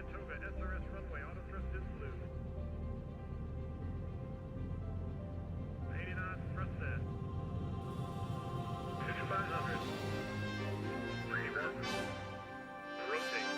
and Toga, SRS runway, auto thrust is blue. 80 knots, thrust set. 5500. 3 mark. Rotate.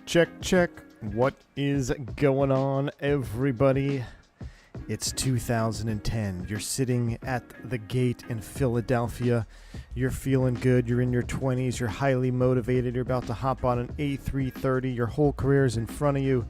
Check, check. What is going on, everybody? It's 2010. You're sitting at the gate in Philadelphia. You're feeling good. You're in your 20s. You're highly motivated. You're about to hop on an A330. Your whole career is in front of you.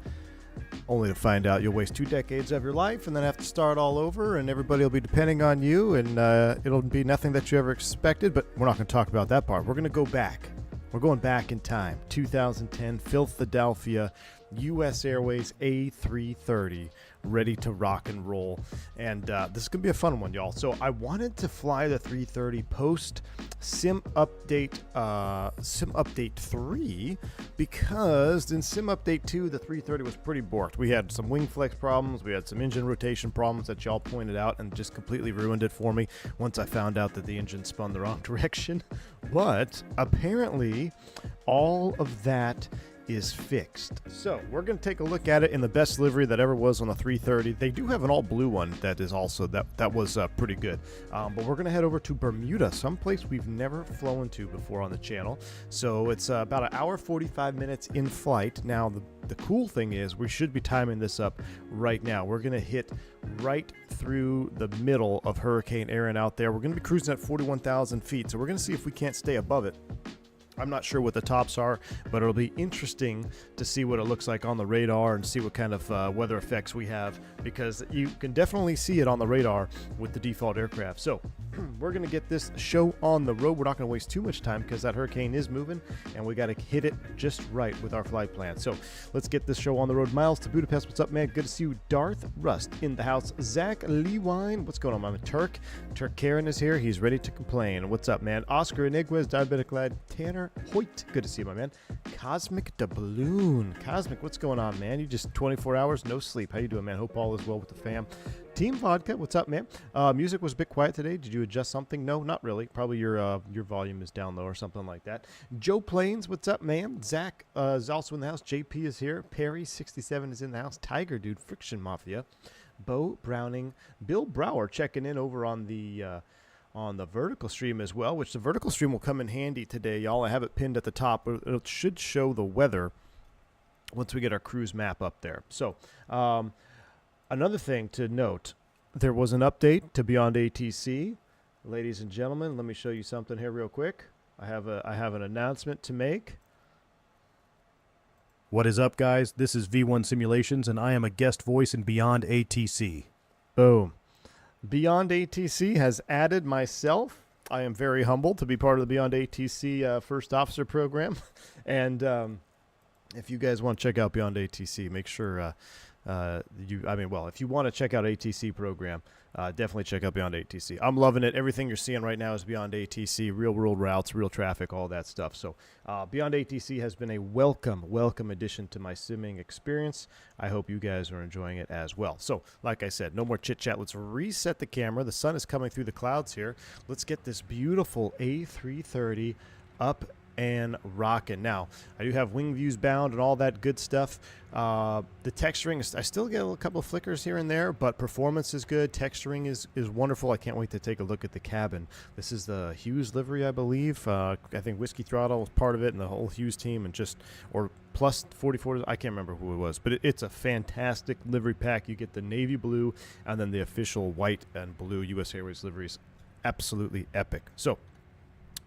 Only to find out you'll waste 2 decades of your life and then have to start all over, and everybody will be depending on you, and it'll be nothing that you ever expected. But we're not going to talk about that part. We're going to go back. We're going back in time. 2010, Philadelphia, U.S. Airways A330, ready to rock and roll. And this is going to be a fun one, y'all. So I wanted to fly the 330 post SimUpdate 3, because in SimUpdate 2, the 330 was pretty borked. We had some wing flex problems. We had some engine rotation problems that y'all pointed out and just completely ruined it for me once I found out that the engine spun the wrong direction. But apparently all of that is fixed. So we're going to take a look at it in the best livery that ever was on the 330. They do have an all blue one that is also that was pretty good. But we're going to head over to Bermuda, someplace we've never flown to before on the channel. So it's about 1 hour 45 minutes in flight. Now the cool thing is we should be timing this up right now. We're going to hit right through the middle of Hurricane ERIN out there. We're going to be cruising at 41,000 feet. So we're going to see if we can't stay above it. I'm not sure what the tops are, but it'll be interesting to see what it looks like on the radar and see what kind of weather effects we have, because you can definitely see it on the radar with the default aircraft. So we're going to get this show on the road. We're not going to waste too much time because that hurricane is moving and we got to hit it just right with our flight plan. So let's get this show on the road. Miles to Budapest, what's up, man? Good to see you. Darth Rust in the house. Zach Lewine, what's going on, man? Turk Karen is here. He's ready to complain. What's up, man? Oscar Iniguez, Diabetic Lad, Tanner Hoyt, good to see you, my man. Cosmic Doubloon. Cosmic, what's going on, man? You just 24 hours, no sleep. How you doing, man? Hope all is well with the fam. Team Vodka, what's up, man? Music was a bit quiet today. Did you adjust something? No, not really. Probably your volume is down low or something like that. Joe Plains, what's up, man? Zach is also in the house. JP is here. Perry67 is in the house. Tiger Dude, Friction Mafia. Bo Browning, Bill Brower checking in over on the vertical stream as well, which the vertical stream will come in handy today, y'all. I have it pinned at the top. It should show the weather once we get our cruise map up there. So another thing to note, there was an update to Beyond ATC. Ladies and gentlemen, let me show you something here real quick. I have an announcement to make. What is up, guys? This is V1 Simulations, and I am a guest voice in Beyond ATC. Boom. Beyond ATC has added myself. I am very humbled to be part of the Beyond ATC First Officer program. And if you guys want to check out Beyond ATC, make sure if you want to check out ATC program, definitely check out Beyond ATC. I'm loving it. Everything you're seeing right now is Beyond ATC, real world routes, real traffic, all that stuff. So Beyond ATC has been a welcome addition to my simming experience. I hope you guys are enjoying it as well. So like I said, no more chit chat. Let's reset the camera. The sun is coming through the clouds here. Let's get this beautiful A330 up and rocking. Now, I do have wing views bound and all that good stuff. The texturing, I still get a couple of flickers here and there, but performance is good. Texturing is wonderful. I can't wait to take a look at the cabin. This is the Hughes livery, I believe. I think Whiskey Throttle was part of it, and the whole Hughes team, and or plus 44, I can't remember who it was, but it's a fantastic livery pack. You get the navy blue and then the official white and blue U.S. Airways liveries. Absolutely epic. So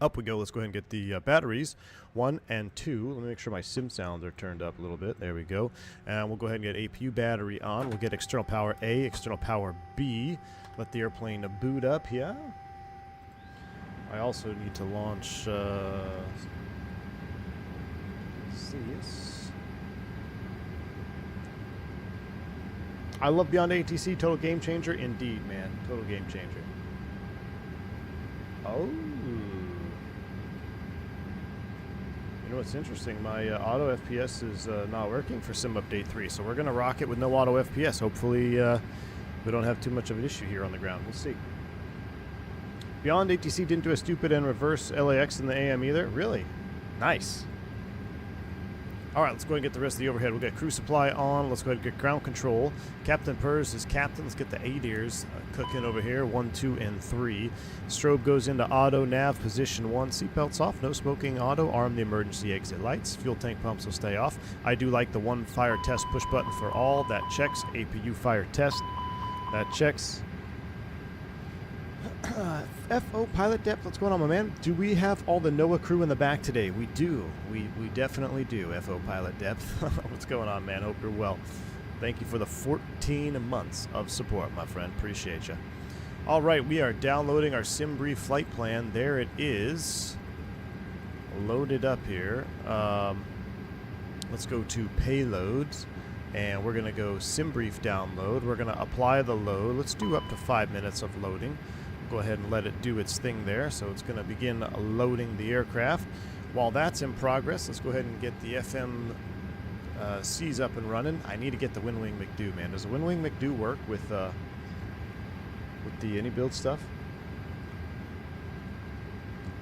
up we go. Let's go ahead and get the batteries, 1 and 2. Let me make sure my sim sounds are turned up a little bit. There we go. And we'll go ahead and get APU battery on. We'll get external power A, external power B. Let the airplane boot up here. I also need to launch CS. I love Beyond ATC. Total game changer. Indeed, man. Total game changer. Oh. You know what's interesting? My auto FPS is not working for SimUpdate 3, so we're going to rock it with no auto FPS. Hopefully we don't have too much of an issue here on the ground. We'll see. Beyond ATC didn't do a stupid and reverse LAX in the AM either. Really? Nice. All right, let's go ahead and get the rest of the overhead. We'll get crew supply on. Let's go ahead and get ground control. Captain Purrs is captain. Let's get the ADIRs cooking over here. 1, 2, and 3. Strobe goes into auto. Nav position 1. Seatbelts off. No smoking auto. Arm the emergency exit lights. Fuel tank pumps will stay off. I do like the 1 fire test push button for all. That checks. APU fire test. That checks. FO pilot depth, what's going on, my man? Do we have all the NOAA crew in the back today? We do. We definitely do. FO pilot depth. What's going on, man? Hope you're well. Thank you for the 14 months of support, my friend. Appreciate you. All right, we are downloading our SimBrief flight plan. There it is. Loaded up here. Let's go to payloads. And we're going to go SimBrief download. We're going to apply the load. Let's do up to 5 minutes of loading. Go ahead and let it do its thing there. So it's going to begin loading the aircraft. While that's in progress, let's go ahead and get the FMCs up and running. I need to get the WinWing McDo, man. Does the WinWing McDo work with the AnyBuild stuff?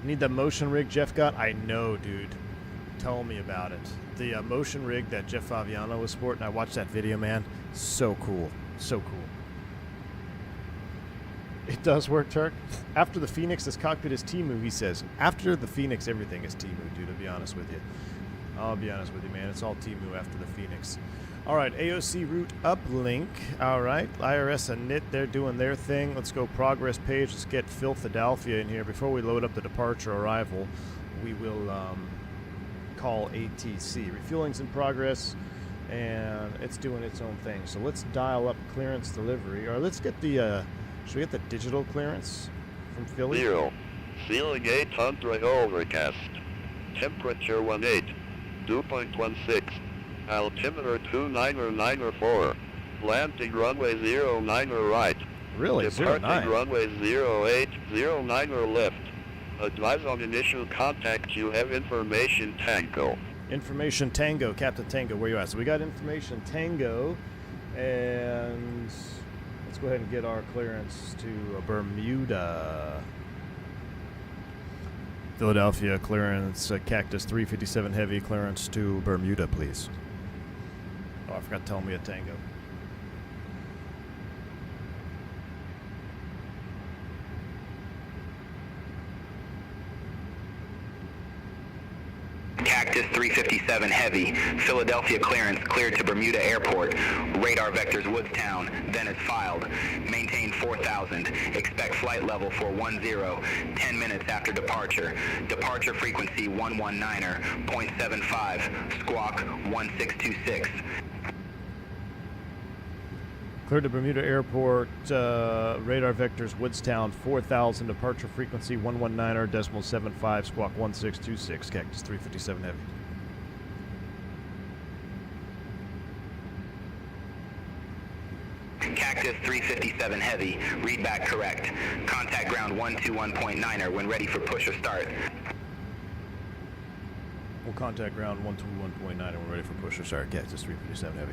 Need the motion rig Jeff got? I know, dude. Tell me about it. The motion rig that Jeff Faviano was sporting, I watched that video, man. So cool. So cool. It does work, Turk. After the Fenix, this cockpit is Temu, he says. After the Fenix, everything is Temu, dude, to be honest with you. I'll be honest with you, man. It's all Temu after the Fenix. All right, AOC route uplink. All right, IRS and NIT, they're doing their thing. Let's go progress page. Let's get Philadelphia in here. Before we load up the departure arrival, we will call ATC. Refueling's in progress, and it's doing its own thing. So let's dial up clearance delivery, or let's get the, should we get the digital clearance from Philly? 0. Ceiling 800 overcast. Temperature 18. 2.16. Altimeter 2994. Landing runway 09 right. Really? Departing 09? runway 0809 left. Advise on initial contact. You have information Tango. Information Tango, Captain Tango, where you at? So we got Information Tango, and let's go ahead and get our clearance to Bermuda. Philadelphia clearance, Cactus 357 Heavy clearance to Bermuda, please. Oh, I forgot to tell me a Tango. Cactus 357 Heavy, Philadelphia clearance cleared to Bermuda Airport. Radar vectors Woodstown, then is filed. Maintain 4,000. Expect flight level for 10, 10 minutes after departure. Departure frequency 119er, 0.75, squawk 1626. Cleared to Bermuda Airport, radar vectors Woodstown 4,000, departure frequency 119er, decimal 75, squawk 1626, Cactus 357 Heavy. Cactus 357 Heavy, read back correct. Contact ground 121.9er when ready for push or start. We'll contact ground 121.9 and we're ready for push or start, Cactus 357 Heavy.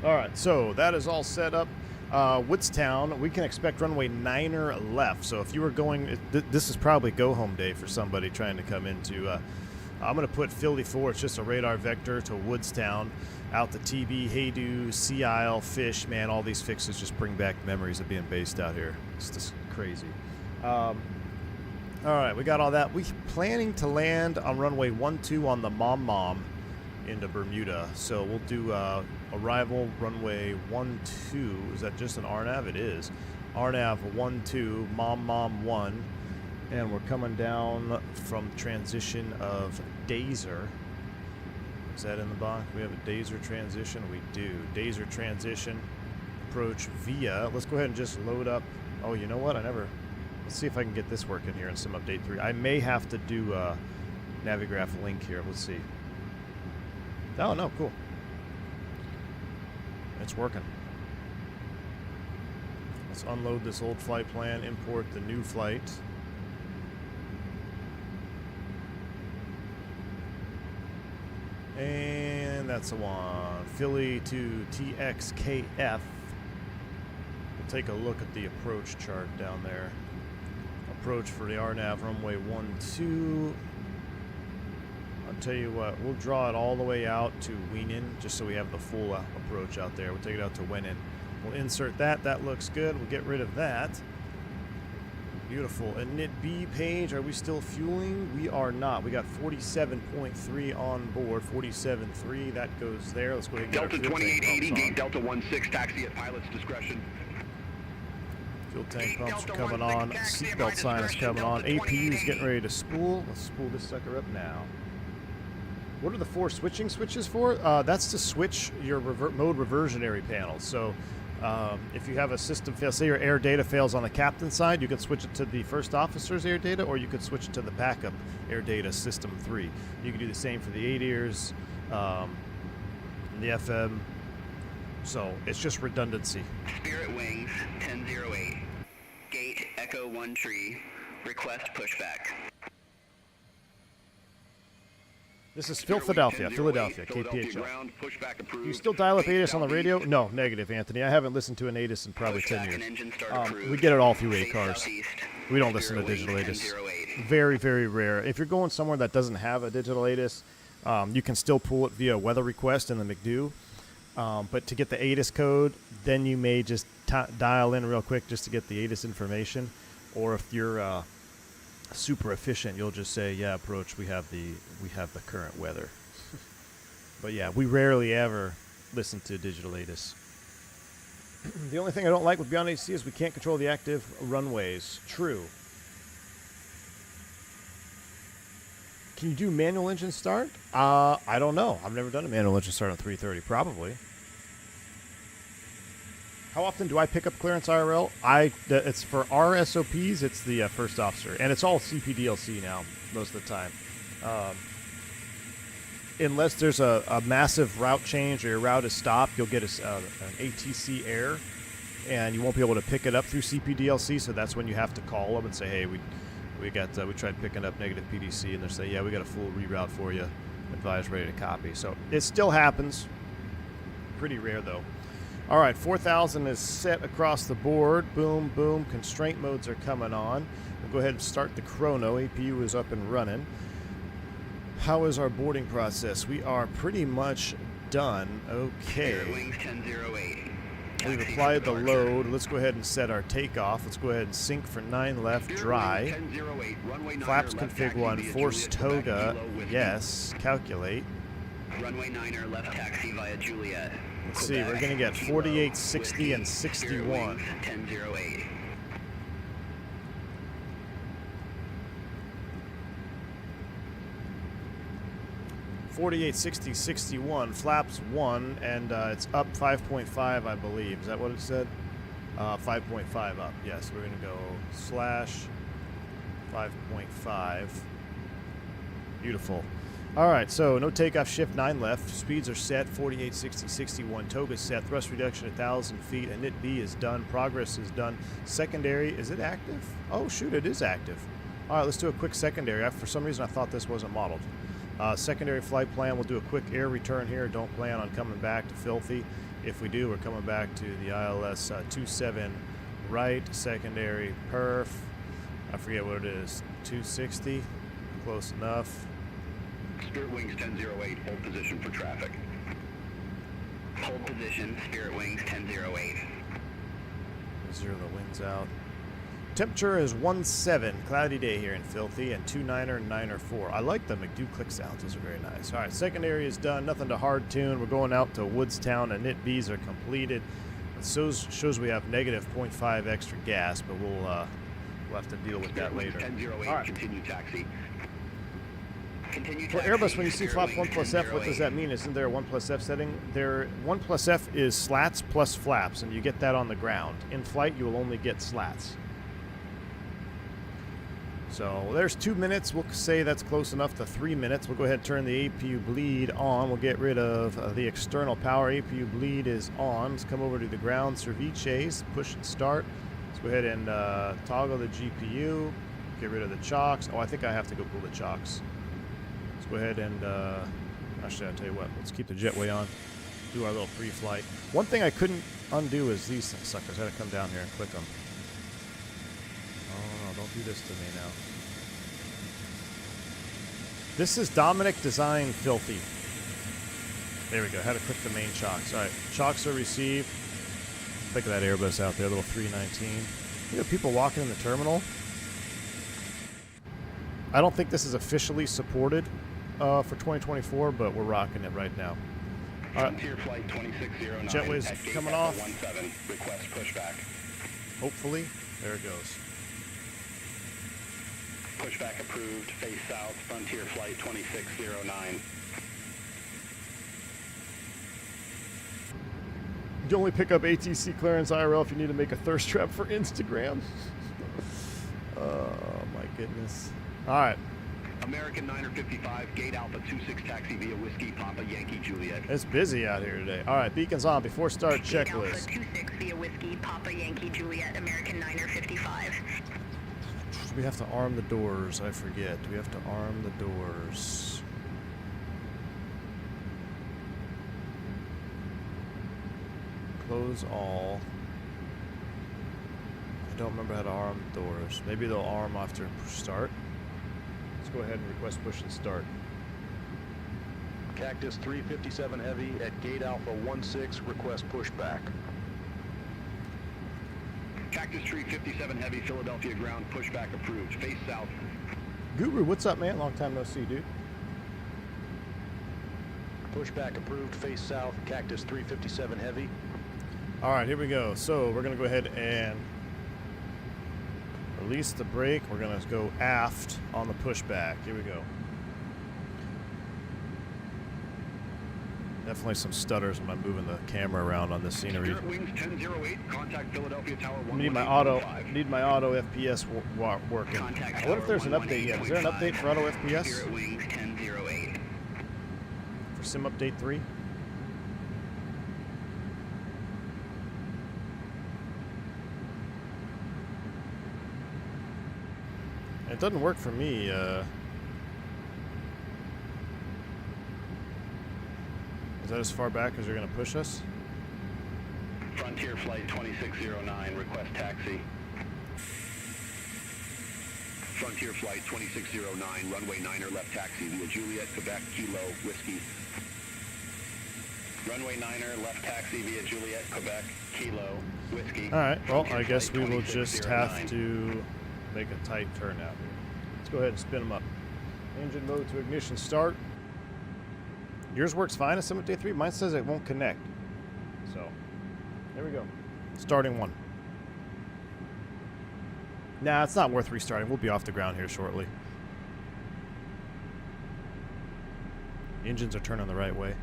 Alright, so that is all set up. Woodstown, we can expect runway 9er left. So if you were going, this is probably go home day for somebody trying to come into, I'm going to put Philly 4, it's just a radar vector to Woodstown, out to TB, Haydu, Sea Isle, Fish. Man, all these fixes just bring back memories of being based out here. It's just crazy. Alright, we got all that. We planning to land on runway 12 on the Mom into Bermuda. So we'll do arrival runway 12. Is that just an RNAV? It is. RNAV 12, Mom 1. And we're coming down from transition of Dazer. Is that in the box? We have a Dazer transition? We do. Dazer transition. Approach via. Let's go ahead and just load up. Oh, you know what? Let's see if I can get this working here in SimUpdate 3. I may have to do Navigraph link here. Let's see. Oh, no, cool. It's working. Let's unload this old flight plan, import the new flight. And that's the one. Philly to TXKF. We'll take a look at the approach chart down there. Approach for the RNAV runway 12. I'll tell you what, we'll draw it all the way out to Weenen, just so we have the full approach out there. We'll take it out to Weenen. We'll insert that. That looks good. We'll get rid of that. Beautiful. Init B page, are we still fueling? We are not. We got 47.3 on board. 47.3, that goes there. Let's go ahead and get Delta our fuel tank 2880, pumps on. gate Delta 16, taxi at pilot's discretion. Fuel tank pumps are coming on. Seatbelt sign is coming on. APU is getting ready to spool. Let's spool this sucker up now. What are the 4 switching switches for? That's to switch your mode reversionary panels. So if you have a system fail, say your air data fails on the captain side, you can switch it to the first officer's air data, or you could switch it to the backup air data system 3. You can do the same for the ADIRs, the FM. So it's just redundancy. Spirit Wings 1008. Gate Echo 1 tree. Request pushback. This is Philadelphia, KPHL. Ground, pushback approved. Do you still dial up ATIS on the radio? No, negative, Anthony. I haven't listened to an ATIS in probably 10 Pushback and years. engine start approved. We get it all through Face ACARS. southeast. We don't listen to Spirit digital Wings ATIS. 1008. Very, very rare. If you're going somewhere that doesn't have a digital ATIS, you can still pull it via weather request in the McDo. But to get the ATIS code, then you may just dial in real quick just to get the ATIS information. Or if you're super efficient, you'll just say, "Yeah, approach. We have the current weather." But yeah, we rarely ever listen to digital ATIS. The only thing I don't like with Beyond AC is we can't control the active runways. True. Can you do manual engine start? I don't know. I've never done a manual engine start on 330. Probably. How often do I pick up clearance IRL? It's for our SOPs. It's the first officer, and it's all CPDLC now most of the time. Unless there's a massive route change or your route is stopped, you'll get an ATC error, and you won't be able to pick it up through CPDLC. So that's when you have to call them and say, "Hey, we tried picking up negative PDC," and they'll say, "Yeah, we got a full reroute for you. Advise ready to copy." So it still happens. Pretty rare though. All right, 4,000 is set across the board. Boom, boom. Constraint modes are coming on. We'll go ahead and start the chrono. APU is up and running. How is our boarding process? We are pretty much done. Okay. Wings 1008. We've applied the load. Let's go ahead and set our takeoff. Let's go ahead and sync for 9 left, dry. Flaps config 1, force Toga, yes. Calculate. Runway 9er, left taxi via Juliet. Let's see, we're going to get 48, 60, and 61. 1008. .48, 60, 61, flaps 1, and it's up 5.5, I believe. Is that what it said? 5.5 up. Yes, we're going to go /5.5. Beautiful. All right, so no takeoff, shift 9 left. Speeds are set, 48, 60, 61. Toga set, thrust reduction 1,000 feet, and NIT B is done. Progress is done. Secondary, is it active? Oh, shoot, it is active. All right, let's do a quick secondary. For some reason, I thought this wasn't modeled. Secondary flight plan, we'll do a quick air return here. Don't plan on coming back to Filthy. If we do, we're coming back to the ILS 27 right, secondary perf. I forget what it is, 260, close enough. Spirit Wings 1008, hold position for traffic. Hold position, Spirit Wings 1008. Zero the wings out. Temperature is 17, cloudy day here in Filthy, and 29er and 9er4. I like the McDo click sounds, those are very nice. All right, secondary is done, nothing to hard tune. We're going out to Woodstown, and NIT Bs are completed. It shows we have negative 0.5 extra gas, but we'll have to deal with that later. 1008, All right. continue taxi. Continue For taxi, Airbus, when you see Spirit flap 1 Wings plus F, what 1008. does that mean? Isn't there a 1 plus F setting? There, 1 plus F is slats plus flaps, and you get that on the ground. In flight, you will only get slats. So there's 2 minutes. We'll say that's close enough to 3 minutes. We'll go ahead and turn the APU bleed on. We'll get rid of the external power. APU bleed is on. Let's come over to the ground services, push and start. Let's go ahead and toggle the GPU, get rid of the chocks. Oh, I think I have to go pull the chocks. Let's go ahead and, actually, I'll tell you what, let's keep the jetway on, do our little pre-flight. One thing I couldn't undo is these suckers. I had to come down here and click them. Oh, no, don't do this to me now. This is Dominic Design Filthy. There we go. Had to click the main chocks. All right, chocks are received. Think of that Airbus out there, little 319. You have people walking in the terminal. I don't think this is officially supported for 2024, but we're rocking it right now. All right. Frontier Flight 2609. Jetway's at gate coming Alpha off. 17, request pushback. Hopefully, there it goes. Pushback approved, face south, Frontier Flight 2609. You only pick up ATC clearance IRL if you need to make a thirst trap for Instagram. Oh my goodness. All right. American 9er 55, gate Alpha 26 taxi via Whiskey Papa Yankee Juliet. It's busy out here today. All right, beacons on before start Gate Alpha checklist. 26 via Whiskey, Papa Yankee Juliet, American 9er 55. Do we have to arm the doors? I forget. Do we have to arm the doors? Close all. I don't remember how to arm the doors. Maybe they'll arm after push start. Let's go ahead and request push and start. Cactus 357 Heavy at gate Alpha 16, request pushback. Cactus Tree 57 Heavy, Philadelphia ground, pushback approved, face south. Guru, what's up, man? Long time no see, dude. Pushback approved, face south, Cactus 357 Heavy. All right, here we go. So we're gonna go ahead and release the brake. We're gonna go aft on the pushback. Here we go. Definitely some stutters when I'm moving the camera around on this scenery. Spirit Wings 1008, contact Philadelphia Tower I need my auto, 118.5. FPS working. Contact What if tower there's an update yet? Is there an update for auto FPS Spirit Wings 1008. for SimUpdate 3? It doesn't work for me. Is that as far back as you're going to push us? Frontier Flight 2609, request taxi. Frontier Flight 2609, runway 9er left taxi via Juliet, Quebec, Kilo, Whiskey. Runway 9er left taxi via Juliet, Quebec, Kilo, Whiskey. All right. Well, Frontier I guess we Flight will just 2609. have to make a tight turn out here. Let's go ahead and spin them up. Engine mode to ignition start. Yours works fine at SimUpdate 3. Mine says it won't connect. So, there we go. Starting one. Nah, it's not worth restarting. We'll be off the ground here shortly. Engines are turning the right way.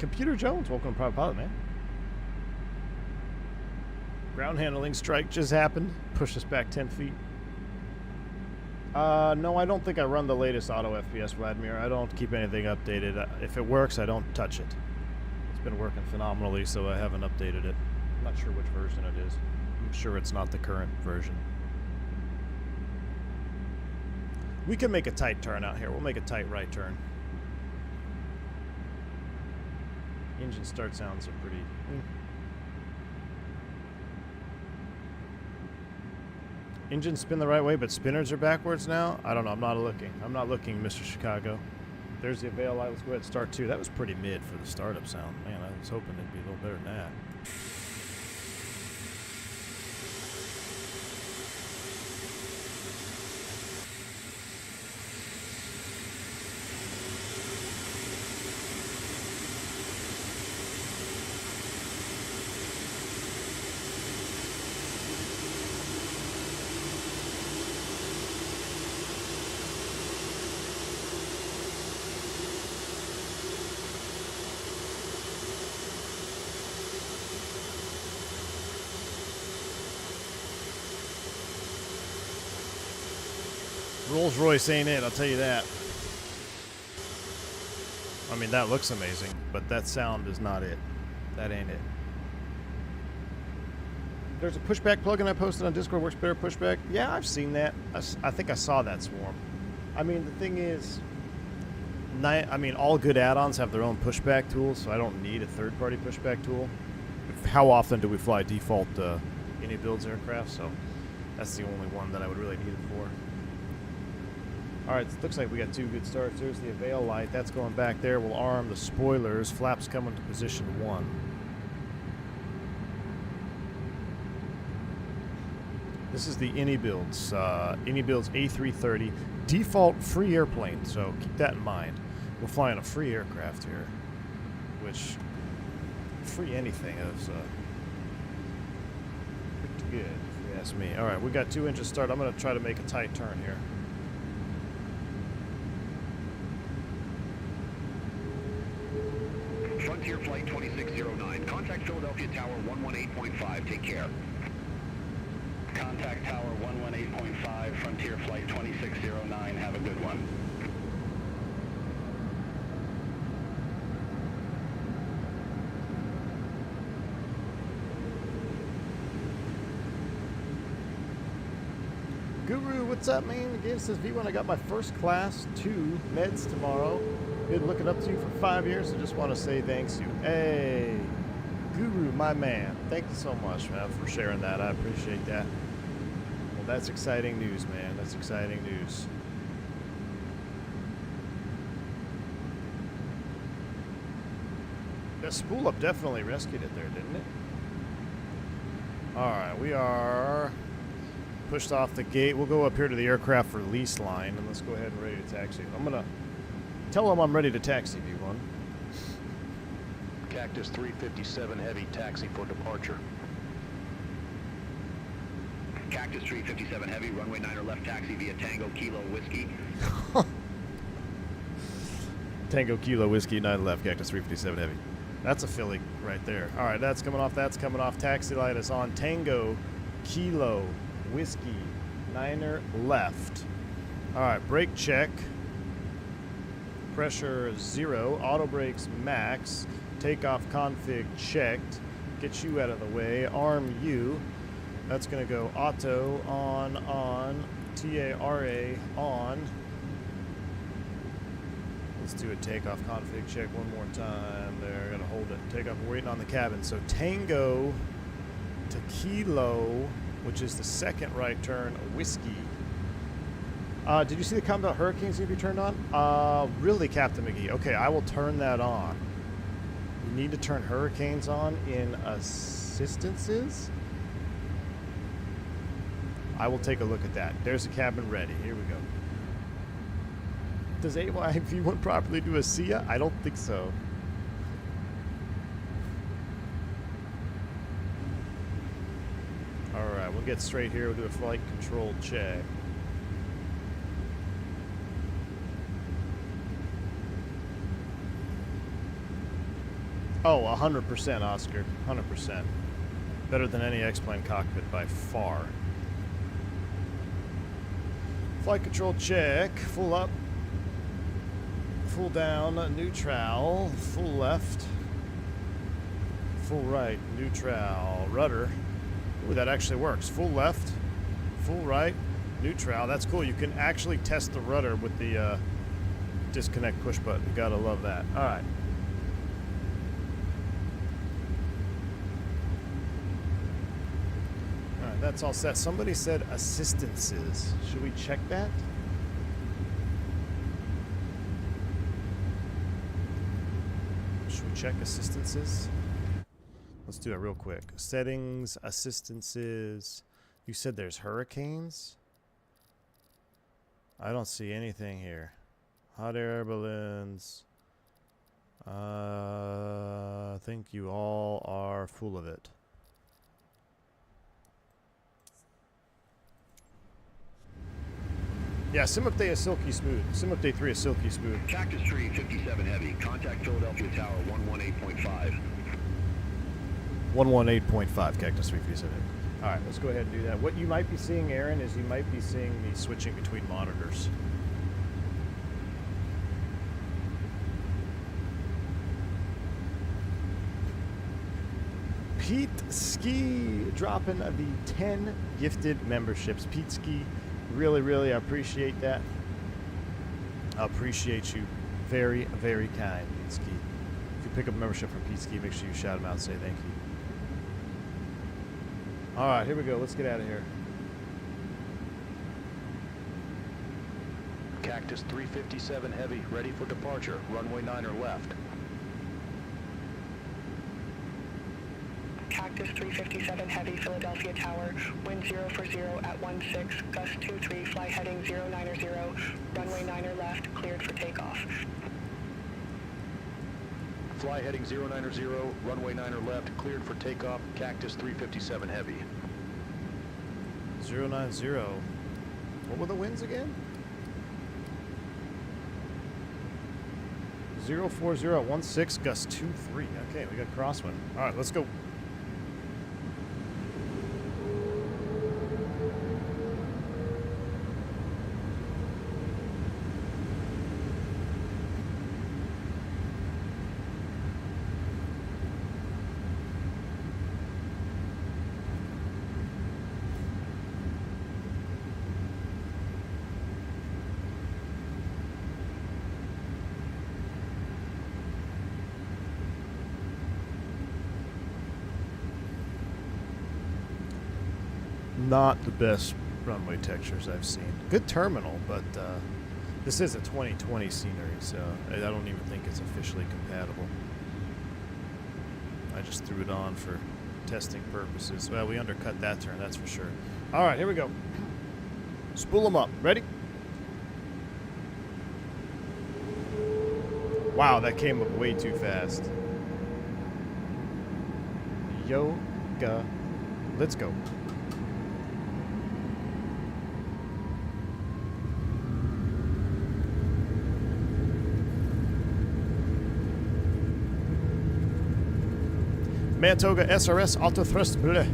Computer Jones, welcome to Private Pilot, man. Ground handling strike just happened. Push us back 10 feet. No, I don't think I run the latest auto FPS, Vladimir. I don't keep anything updated. If it works, I don't touch it. It's been working phenomenally, so I haven't updated it. I'm not sure which version it is. I'm sure it's not the current version. We can make a tight turn out here. We'll make a tight right turn. Engine start sounds are pretty... Engines spin the right way, but spinners are backwards now? I don't know. I'm not looking. I'm not looking, Mr. Chicago. There's the Avail light. Let's go ahead and start two. That was pretty mid for the startup sound. Man, I was hoping it'd be a little better than that. Rolls Royce ain't it, I'll tell you that. I mean, that looks amazing, but that sound is not it. That ain't it. There's a pushback plugin I posted on Discord, works better pushback. Yeah, I've seen that. I think I saw that swarm. I mean, the thing is, all good add-ons have their own pushback tools, so I don't need a third-party pushback tool. How often do we fly default any builds aircraft? So that's the only one that I would really need it for. All right, it looks like we got two good starts. There's the Avail light. That's going back there. We'll arm the spoilers. Flaps coming to position 1. This is the AnyBuilds. AnyBuilds A330. Default free airplane, so keep that in mind. We're flying a free aircraft here, which free anything is pretty good, if you ask me. All right, we got 2 inches start. I'm going to try to make a tight turn here. Frontier Flight 2609, contact Philadelphia Tower 118.5, take care. Contact Tower 118.5, Frontier Flight 2609, have a good one. Guru, what's up, man? Again, says V1, I got my first class 2 meds tomorrow. Been looking up to you for 5 years, so just want to say thanks to you. Hey, Guru, my man. Thank you so much, man, for sharing that. I appreciate that. Well, that's exciting news, man. That's exciting news. That spool up definitely rescued it there, didn't it? All right, we are pushed off the gate. We'll go up here to the aircraft release line, and let's go ahead and ready to taxi. I'm going to tell them I'm ready to taxi, V1. Cactus 357 Heavy, taxi for departure. Cactus 357 Heavy, runway 9 left, taxi via Tango Kilo Whiskey. Tango Kilo Whiskey, 9 left, Cactus 357 Heavy. That's a Philly right there. All right, that's coming off. That's coming off. Taxi light is on. Tango Kilo Whiskey, 9 left. All right, brake check. Pressure 0. Auto brakes max. Takeoff config checked. Get you out of the way. Arm U. That's going to go auto, on, TARA, on. Let's do a takeoff config check one more time. There, gotta hold it. Takeoff, we're waiting on the cabin. So Tango to Kilo, which is the second right turn, Whiskey. Did you see the comment about hurricanes need to be turned on? Really, Captain McGee? Okay, I will turn that on. You need to turn hurricanes on in assistances? I will take a look at that. There's the cabin ready. Here we go. Does AYV1 properly do a SIA? I don't think so. Alright, we'll get straight here. We'll do a flight control check. Oh, 100%, Oscar. 100%. Better than any X-plane cockpit by far. Flight control check. Full up. Full down, neutral, full left, full right, neutral, rudder. Ooh, that actually works. Full left, full right, neutral. That's cool. You can actually test the rudder with the disconnect push button. You gotta love that. All right. All right, that's all set. Somebody said assistances. Should we check that? Check assistances. Let's do it real quick. Settings, assistances. You said there's hurricanes? I don't see anything here. Hot air balloons. I think you all are full of it. Yeah, SimUpdate is silky smooth. SimUpdate 3 is silky smooth. Cactus 357 Heavy, contact Philadelphia Tower 118.5. 118.5, Cactus 357. All right, let's go ahead and do that. What you might be seeing, Aaron, is you might be seeing me switching between monitors. Pete Ski dropping the 10 gifted memberships. Pete Ski, really, really appreciate that. I appreciate you. Very, very kind, Pete Ski. If you pick up a membership from Pete Ski, make sure you shout him out and say thank you. All right, here we go. Let's get out of here. Cactus 357 Heavy, ready for departure. Runway 9 left. Cactus 357 Heavy, Philadelphia Tower, wind 0 for 0 at 16, gust 23, fly heading 090, runway 9 left, cleared for takeoff. Fly heading 090, runway 9 left, cleared for takeoff. Cactus 357 Heavy. 090. What were the winds again? 040 at 16, gust 23. Okay, we got crosswind. All right, let's go. Not the best runway textures I've seen. Good terminal, but this is a 2020 scenery, so I don't even think it's officially compatible. I just threw it on for testing purposes. Well, we undercut that turn, that's for sure. All right, here we go. Spool them up. Ready? Wow, that came up way too fast. Yoga. Let's go. Toga SRS auto thrust bleu.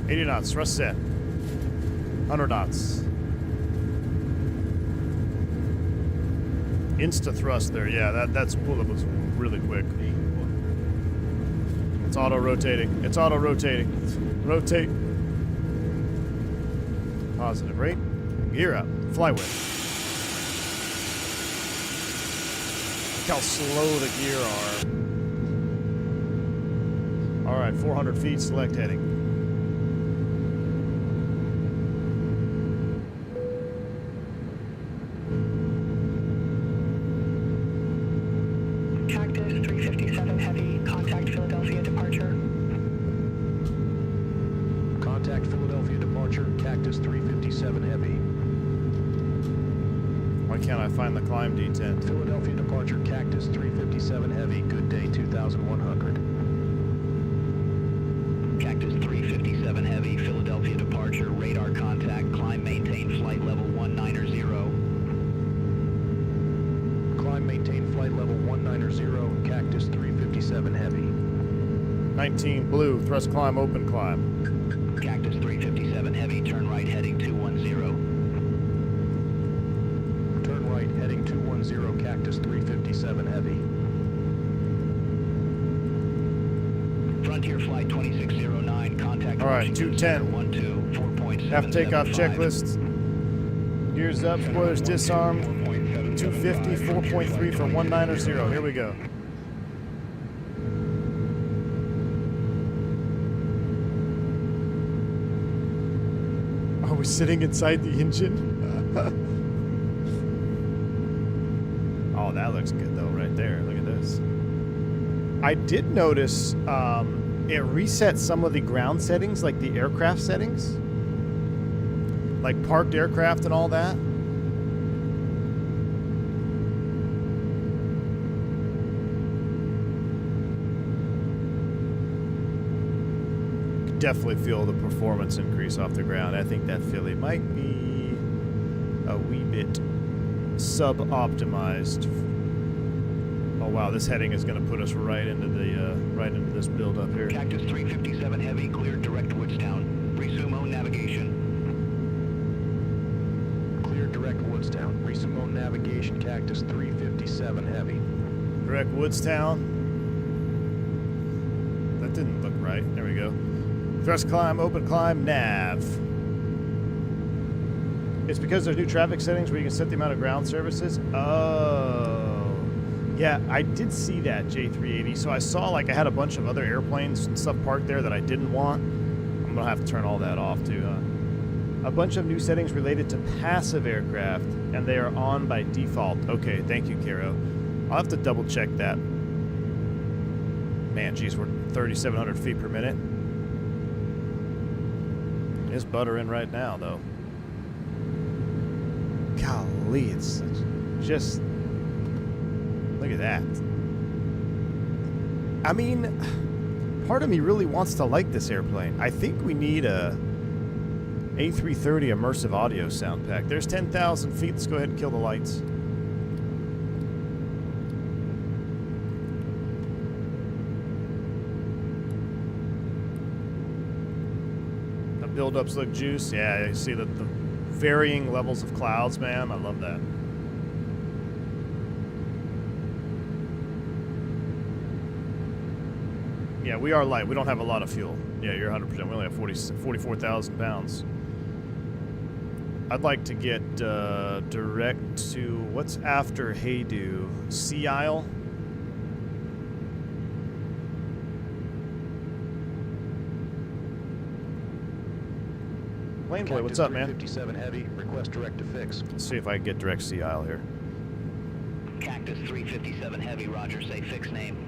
80 knots, thrust set. 100 knots. Insta thrust there, yeah, that spool up was really quick. It's auto rotating. It's auto rotating. Rotate. Positive rate. Gear up. Fly with. Look how slow the gear are. Alright, 400 feet, select heading. Cactus 357 Heavy, contact Philadelphia departure. Contact Philadelphia departure, Cactus 357 Heavy. Why can't I find the climb D10? Philadelphia departure, Cactus 357 Heavy, good day 2100. Cactus 357 Heavy, Philadelphia departure, radar contact, climb maintain flight level 190. Climb maintain flight level 190, Cactus 357 Heavy. 19 blue, thrust climb, open climb. Cactus 357 Heavy, turn right heading 210. Turn right heading 210, Cactus 357 Heavy. Frontier flight 2609, contact. All right, 210. 4.7. Half takeoff checklist. Gears up, spoilers disarmed. 250, 4.3 for 190. Here we go. Are we sitting inside the engine? Oh, that looks good though, right there. Look at this. I did notice it resets some of the ground settings, like the aircraft settings, like parked aircraft and all that. Definitely feel the performance increase off the ground. I think that Philly might be a wee bit sub-optimized. Oh wow, this heading is going to put us right into this build up here. Cactus 357 Heavy, cleared direct Woodstown. Resume own navigation. Cleared direct Woodstown. Resume own navigation, Cactus 357 Heavy. Direct Woodstown. That didn't look right. There we go. Thrust climb, open climb, nav. It's because there's new traffic settings where you can set the amount of ground services. Oh. Yeah, I did see that, J380. So I saw, like, I had a bunch of other airplanes and stuff parked there that I didn't want. I'm going to have to turn all that off, too, huh? A bunch of new settings related to passive aircraft, and they are on by default. Okay, thank you, Caro. I'll have to double check that. Man, geez, we're 3,700 feet per minute. It's buttering right now, though. Golly, it's just... Look at that. I mean, part of me really wants to like this airplane. I think we need a A330 immersive audio sound pack. There's 10,000 feet. Let's go ahead and kill the lights. The build-ups look juice. Yeah, you see the varying levels of clouds, man. I love that. Yeah, we are light. We don't have a lot of fuel. Yeah, you're 100%. We only have 44,000 pounds. I'd like to get direct to... What's after Haydu? Sea Isle? Planeboy, what's up, man? 357 Heavy, request direct to fix. Let's see if I can get direct Sea Isle here. Cactus 357 Heavy, roger, say fix name.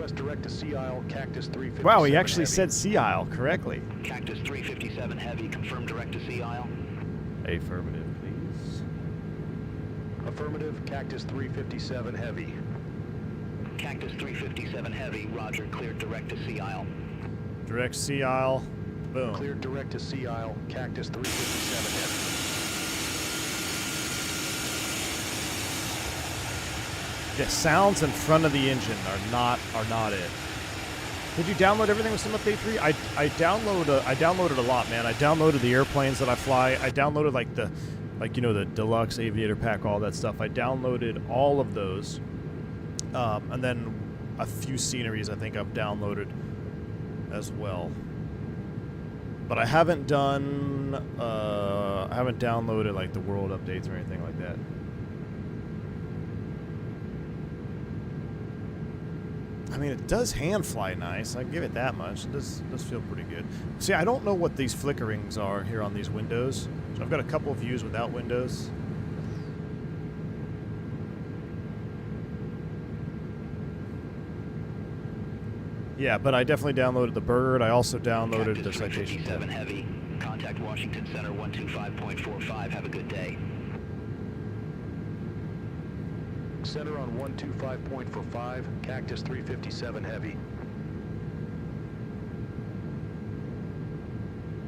request direct to Sea Isle, Cactus 357 Wow, he actually Heavy. said Sea Isle correctly. Cactus 357 Heavy, confirm direct to Sea Isle. Affirmative, please. Affirmative, Cactus 357 Heavy. Cactus 357 Heavy, roger, cleared direct to Sea Isle. Direct Sea Isle. Boom. Cleared direct to Sea Isle, Cactus 357 Heavy. Yeah, sounds in front of the engine are not it. Did you download everything with SimUpdate 3? I downloaded a lot, man. I downloaded the airplanes that I fly. I downloaded the deluxe aviator pack, all that stuff. I downloaded all of those, and then a few sceneries I think I've downloaded as well. But I haven't downloaded like the world updates or anything like that. I mean, it does hand fly nice. I give it that much. It does feel pretty good. See, I don't know what these flickerings are here on these windows. So I've got a couple of views without windows. Yeah, but I definitely downloaded the bird. I also downloaded the citation. 357 Heavy, contact Washington Center 125.45. Have a good day. Center on 125.45, Cactus 357 Heavy.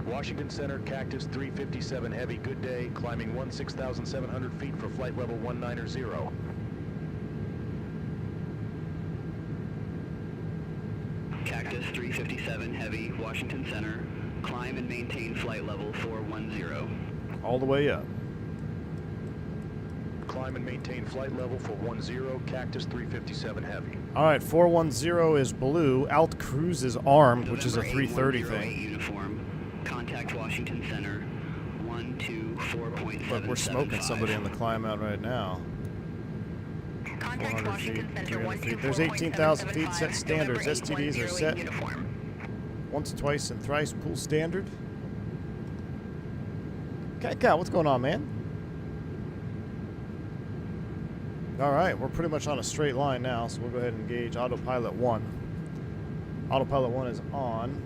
Washington Center, Cactus 357 Heavy, good day, climbing 16,700 feet for flight level 190. Cactus 357 Heavy, Washington Center, climb and maintain flight level 410. All the way up. Climb and maintain flight level for 10, Cactus 357 Heavy. All right, 410 is blue. Alt Cruise is armed, which is a 330 thing. Uniform. Contact Washington Center 124.775. Look, we're smoking somebody on the climb out right now. Contact 400 Washington feet, Center 300 feet. There's 18,000 feet set standards. Delivery STDs are 10 set uniform. once, twice, and thrice. Pool standard. Okay, Cal, what's going on, man? All right, we're pretty much on a straight line now, so we'll go ahead and engage Autopilot 1. Autopilot 1 is on.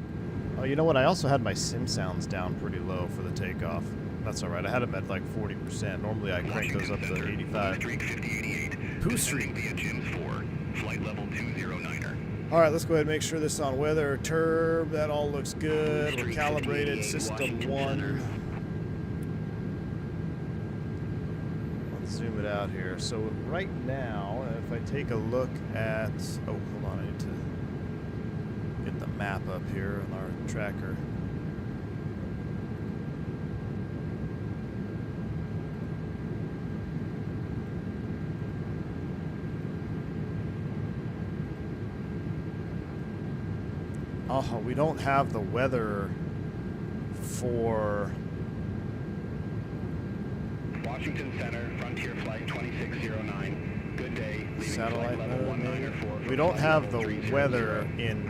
Oh, you know what? I also had my sim sounds down pretty low for the takeoff. That's all right. I had them at like 40%. Normally I crank those up to 85. Pooh Street. Flight level 209er. All right, let's go ahead and make sure this is on weather. Turb, that all looks good. We're calibrated. System 1. Let's zoom it out here. So right now, if I take a look at... Oh, hold on. I need to get the map up here on our tracker. Oh, we don't have the weather for... Washington Center, Frontier Flight 2609. Good day. Leaving Satellite flight level mode, maybe? 194. We don't have the 300. weather in,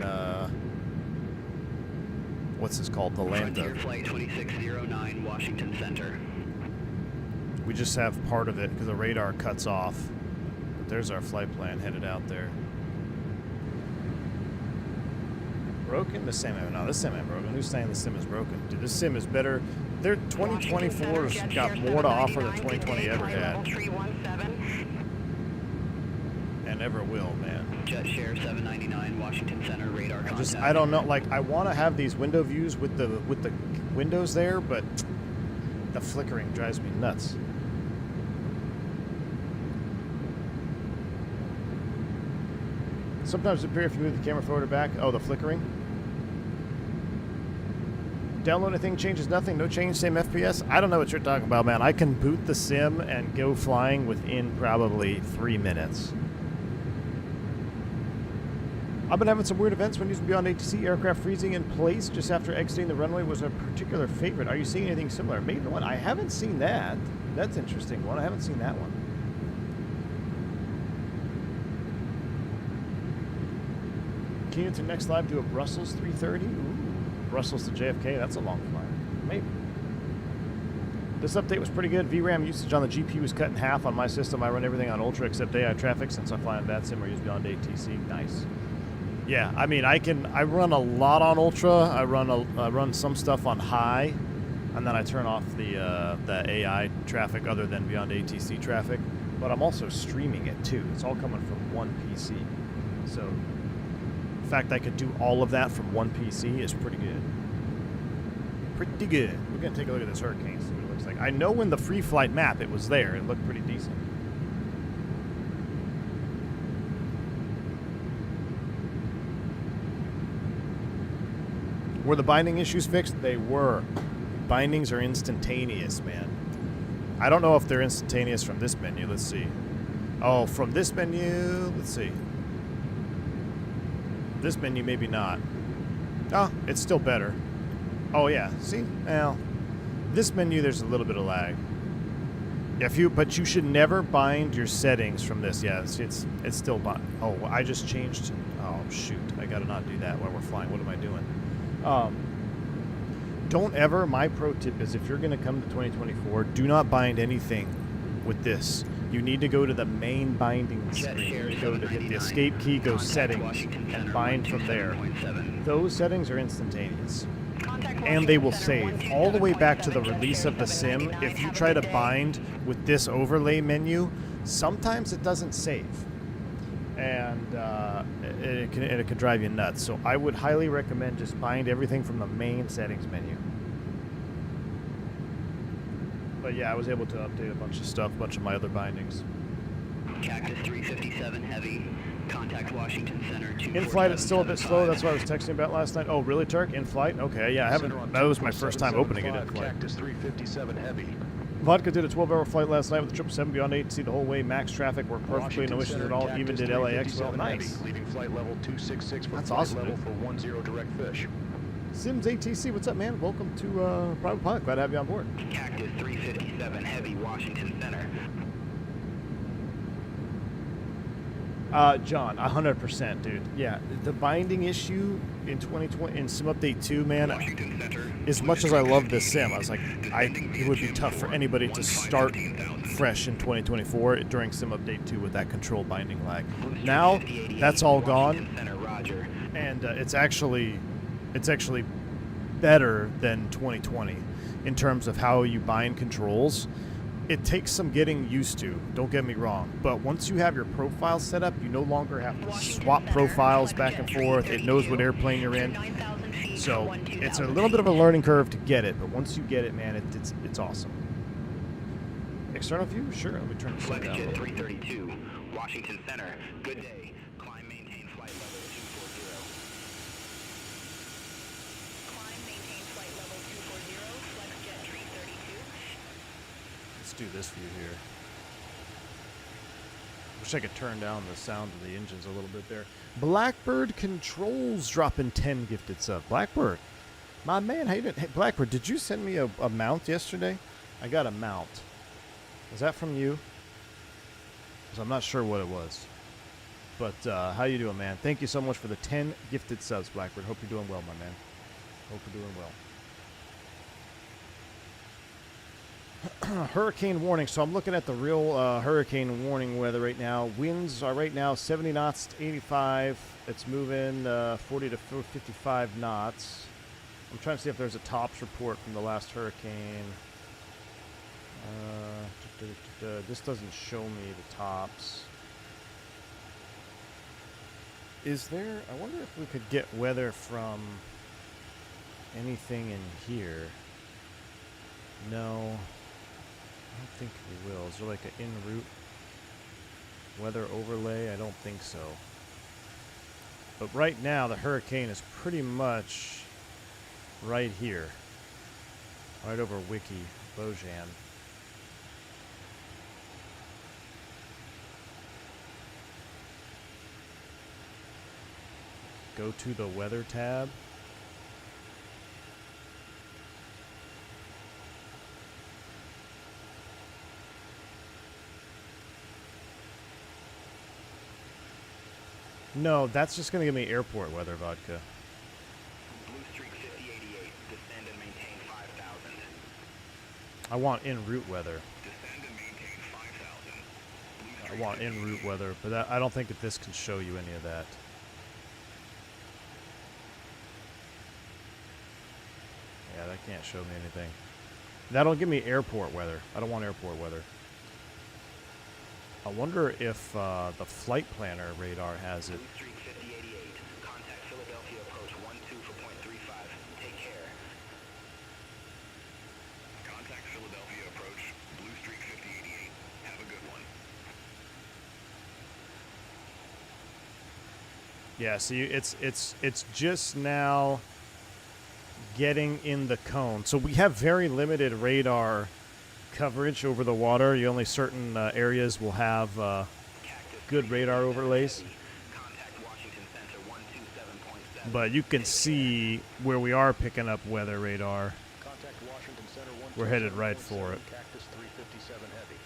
what's this called? The Lambda. Frontier Flight 2609, Washington Center. We just have part of it because the radar cuts off. But there's our flight plan headed out there. Broken? The sim? No, this sim ain't broken. Who's saying the sim is broken? Dude, this sim is better. Their 2024's got more to offer than 2020 ever had. And ever will, man. Jet Share 799, Washington Center, radar contact. I don't know, like, I want to have these window views with the windows there, but the flickering drives me nuts. Sometimes it appears if you move the camera forward or back. Oh, the flickering. Download anything changes nothing. No change, same FPS. I don't know what you're talking about, man. I can boot the sim and go flying within probably 3 minutes. I've been having some weird events when using Beyond ATC. Aircraft freezing in place just after exiting the runway was a particular favorite. Are you seeing anything similar? Maybe one. I haven't seen that. That's interesting one. I haven't seen that one. Can you to next live do a Brussels 330? Ooh, Brussels to JFK. That's a long flight. Maybe. This update was pretty good. VRAM usage on the GPU was cut in half on my system. I run everything on Ultra except AI traffic since I fly on bad sim or use Beyond ATC. Nice. Yeah, I mean, I run a lot on ultra. I run some stuff on high, and then I turn off the AI traffic other than beyond ATC traffic. But I'm also streaming it too. It's all coming from one PC. So the fact I could do all of that from one PC is pretty good. Pretty good. We're gonna take a look at this hurricane, see what it looks like. I know in the free flight map it was there. It looked pretty decent. Were the binding issues fixed? They were. Bindings are instantaneous, man. I don't know if they're instantaneous from this menu. Let's see. Oh, from this menu, let's see. This menu, maybe not. Oh, it's still better. Oh, yeah. See? Well, this menu, there's a little bit of lag. But you should never bind your settings from this. Yeah, it's still bind. Oh, I just changed. Oh, shoot. I got to not do that while we're flying. What am I doing? Don't ever, my pro tip is if you're going to come to 2024, do not bind anything with this. You need to go to the main binding screen. You need to go to hit the escape key, go settings, and bind from there. Those settings are instantaneous. And they will save. All the way back to the release of the sim, if you try to bind with this overlay menu, sometimes it doesn't save. And it can drive you nuts. So I would highly recommend just bind everything from the main settings menu. But yeah, I was able to update a bunch of stuff, a bunch of my other bindings. Cactus 357 Heavy, contact Washington Center. In flight, it's still a bit slow. That's what I was texting about last night. Oh, really, Turk? In flight? Okay, yeah, I haven't. That was my first time opening it in flight. Cactus 357 Heavy. Vodka did a 12-hour flight last night with the 777 beyond ATC the whole way. Max traffic worked perfectly, no issues at all. Even did LAX well. Nice. Leaving flight level 266 for That's flight awesome, level dude. for 10 direct fish. Sims ATC, what's up, man? Welcome to Private Pilot. Glad to have you on board. Cactus 357 Heavy, Washington Center. John, 100%, dude. Yeah, the binding issue in 2020 in SimUpdate 2, man. As much as I love this sim, I was like, it would be tough for anybody to start fresh in 2024 during SimUpdate 2 with that control binding lag. Now that's all gone, and it's actually better than 2020 in terms of how you bind controls. It takes some getting used to, don't get me wrong, but once you have your profile set up, you no longer have to swap profiles back and forth. It knows what airplane you're in. So it's a little bit of a learning curve to get it, but once you get it, man, it's awesome. External view? Sure, let me turn this down. Flight 332, Washington Center. Good day. Climb, maintain flight level 240. Climb, maintain flight level 240, FlexJet 332. Let's do this view here. Wish I could turn down the sound of the engines a little bit there. Blackbird Controls dropping 10 gifted sub. Blackbird, my man, how you doing? Hey, Blackbird, did you send me a mount yesterday? I got a mount. Was that from you? Because I'm not sure what it was. But how you doing, man? Thank you so much for the 10 gifted subs, Blackbird. Hope you're doing well, my man. Hope you're doing well. Hurricane warning. So I'm looking at the real hurricane warning weather right now. Winds are right now 70 knots to 85. It's moving 40 to 55 knots. I'm trying to see if there's a tops report from the last hurricane. This doesn't show me the tops. Is there? I wonder if we could get weather from anything in here. No. I don't think we will. Is there like an en route weather overlay? I don't think so. But right now, the hurricane is pretty much right here. Right over Wiki, Bojan. Go to the weather tab. No, that's just going to give me airport weather, Vodka. Blue Streak 5088, descend and maintain 5,000. I want en route weather. Descend and maintain 5,000. I want en route weather, but I don't think that this can show you any of that. Yeah, that can't show me anything. That'll give me airport weather. I don't want airport weather. I wonder if the flight planner radar has it. Blue Streak 5088. Contact Philadelphia approach 12 for .35. Take care. Contact Philadelphia approach, Blue Streak 5088. Have a good one. Yeah, see, it's just now getting in the cone. So we have very limited radar coverage over the water. You only certain areas will have good radar overlays. But you can see where we are picking up weather radar. Contact Washington Center 127.7, We're headed right for it. Cactus 357 Heavy.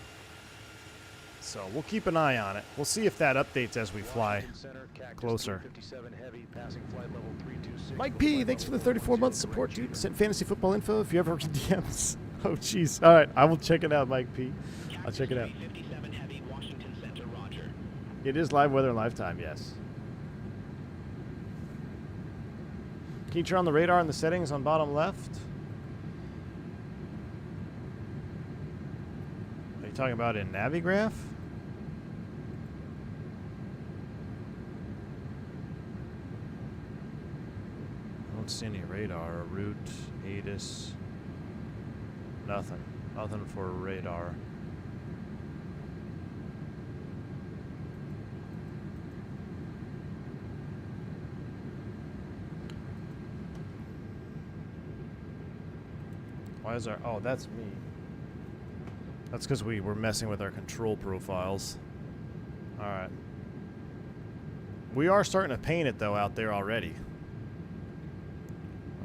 So we'll keep an eye on it. We'll see if that updates as we fly Washington Center, Cactus closer. 357 Heavy, passing flight level 326. Mike P, thanks for the 34 months support, dude. Sent fantasy football info if you ever read DMs. Oh, jeez. All right, I will check it out, Mike P. I'll check it out. 357 Heavy, Washington Center, Roger. It is live weather in lifetime, yes. Can you turn on the radar in the settings on bottom left? Are you talking about in Navigraph? I don't see any radar or route, ATIS. Nothing. Nothing for radar. Why is our... Oh, that's me. That's because we were messing with our control profiles. Alright. We are starting to paint it, though, out there already.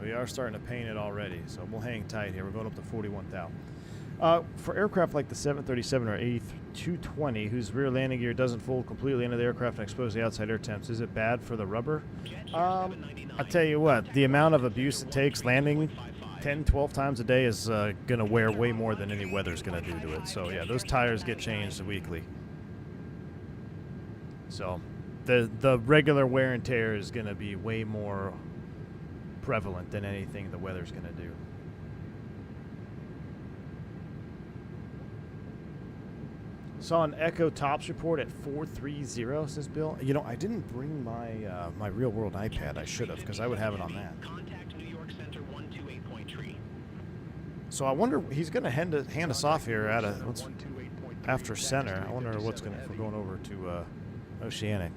We are starting to paint it already, so we'll hang tight here. We're going up to 41,000. For aircraft like the 737 or A220, whose rear landing gear doesn't fold completely into the aircraft and expose the outside air temps, is it bad for the rubber? I'll tell you what, the amount of abuse it takes landing 10, 12 times a day is going to wear way more than any weather's going to do to it. So, yeah, those tires get changed weekly. So, the regular wear and tear is going to be way more prevalent than anything the weather's going to do. Saw an Echo Tops report at 430, says Bill. You know, I didn't bring my my real world iPad. I should have, because I would have it on that. Contact New York Center 128.3. So I wonder, he's going to hand us off here at after center. I wonder what's going to, if we're going over to Oceanic.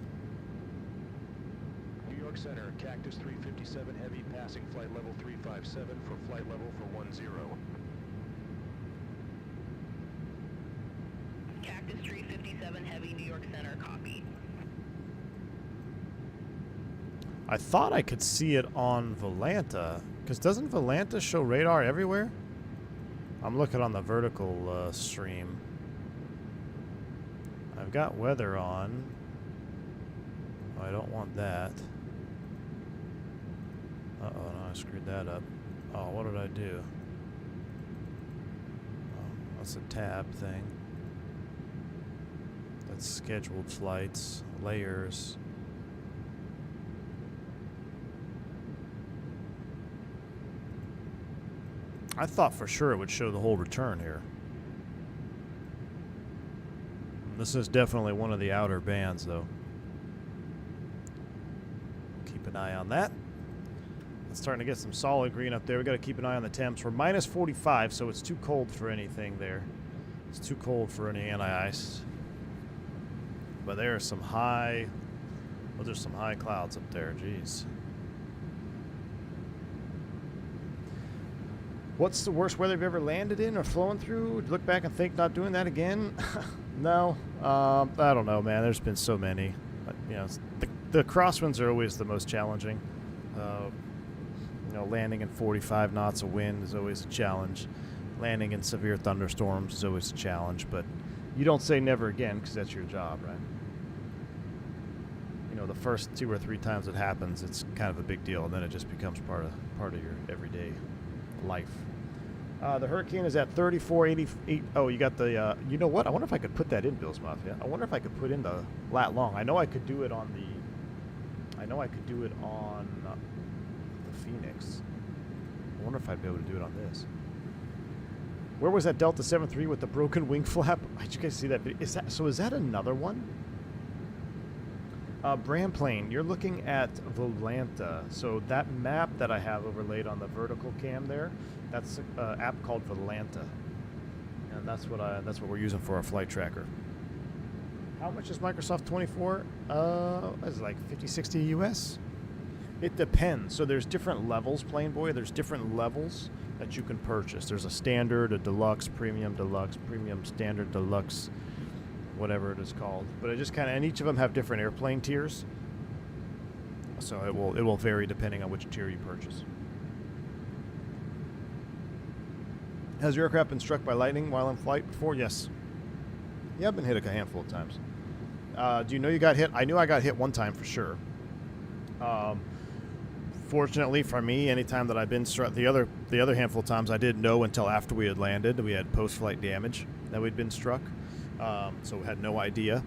New York Center, Cactus 357 Heavy, passing flight level 357 for flight level for 10. Cactus 357 Heavy, New York Center, copy. I thought I could see it on Volanta, because doesn't Volanta show radar everywhere? I'm looking on the vertical stream. I've got weather on. Oh, I don't want that. Uh-oh, no, I screwed that up. Oh, what did I do? Oh, that's a tab thing. That's scheduled flights, layers. I thought for sure it would show the whole return here. This is definitely one of the outer bands, though. Keep an eye on that. It's starting to get some solid green up there. We got to keep an eye on the temps. We're minus 45, so it's too cold for anything there. It's too cold for any anti-ice. But there are some high... Well, there's some high clouds up there. Jeez. What's the worst weather you've ever landed in or flown through? Would you look back and think not doing that again? No. I don't know, man. There's been so many. But, you know, the crosswinds are always the most challenging. You know, landing in 45 knots of wind is always a challenge. Landing in severe thunderstorms is always a challenge. But you don't say never again, because that's your job, right? You know, the first 2 or 3 times it happens, it's kind of a big deal, and then it just becomes part of your everyday life. The Hurricane is at 3488. Oh, you got the, you know what? I wonder if I could put that in, Bill's Mafia. I wonder if I could put in the lat long. I know I could do it on the Fenix. I wonder if I'd be able to do it on this. Where was that Delta 73 with the broken wing flap? Did you guys see that video? Is that another one? Brand plane, you're looking at Volanta. So that map that I have overlaid on the vertical cam there, that's an app called Volanta. And that's what we're using for our flight tracker. How much is Microsoft 24? It's like 50, 60 US. It depends. So there's different levels, Plane Boy. There's different levels that you can purchase. There's a standard, a deluxe, premium, standard, deluxe, whatever it is called. But it just kind of, and each of them have different airplane tiers. So it will vary depending on which tier you purchase. Has your aircraft been struck by lightning while in flight before? Yes. Yeah, I've been hit a handful of times. Do you know you got hit? I knew I got hit one time for sure. Fortunately for me, anytime that I've been struck, the other handful of times I didn't know until after we had landed. We had post-flight damage that we'd been struck, so we had no idea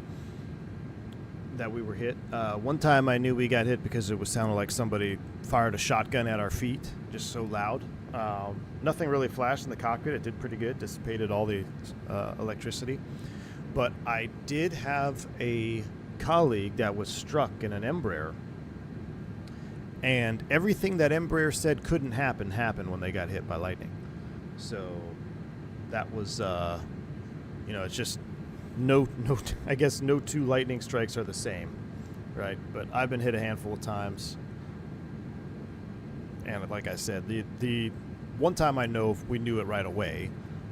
that we were hit. One time I knew we got hit because it was sounding like somebody fired a shotgun at our feet, just so loud. Nothing really flashed in the cockpit. It did pretty good, dissipated all the electricity. But I did have a colleague that was struck in an Embraer. And everything that Embraer said couldn't happen happened when they got hit by lightning. So that was, it's just I guess no two lightning strikes are the same, right? But I've been hit a handful of times. And like I said, the one time I know we knew it right away.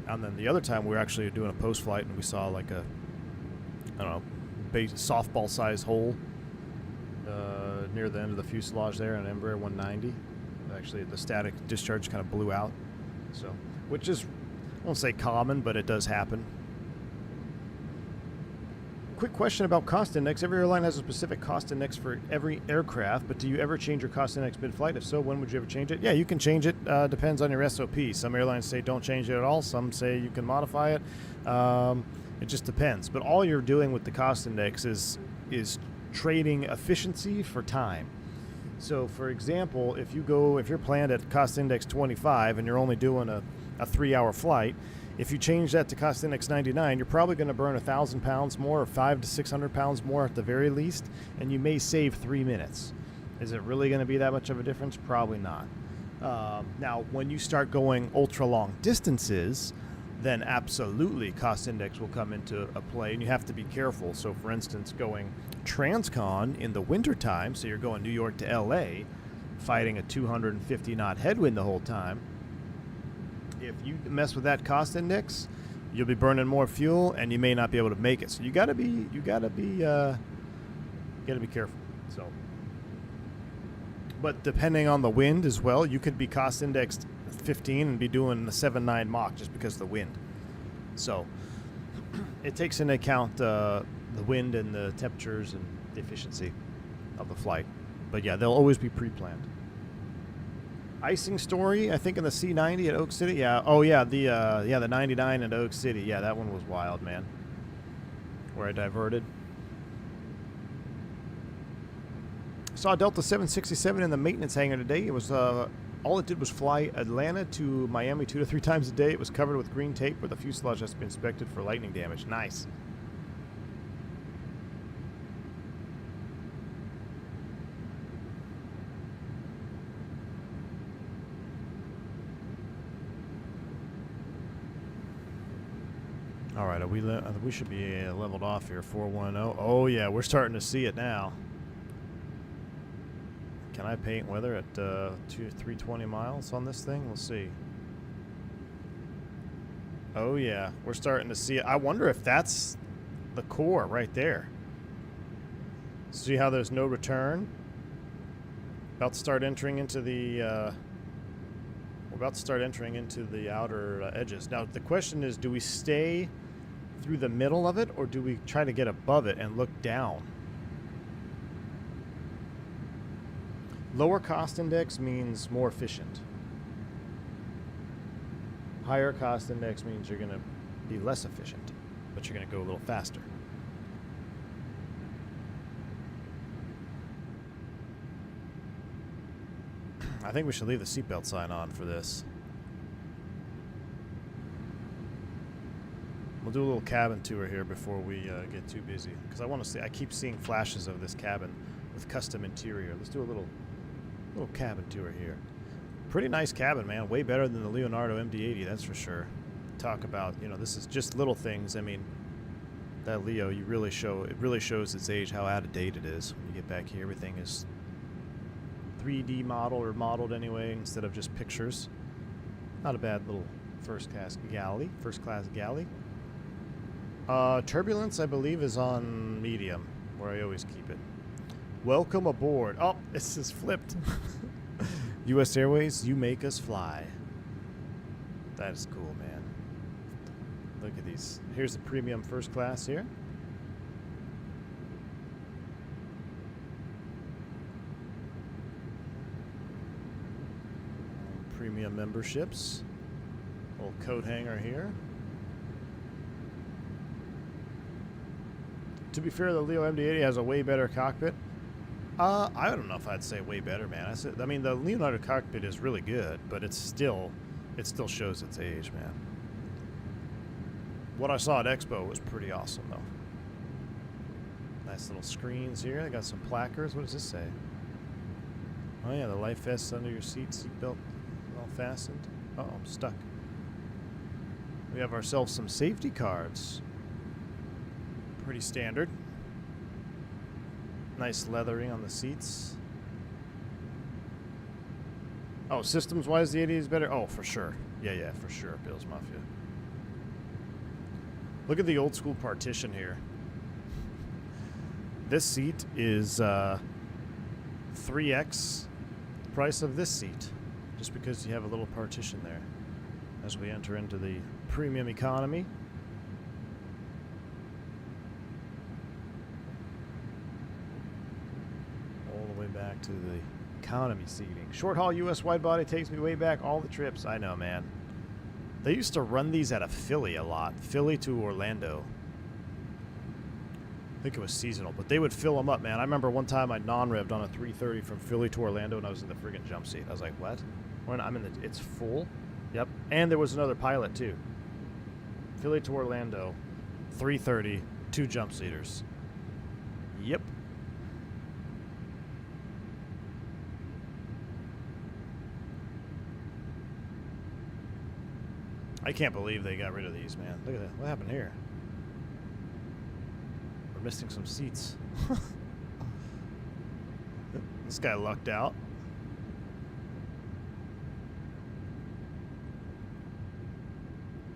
And then the other time we were actually doing a post-flight and we saw like a, softball-sized hole near the end of the fuselage there in Embraer 190. Actually, the static discharge kind of blew out. So, which is, I won't say common, but it does happen. Quick question about cost index. Every airline has a specific cost index for every aircraft, but do you ever change your cost index mid-flight? If so, when would you ever change it? Yeah, you can change it. Depends on your SOP. Some airlines say don't change it at all. Some say you can modify it. It just depends. But all you're doing with the cost index is trading efficiency for time. So, for example, if you're planned at cost index 25 and you're only doing a 3-hour flight, if you change that to cost index 99, you're probably going to burn 1,000 pounds more, or 500 to 600 pounds more at the very least, and you may save 3 minutes. Is it really going to be that much of a difference? Probably not. Now, when you start going ultra long distances, then absolutely cost index will come into a play, and you have to be careful. So, for instance, going transcon in the wintertime, so you're going New York to LA, fighting a 250 knot headwind the whole time. If you mess with that cost index, you'll be burning more fuel, and you may not be able to make it. So you gotta be careful. So, but depending on the wind as well, you could be cost indexed 15 and be doing a 7.9 Mach just because of the wind. So it takes into account the wind and the temperatures and the efficiency of the flight. But yeah, they'll always be pre-planned. Icing story, I think in the C90 at Oak City. Yeah. Oh yeah, the 99 at Oak City. Yeah, that one was wild, man. Where I diverted. Saw Delta 767 in the maintenance hangar today. It was all it did was fly Atlanta to Miami 2 to 3 times a day. It was covered with green tape where the fuselage has to be inspected for lightning damage. Nice. All right, we should be leveled off here. 410. Oh yeah, we're starting to see it now. Can I paint weather at 320 miles on this thing? We'll see. Oh yeah, we're starting to see it. I wonder if that's the core right there. See how there's no return? About to start entering into the we're about to start entering into the outer edges. Now the question is, do we stay through the middle of it, or do we try to get above it and look down? Lower cost index means more efficient. Higher cost index means you're going to be less efficient, but you're going to go a little faster. I think we should leave the seatbelt sign on for this. We'll do a little cabin tour here before we get too busy, because I want to see. I keep seeing flashes of this cabin with custom interior. Let's do a little cabin tour here. Pretty nice cabin, man. Way better than the Leonardo MD-80, that's for sure. Talk about, you know, this is just little things. I mean, that Leo, it really shows its age, how out of date it is. When you get back here, everything is 3D model, or modeled anyway, instead of just pictures. Not a bad little first class galley. Turbulence, I believe, is on medium, where I always keep it. Welcome aboard. Oh, this is flipped. U.S. Airways, you make us fly. That is cool, man. Look at these. Here's the premium first class here. Premium memberships. Little coat hanger here. To be fair, the Leo MD-80 has a way better cockpit. I don't know if I'd say way better, man. I mean, the Leonardo cockpit is really good, but it still shows its age, man. What I saw at Expo was pretty awesome, though. Nice little screens here. They got some placards. What does this say? Oh yeah, the life vests under your seatbelt all fastened. Uh oh, I'm stuck. We have ourselves some safety cards. Pretty standard. Nice leathering on the seats. Oh, systems-wise, the 80 is better? Oh, for sure. Yeah, for sure, Bill's Mafia. Look at the old-school partition here. This seat is 3x the price of this seat, just because you have a little partition there. As we enter into the premium economy. Back to the economy seating. Short haul U.S. wide body takes me way back all the trips. I know, man. They used to run these out of Philly a lot. Philly to Orlando. I think it was seasonal, but they would fill them up, man. I remember one time I non-revved on a 330 from Philly to Orlando, and I was in the friggin' jump seat. I was like, what? When I'm in the, it's full? Yep. And there was another pilot, too. Philly to Orlando, 330, 2 jump seaters. Yep. I can't believe they got rid of these, man. Look at that. What happened here? We're missing some seats. This guy lucked out.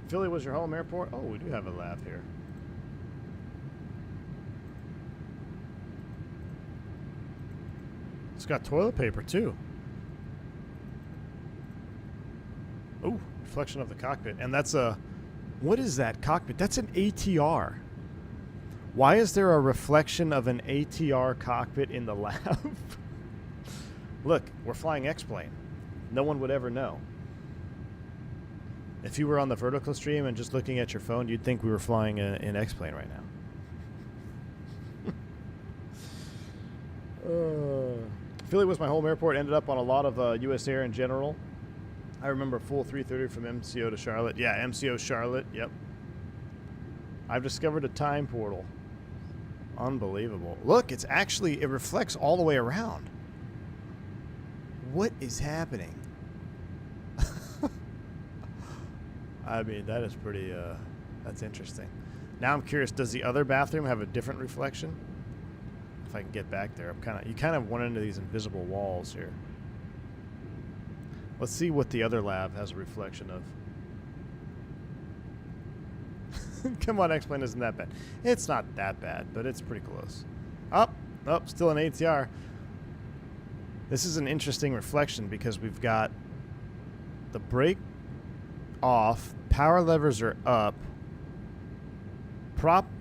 Philly was your home airport? Oh, we do have a lab here. It's got toilet paper, too. Oh, reflection of the cockpit. And that's a... What is that cockpit? That's an ATR. Why is there a reflection of an ATR cockpit in the lab? Look, we're flying X-plane. No one would ever know. If you were on the vertical stream and just looking at your phone, you'd think we were flying an X-plane right now. Philly was my home airport. Ended up on a lot of U.S. Air in general. I remember full 330 from MCO to Charlotte. Yeah, MCO Charlotte. Yep. I've discovered a time portal. Unbelievable. Look, it's actually, it reflects all the way around. What is happening? I mean, that is pretty, that's interesting. Now I'm curious, does the other bathroom have a different reflection? If I can get back there, you kind of run into these invisible walls here. Let's see what the other lab has a reflection of. Come on, X-Plane isn't that bad. It's not that bad, but it's pretty close. Still an ATR. This is an interesting reflection because we've got the brake off, power levers are up,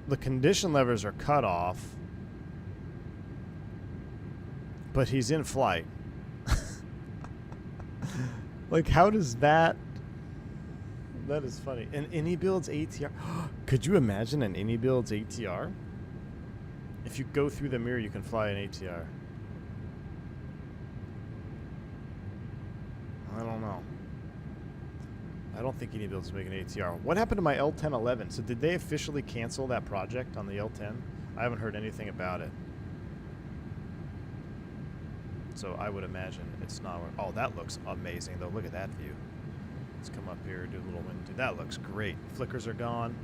the condition levers are cut off, but he's in flight. Like, how does that... That is funny. And AnyBuild's ATR... Could you imagine an AnyBuild's ATR? If you go through the mirror, you can fly an ATR. I don't know. I don't think you need to be able to make an ATR. What happened to my L1011? So did they officially cancel that project on the L10? I haven't heard anything about it. So I would imagine it's not. Oh, that looks amazing though. Look at that view. Let's come up here, do a little wind. Dude, that looks great. Flickers are gone.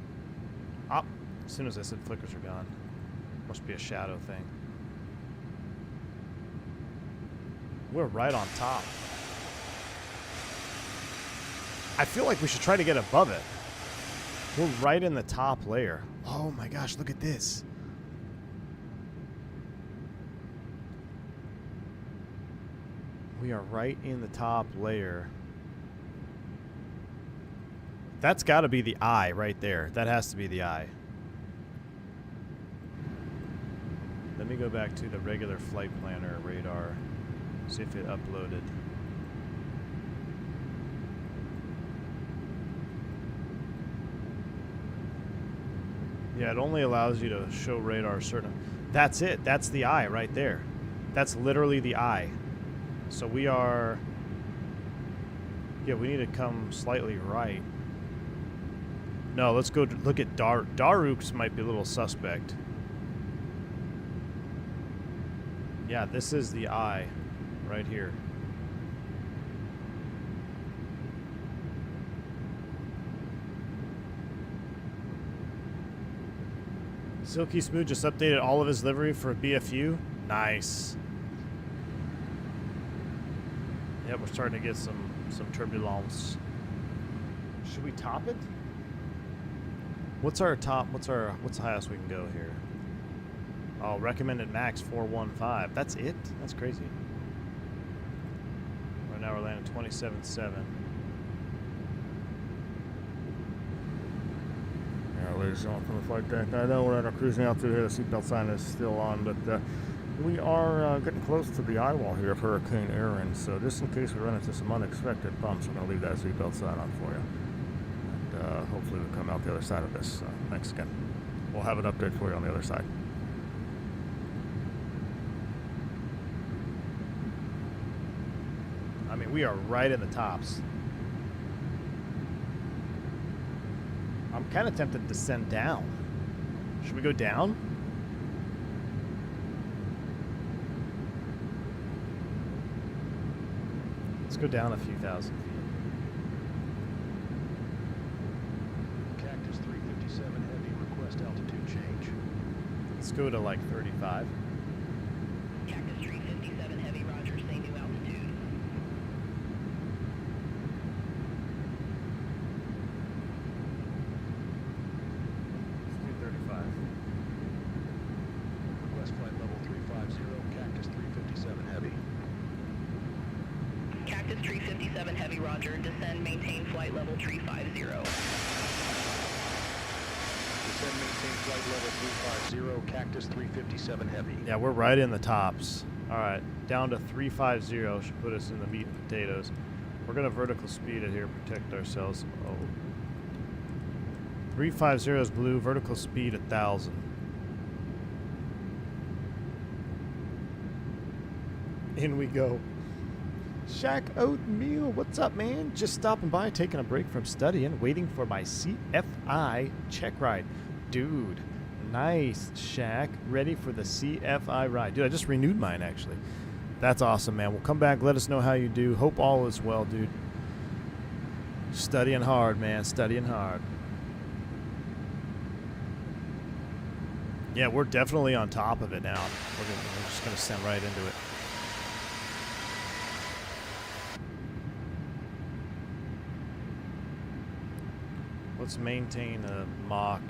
Ah, as soon as I said flickers are gone. Must be a shadow thing. We're right on top. I feel like we should try to get above it. We're right in the top layer. Oh my gosh, look at this. We are right in the top layer. That's got to be the eye right there. That has to be the eye. Let me go back to the regular flight planner radar. See if it uploaded. Yeah, it only allows you to show radar certain. That's it. That's the eye right there. That's literally the eye. So we are. Yeah, we need to come slightly right. No, let's go look at Daruks might be a little suspect. Yeah, this is the eye right here. Silky Smooth just updated all of his livery for BFU. Nice. Yeah, we're starting to get some turbulence. Should we top it? What's our top? What's the highest we can go here? Oh, recommended max 415. That's it? That's crazy. Right now we're landing 27.7. Ladies and gentlemen, from the flight deck. I know we're at our cruising altitude here. The seatbelt sign is still on, but we are getting close to the eye wall here of Hurricane ERIN. So just in case we run into some unexpected bumps, we're going to leave that seatbelt sign on for you. And hopefully we'll come out the other side of this. Thanks again. We'll have an update for you on the other side. I mean, we are right in the tops. I'm kind of tempted to descend down. Should we go down? Let's go down a few thousand feet. Cactus 357 Heavy, request altitude change. Let's go to like 35. Cactus 357 Heavy, roger, say new altitude. Let's do 35. Request flight level 350, Cactus 357 Heavy. Cactus 357 Heavy, roger, descend, maintain flight level 350. Descend, maintain flight level 350, Cactus 357 Heavy. Yeah, we're right in the tops. All right, down to 350 should put us in the meat and potatoes. We're gonna vertical speed it here, protect ourselves. Oh, 350 is blue. Vertical speed 1,000. In we go. Shack Oatmeal, what's up, man? Just stopping by, taking a break from studying, waiting for my CFI check ride. Dude, nice, Shack. Ready for the CFI ride. Dude, I just renewed mine, actually. That's awesome, man. We'll come back, let us know how you do. Hope all is well, dude. Studying hard, man. Studying hard. Yeah, we're definitely on top of it now. We're just going to send right into it. Let's maintain a Mach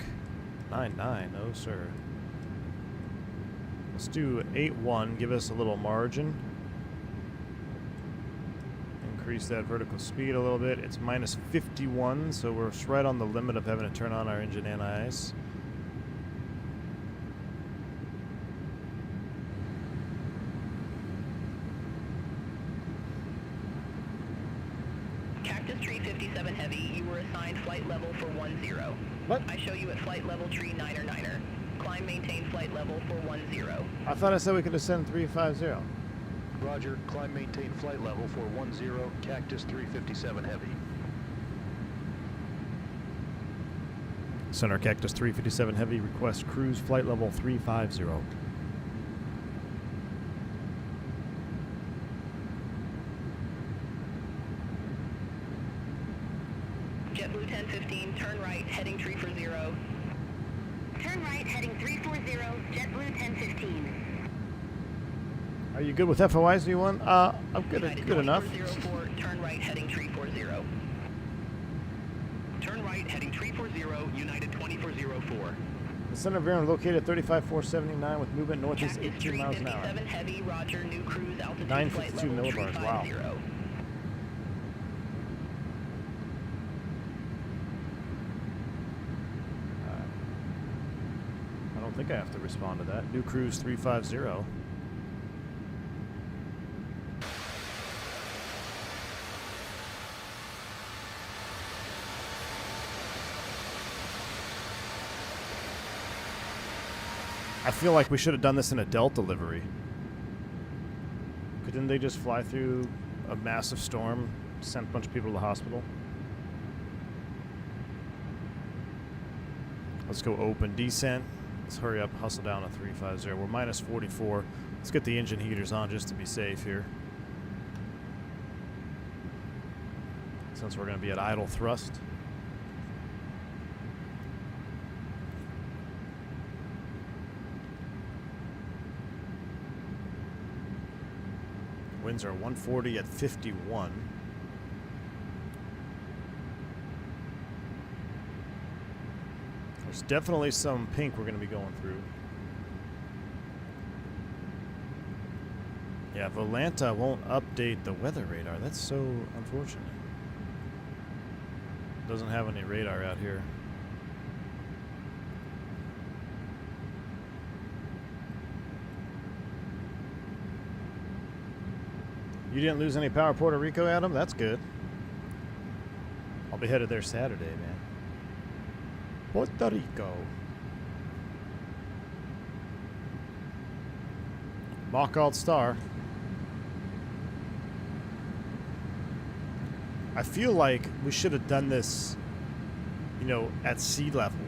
9.9. Oh, sir. Let's do 8.1. Give us a little margin. Increase that vertical speed a little bit. It's minus 51, so we're right on the limit of having to turn on our engine anti-ice. Cactus 357 Heavy, you were assigned flight level for 10. What? I show you at flight level tree 9er. Climb, maintain flight level for 10. I thought I said we could ascend 350. Roger. Climb, maintain flight level for 10, Cactus 357 Heavy. Center Cactus 357 Heavy, request cruise flight level 350. JetBlue 1015, turn right, heading 340. Turn right, heading 340, JetBlue 1015. Are you good with FOIs, V1? I'm good, United good enough. 2404, turn right, heading 340. Turn right, heading 340, United 2404. The center of ERIN located 35479 with movement northeast Cactus 18 miles an hour. 357 Heavy, roger, new cruise altitude 952 flight level millibars, wow. 350. I don't think I have to respond to that. New cruise 350. I feel like we should have done this in a Delta livery. Couldn't they just fly through a massive storm, sent a bunch of people to the hospital? Let's go open descent. Let's hurry up, hustle down to 350. We're minus 44. Let's get the engine heaters on just to be safe here. Since we're going to be at idle thrust. Winds are 140 at 51. There's definitely some pink we're going to be going through. Yeah, Volanta won't update the weather radar. That's so unfortunate. Doesn't have any radar out here. You didn't lose any power Puerto Rico, Adam? That's good. I'll be headed there Saturday, man. Puerto Rico. Mach Alt Star. I feel like we should have done this, you know, at sea level.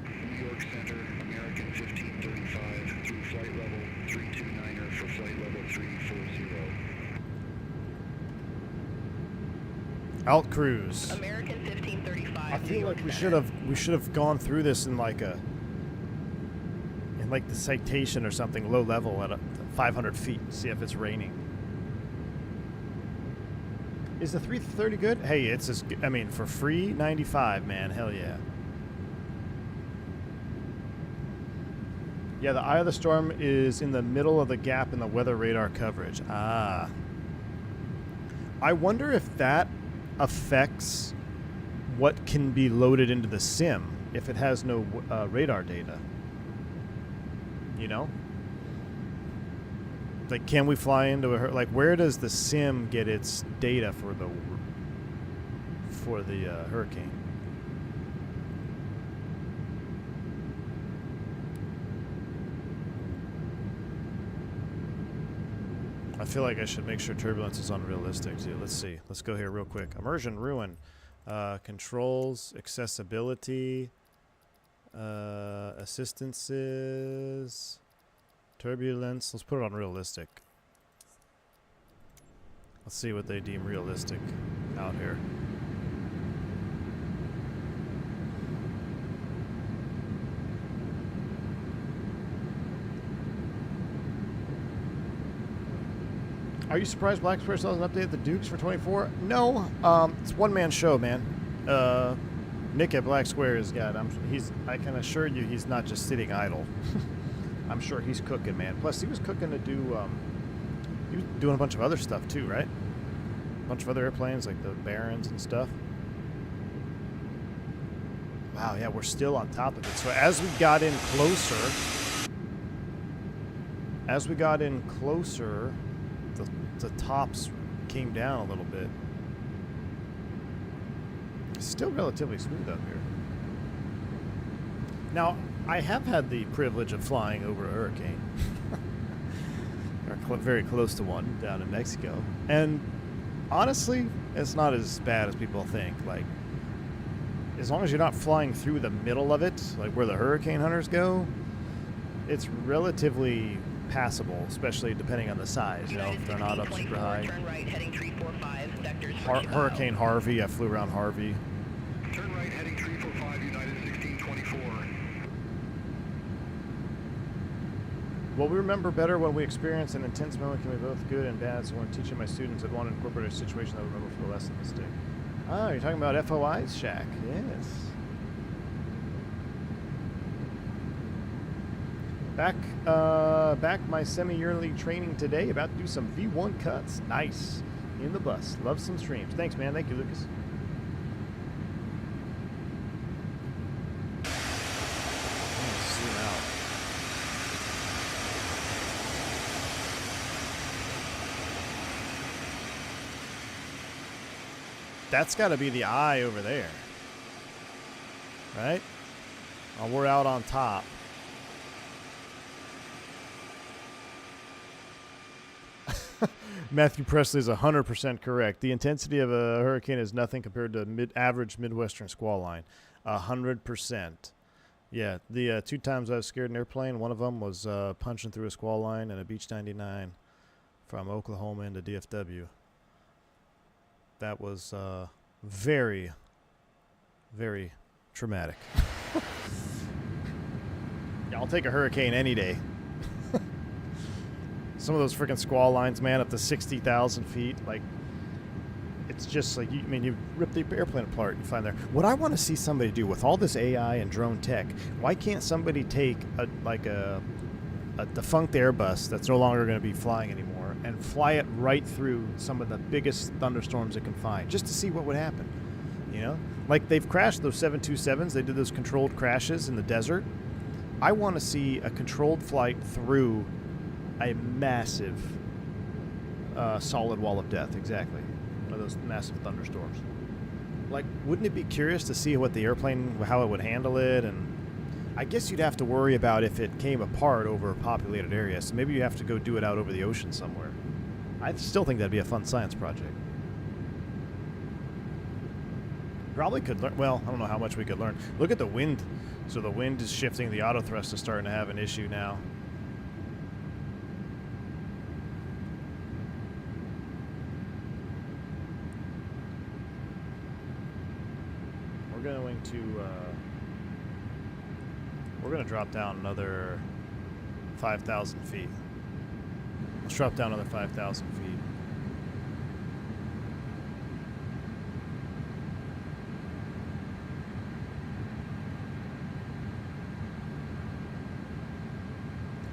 New York Center, American 1535, through flight level 329er for flight level 340. Out cruise. American 1535. I feel like we should have gone through this in like the citation or something, low level at 500 feet. See if it's raining. Is the 330 good? Hey, it's as I mean, for free 95, man. Hell yeah. Yeah, the eye of the storm is in the middle of the gap in the weather radar coverage. Ah. I wonder if that affects what can be loaded into the sim if it has no radar data. You know? Like, can we fly into a like? Where does the sim get its data for the hurricane? I feel like I should make sure turbulence is unrealistic too. Let's see. Let's go here real quick. Immersion ruin, controls, accessibility, assistances. Turbulence. Let's put it on realistic. Let's see what they deem realistic out here. Are you surprised Black Square still hasn't updated the Dukes for 24? No. It's one-man show, man. Nick at Black Square is got. I can assure you, he's not just sitting idle. I'm sure he's cooking, man. Plus, he was cooking to do, he was doing a bunch of other stuff too, right? A bunch of other airplanes, like the Barons and stuff. Wow, yeah, we're still on top of it. So as we got in closer, the tops came down a little bit. It's still relatively smooth up here. Now, I have had the privilege of flying over a hurricane. Or very close to one down in Mexico. And honestly, it's not as bad as people think. Like, as long as you're not flying through the middle of it, like where the hurricane hunters go, it's relatively passable, especially depending on the size. You know, if they're not up super high. Turn right, heading 345, vectors Hurricane Harvey, I flew around Harvey. Turn right, heading 345, United 1624. Will we remember better when we experience an intense moment can be both good and bad? So when teaching my students, I'd want to incorporate a situation that I remember for the lesson mistake. Oh, you're talking about FOI's shack. Yes. Back my semi-yearly training today. About to do some V1 cuts. Nice. In the bus. Love some streams. Thanks, man. Thank you, Lucas. Zoom out. That's got to be the eye over there. Right? Oh, we're out on top. Matthew Presley is 100% correct. The intensity of a hurricane is nothing compared to average Midwestern squall line. 100%. Yeah, the 2 times I was scared in an airplane, one of them was punching through a squall line in a Beach 99 from Oklahoma into DFW. That was very, very traumatic. Yeah, I'll take a hurricane any day. Some of those freaking squall lines, man, up to 60,000 feet. Like, it's just like, you rip the airplane apart, you find there. What I want to see somebody do with all this AI and drone tech, why can't somebody take a defunct Airbus that's no longer going to be flying anymore and fly it right through some of the biggest thunderstorms it can find, just to see what would happen, you know? Like, they've crashed those 727s. They did those controlled crashes in the desert. I want to see a controlled flight through a massive solid wall of death, exactly. One of those massive thunderstorms. Like, wouldn't it be curious to see what the airplane, how it would handle it? And I guess you'd have to worry about if it came apart over a populated area, so maybe you have to go do it out over the ocean somewhere. I still think that'd be a fun science project. Probably could learn, well, I don't know how much we could learn. Look at the wind. So the wind is shifting, the auto thrust is starting to have an issue now. We're going to drop down another 5,000 feet. Let's drop down another 5,000 feet.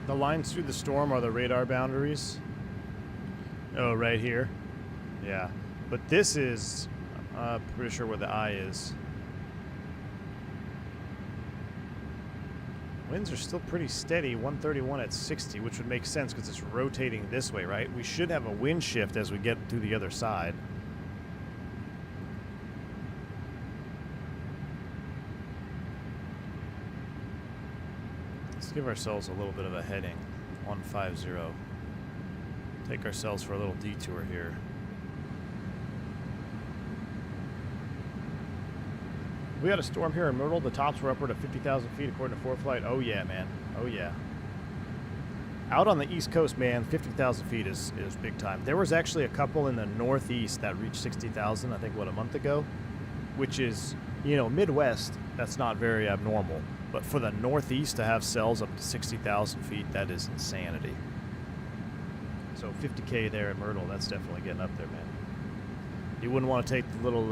The lines through the storm are the radar boundaries. Oh, right here. Yeah. But this is, pretty sure where the eye is. Winds are still pretty steady, 131 at 60, which would make sense because it's rotating this way, right? We should have a wind shift as we get to the other side. Let's give ourselves a little bit of a heading, 150. Take ourselves for a little detour here. We had a storm here in Myrtle. The tops were upward of 50,000 feet according to ForeFlight. Oh, yeah, man. Oh, yeah. Out on the East Coast, man, 50,000 feet is big time. There was actually a couple in the Northeast that reached 60,000, I think, a month ago, which is, you know, Midwest, that's not very abnormal. But for the Northeast to have cells up to 60,000 feet, that is insanity. So 50K there at Myrtle, that's definitely getting up there, man. You wouldn't want to take the little...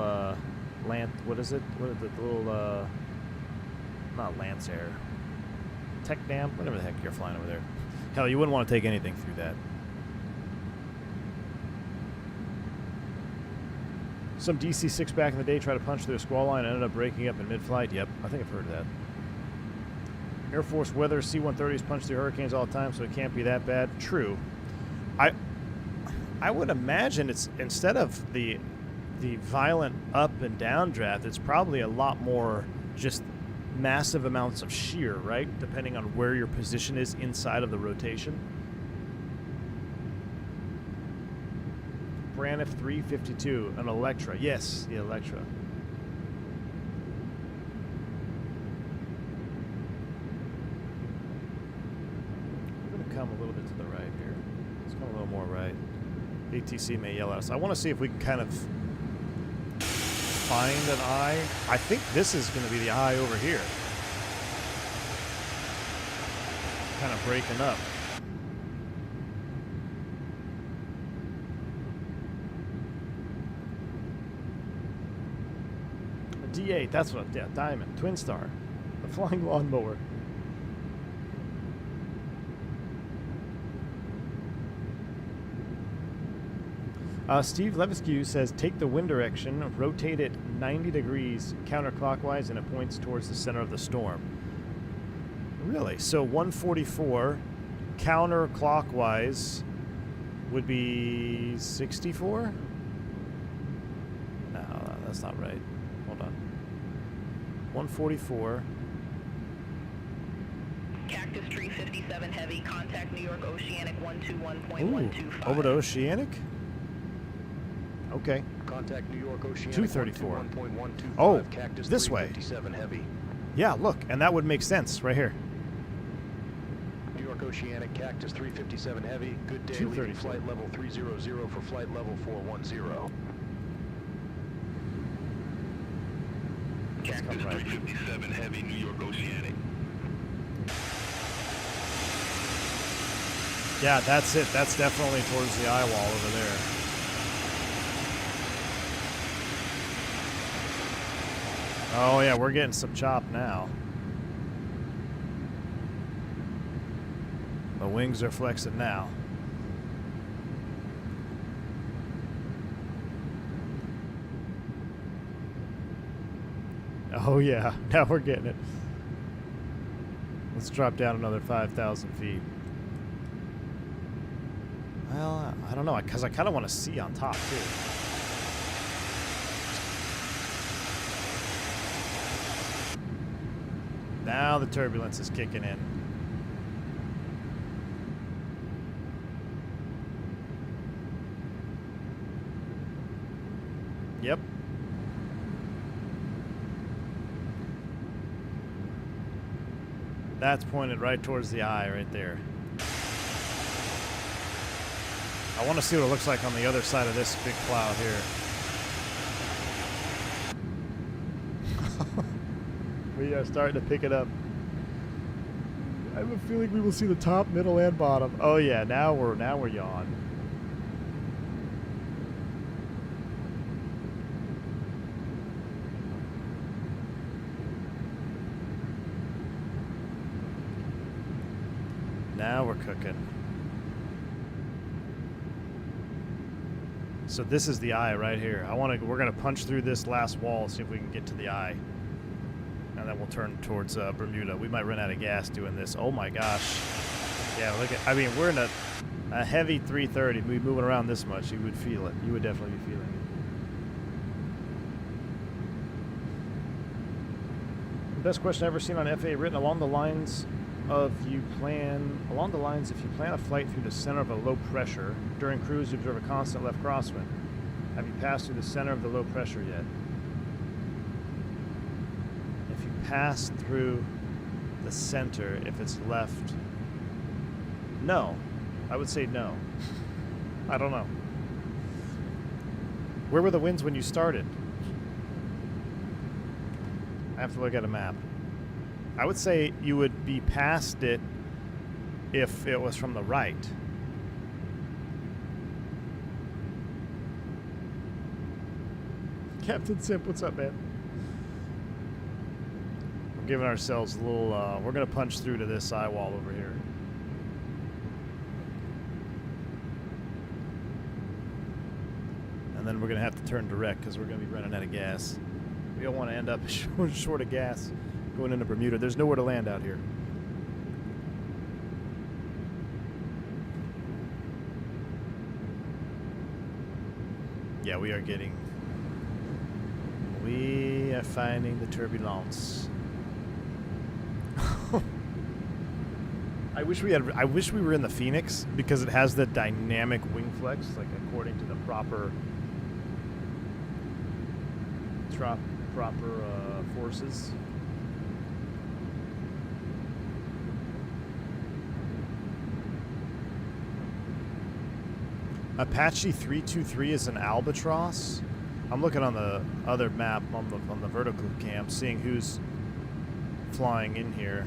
what is it? What is it? The little, not Lance Air. Tech Dam? Whatever the heck you're flying over there. Hell, you wouldn't want to take anything through that. Some DC-6 back in the day tried to punch through a squall line and ended up breaking up in mid-flight. Yep, I think I've heard of that. Air Force weather, C-130s punch through hurricanes all the time, so it can't be that bad. True. I would imagine it's, instead of the violent up and down draft, it's probably a lot more just massive amounts of shear, right? Depending on where your position is inside of the rotation. Braniff 352, an Electra. Yes, the Electra. We're going to come a little bit to the right here. Let's come a little more right. ATC may yell at us. I want to see if we can kind of find an eye. I think this is going to be the eye over here. Kind of breaking up. A D8, that's what, yeah, Diamond, Twin Star, the flying lawnmower. Steve Leviscu says, take the wind direction, rotate it 90 degrees counterclockwise, and it points towards the center of the storm. Really? So 144 counterclockwise would be 64? No, that's not right. Hold on. 144. Cactus Tree 57 Heavy, contact New York Oceanic 121.125. Over to Oceanic? Okay. Contact New York Oceanic 234. 121.125. Oh, Cactus this way. 357 Heavy. Yeah, look, and that would make sense right here. New York Oceanic Cactus 357 Heavy. Good day. Leaving flight level 300 for flight level 410. Cactus 357 Heavy, New York Oceanic. Yeah, that's it. That's definitely towards the eye wall over there. Oh yeah, we're getting some chop now. The wings are flexing now. Oh yeah, now we're getting it. Let's drop down another 5,000 feet. Well, I don't know, because I kind of want to see on top too. Now the turbulence is kicking in. Yep. That's pointed right towards the eye right there. I want to see what it looks like on the other side of this big cloud here. We are starting to pick it up. I have a feeling we will see the top, middle, and bottom. Oh yeah, now we're yawn. Now we're cooking. So this is the eye right here. We're gonna punch through this last wall, see if we can get to the eye. And then we'll turn towards Bermuda. We might run out of gas doing this. Oh my gosh. Yeah, look at, I mean, we're in a heavy 330. We'd be moving around this much, you would feel it. You would definitely be feeling it. The best question I've ever seen on FAA, written along the lines if you plan a flight through the center of a low pressure, during cruise you observe a constant left crosswind. Have you passed through the center of the low pressure yet? If you pass through the center, if it's left, no. I would say no. I don't know. Where were the winds when you started? I have to look at a map. I would say you would be past it if it was from the right. Captain Simp, what's up, man? We're giving ourselves a little, we're going to punch through to this eye wall over here. And then we're going to have to turn direct because we're going to be running out of gas. We don't want to end up short of gas going into Bermuda. There's nowhere to land out here. Yeah, we are finding the turbulence. I wish we were in the Fenix because it has the dynamic wing flex, like according to the proper forces. Apache 323 is an albatross. I'm looking on the other map on the vertical cam, seeing who's flying in here.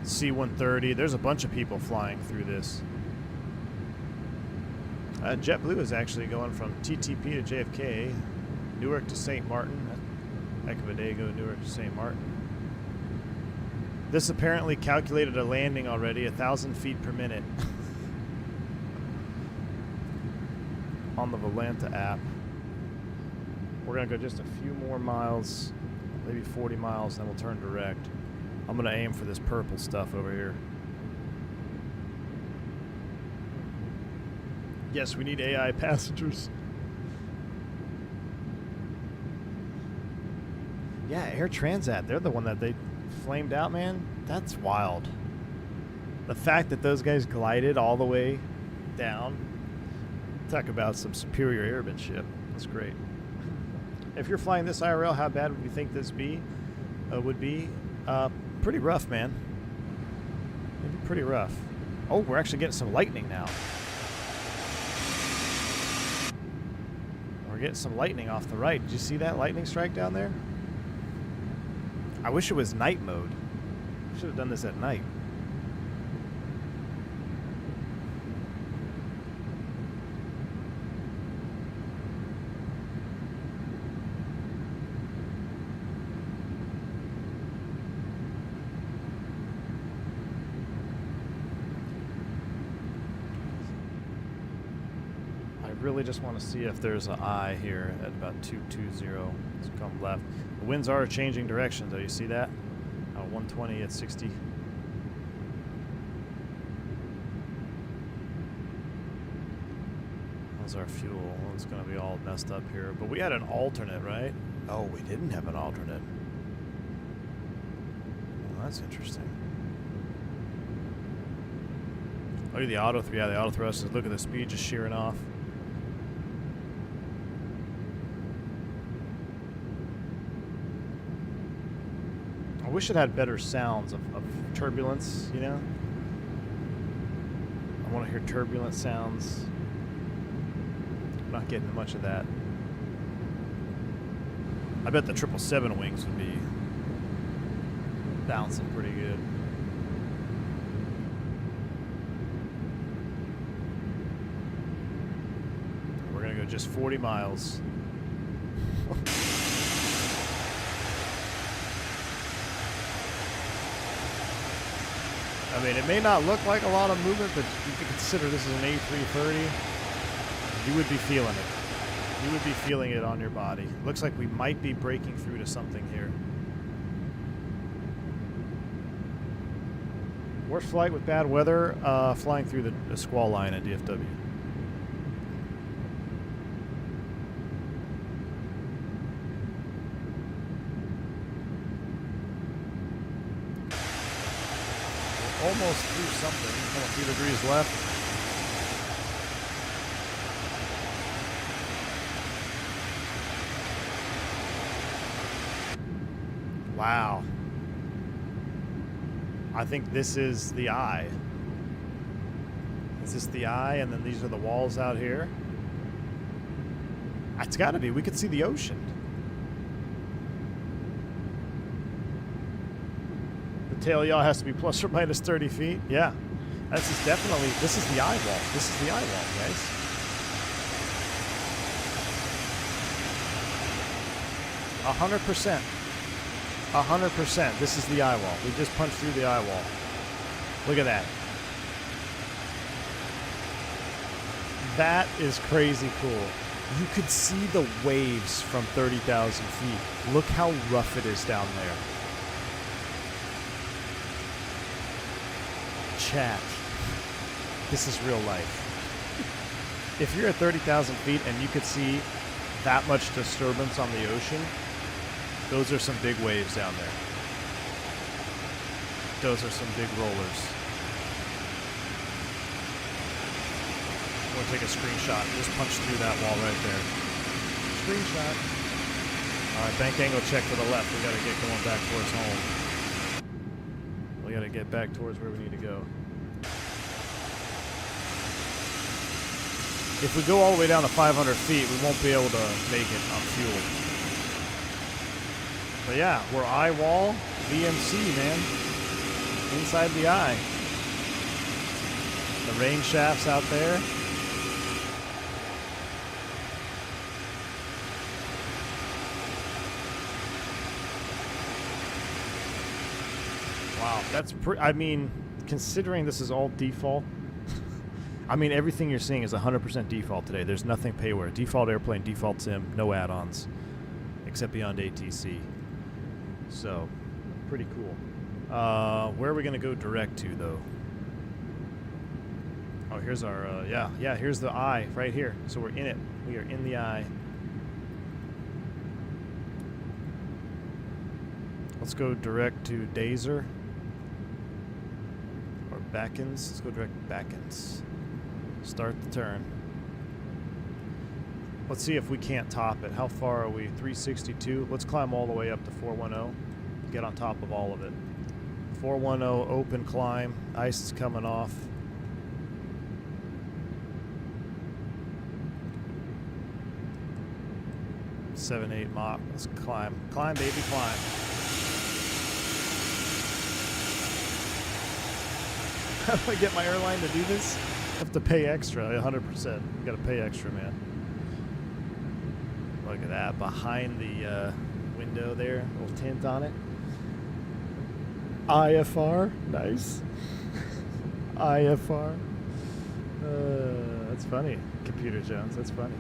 C-130. There's a bunch of people flying through this. JetBlue is actually going from TTP to JFK, Newark to St. Martin. Heck of a day, go Newark to St. Martin. This apparently calculated a landing already, 1,000 feet per minute. On the Volanta app. We're gonna go just a few more miles, maybe 40 miles, then we'll turn direct. I'm gonna aim for this purple stuff over here. Yes, we need AI passengers. Yeah, Air Transat, they're the one that they flamed out, man. That's wild. The fact that those guys glided all the way down. Talk about some superior airmanship. That's great. If you're flying this IRL, how bad would you think this would be? Pretty rough, man. Maybe pretty rough. Oh, we're actually getting some lightning now. We're getting some lightning off the right. Did you see that lightning strike down there? I wish it was night mode. Should have done this at night. Really just want to see if there's an eye here at about 220. Let's come left. The winds are changing directions, though. You see that? 120 at 60. How's our fuel? Well, it's going to be all messed up here. But we had an alternate, right? Oh, we didn't have an alternate. Well, that's interesting. Look at the auto thrust. Yeah, the auto thrust is, look at the speed just shearing off. I wish it had better sounds of turbulence, you know? I want to hear turbulent sounds. I'm not getting much of that. I bet the 777 wings would be bouncing pretty good. We're going to go just 40 miles. I mean, it may not look like a lot of movement, but you can consider this is an A330. You would be feeling it. You would be feeling it on your body. Looks like we might be breaking through to something here. Worst flight with bad weather, flying through the squall line at DFW. Almost through something. A few degrees left. Wow. I think this is the eye. Is this the eye? And then these are the walls out here. It's got to be. We could see the ocean. Tail yaw has to be plus or minus 30 feet. Yeah, this is definitely, this is the eye wall. This is the eye wall, guys. 100%. 100%. This is the eye wall. We just punched through the eye wall. Look at that. That is crazy cool. You could see the waves from 30,000 feet. Look how rough it is down there. Chat. This is real life. If you're at 30,000 feet and you could see that much disturbance on the ocean, those are some big waves down there. those are some big rollers. We'll take a screenshot. Just punch through that wall right there. Screenshot. All right, bank angle check to the left. We got to get going back towards home. We got to get back towards where we need to go. If we go all the way down to 500 feet, we won't be able to make it on fuel. But yeah, we're eye wall, VMC, man. Inside the eye. The rain shafts out there. Wow, that's I mean, considering this is all default, I mean, everything you're seeing is 100% default today. There's nothing payware. Default airplane, default sim, no add-ons, except beyond ATC. So, pretty cool. Where are we going to go direct to, though? Oh, here's our, yeah, here's the eye right here. So we're in it. We are in the eye. Let's go direct to Dazer. Or Backens. Let's go direct to Backens. Start the turn. Let's see if we can't top it. How far are we? 362. Let's climb all the way up to 410. Get on top of all of it. 410 open climb. Ice is coming off. Seven, 8 Mach. Let's climb. Climb, baby, climb. How do I get my airline to do this? I have to pay extra, 100%. You gotta pay extra, man. Look at that, behind the window there, little tint on it. IFR, nice. IFR. That's funny, Computer Jones, that's funny.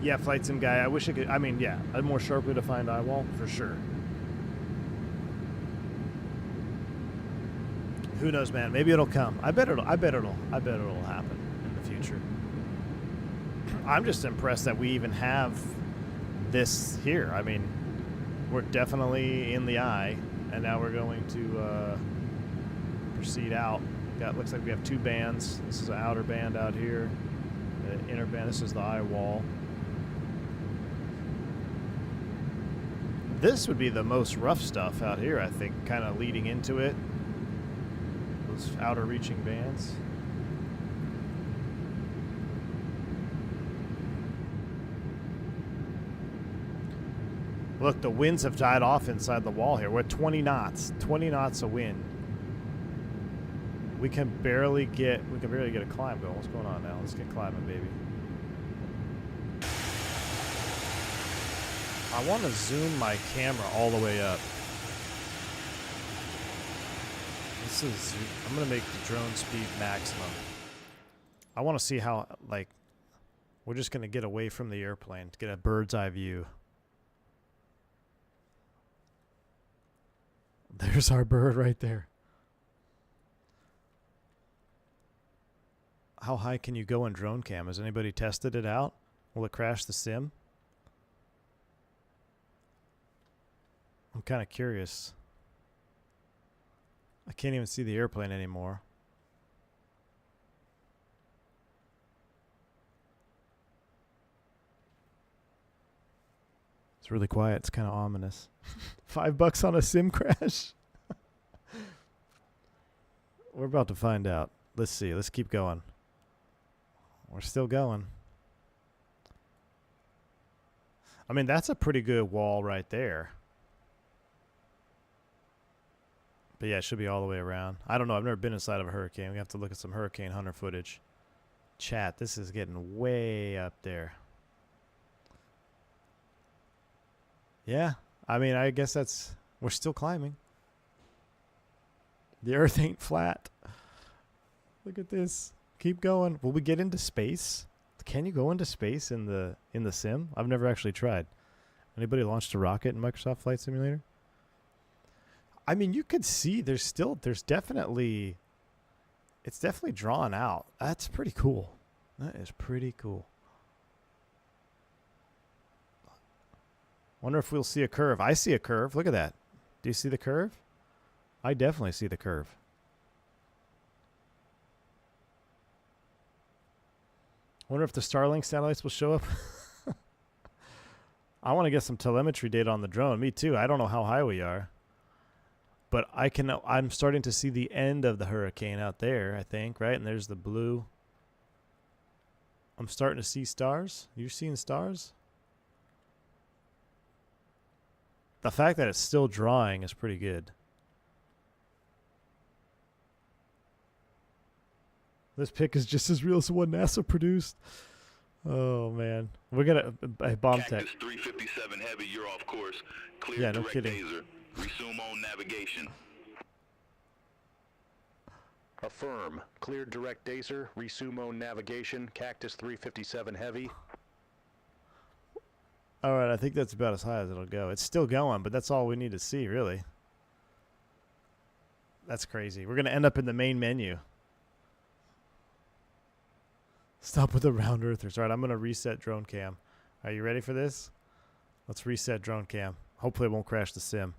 Yeah, Flight Sim guy, I wish I could, I mean, yeah, a more sharply defined eye wall, for sure. Who knows, man? Maybe it'll come. I bet it'll happen in the future. I'm just impressed that we even have this here. I mean, we're definitely in the eye, and now we're going to proceed out. Looks like we have 2 bands. This is an outer band out here. The inner band. This is the eye wall. This would be the most rough stuff out here, I think, kind of leading into it. Outer reaching bands. Look, the winds have died off inside the wall here. We're at 20 knots. 20 knots of wind. We can barely get a climb going. What's going on now? Let's get climbing, baby. I want to zoom my camera all the way up. I'm going to make the drone speed maximum. I want to see how, like, we're just going to get away from the airplane to get a bird's eye view. There's our bird right there. How high can you go in drone cam? Has anybody tested it out? Will it crash the sim? I'm kind of curious. I can't even see the airplane anymore. It's really quiet. It's kind of ominous. $5 on a sim crash? We're about to find out. Let's see. Let's keep going. We're still going. I mean, that's a pretty good wall right there. But yeah, it should be all the way around. I don't know. I've never been inside of a Hurricane. We have to look at some Hurricane Hunter footage. Chat, this is getting way up there. Yeah. I mean, I guess that's... We're still climbing. The Earth ain't flat. Look at this. Keep going. Will we get into space? Can you go into space in the sim? I've never actually tried. Anybody launched a rocket in Microsoft Flight Simulator? I mean, you could see there's definitely, it's definitely drawn out. That's pretty cool. That is pretty cool. Wonder if we'll see a curve. I see a curve. Look at that. Do you see the curve? I definitely see the curve. Wonder if the Starlink satellites will show up. I want to get some telemetry data on the drone. Me too. I don't know how high we are. But I'm starting to see the end of the hurricane out there, I think, right? And there's the blue. I'm starting to see stars. You're seeing stars? The fact that it's still drawing is pretty good. This pic is just as real as the one NASA produced. Oh, man. We're going to... bomb tech. Cactus 357 Heavy, you're off course. Clear Yeah, no direct kidding. laser. Resume on navigation. Affirm. Cleared direct daser. Resume on navigation. Cactus 357 Heavy. All right, I think that's about as high as it'll go. It's still going, but that's all we need to see, really. That's crazy. We're going to end up in the main menu. Stop with the round earthers. All right, I'm going to reset drone cam. Are you ready for this? Let's reset drone cam. Hopefully it won't crash the sim.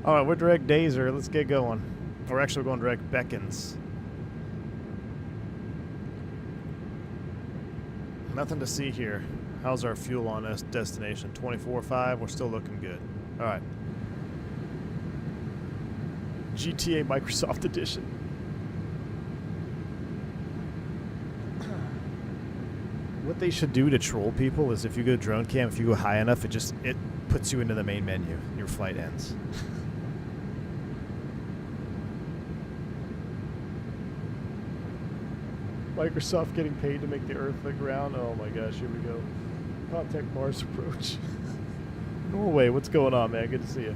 All right, we're direct daser. Let's get going. We're actually going direct beckons. Nothing to see here. How's our fuel on us destination? 24.5. We're still looking good. All right. GTA Microsoft Edition. What they should do to troll people is if you go drone cam, if you go high enough, it puts you into the main menu. Your flight ends. Microsoft getting paid to make the Earth the ground. Oh my gosh, here we go. Contact Mars approach. Norway, what's going on, man? Good to see you.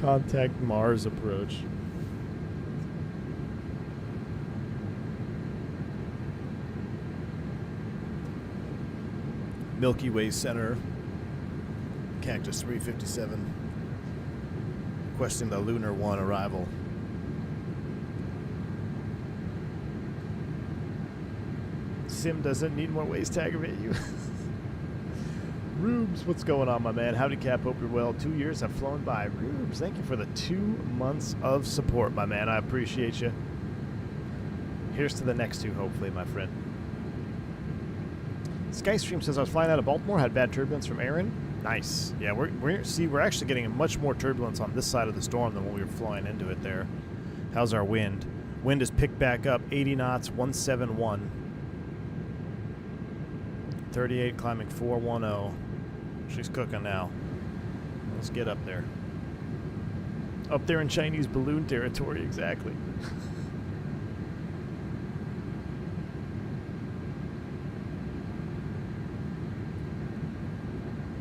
Contact Mars approach. Milky Way Center. Cactus 357. Requesting the Lunar 1 arrival. Sim doesn't need more ways to aggravate you. Rubes, what's going on, my man? Howdy, Cap. Hope you're well. 2 years have flown by. Rubes, thank you for the 2 months of support, my man. I appreciate you. Here's to the next 2, hopefully, my friend. Skystream says I was flying out of Baltimore, had bad turbulence from ERIN. Nice. Yeah, we're actually getting much more turbulence on this side of the storm than when we were flying into it there. How's our wind? Wind is picked back up, 80 knots, 171. 38 climbing 410. She's cooking now. Let's get up there. Up there in Chinese balloon territory, exactly.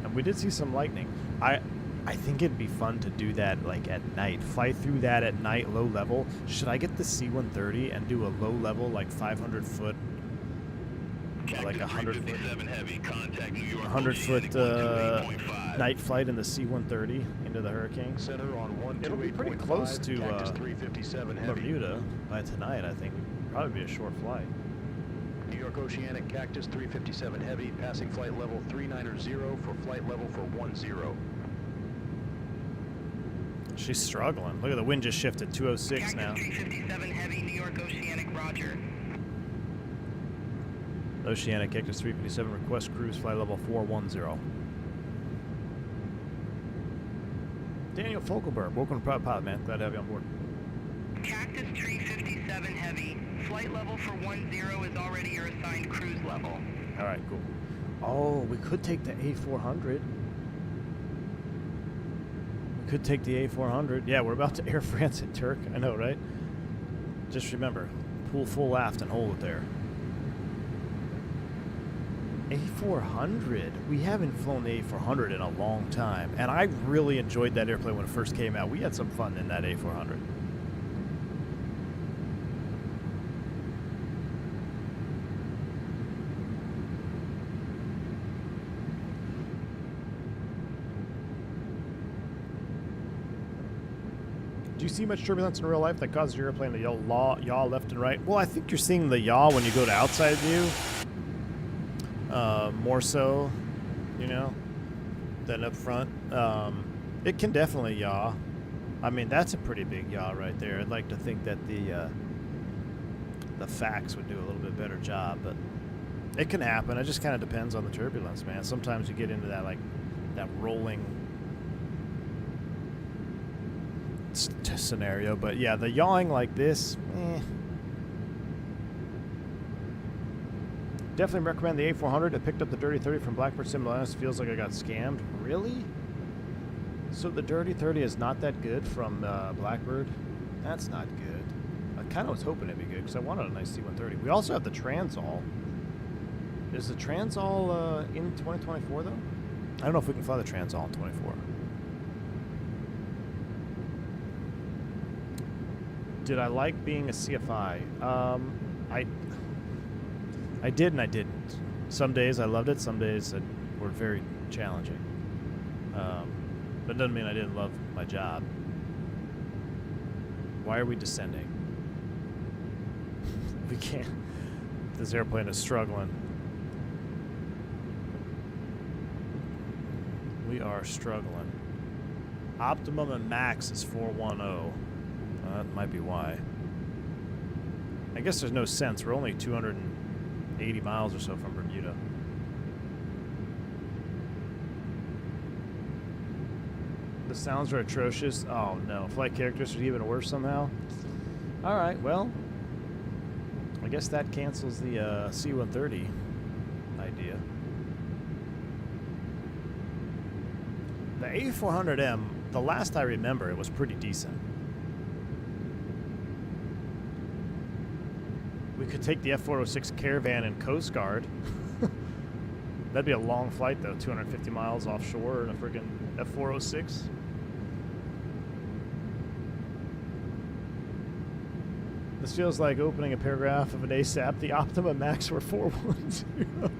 And we did see some lightning. I think it'd be fun to do that like at night. Fly through that at night, low level. Should I get the C-130 and do a low level like 500 foot? Like 100 foot, heavy, contact New York 100 foot night flight in the C-130 into the hurricane. Center on It'll be pretty close to 357 Heavy. Bermuda by tonight, I think. Probably be a short flight. New York Oceanic Cactus 357 Heavy, passing flight level 390 for flight level for 10. She's struggling. Look at the wind just shifted, 206 now. Cactus 357 Heavy, New York Oceanic, roger. Oceanic Cactus 357, request cruise flight level 410. Daniel Fogelberg, welcome to Proud Pilot, man. Glad to have you on board. Cactus 357 Heavy, flight level for 10 is already your assigned cruise level. All right, cool. Oh, we could take the A400. We could take the A400. Yeah, we're about to Air France at Turk. I know, right? Just remember, pull full aft and hold it there. A400. We haven't flown the A400 in a long time, and I really enjoyed that airplane when it first came out. We had some fun in that A400. Do you see much turbulence in real life that causes your airplane to yaw left and right? Well, I think you're seeing the yaw when you go to outside view. More so. you know, than up front. It can definitely yaw. I mean, that's a pretty big yaw right there. I'd like to think that the FACS would do a little bit better job, but it can happen. It just kind of depends on the turbulence, man. Sometimes you get into that, like, that rolling scenario, but yeah, the yawing like this, Definitely recommend the A400. I picked up the Dirty 30 from Blackbird Simulations. Feels like I got scammed. Really? So the Dirty 30 is not that good from Blackbird? That's not good. I kind of was hoping it'd be good because I wanted a nice C-130. We also have the Transall. Is the Transall in 2024 though? I don't know if we can fly the Transall in 24. Did I like being a CFI? I did and I didn't. Some days I loved it, some days it were very challenging. But it doesn't mean I didn't love my job. Why are we descending? We can't. This airplane is struggling. We are struggling. Optimum and max is 410. That might be why. I guess there's no sense. We're only 280 miles or so from Bermuda. The sounds are atrocious. Oh no, flight characters are even worse somehow. Alright, well, I guess that cancels the C-130 idea. The A400M, the last I remember, it was pretty decent. We could take the F406 Caravan and Coast Guard. That'd be a long flight though, 250 miles offshore in a friggin' F406. This feels like opening a paragraph of an ASAP. The Optima Max were 410.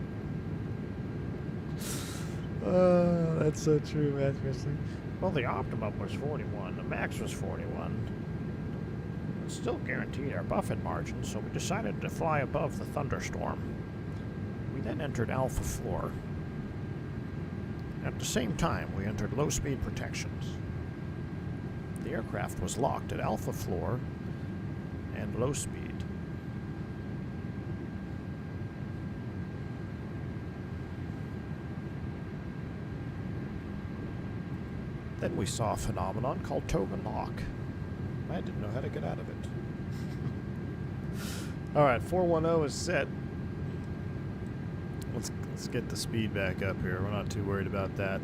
That's so true, man. Well, the Optima was 41. The Max was 41. Still guaranteed our buffet margin, so we decided to fly above the thunderstorm. We then entered Alpha Floor. At the same time, we entered low-speed protections. The aircraft was locked at Alpha Floor and low speed. Then we saw a phenomenon called Toga knock. I didn't know how to get out of it. Alright, 410 is set. Let's get the speed back up here. We're not too worried about that.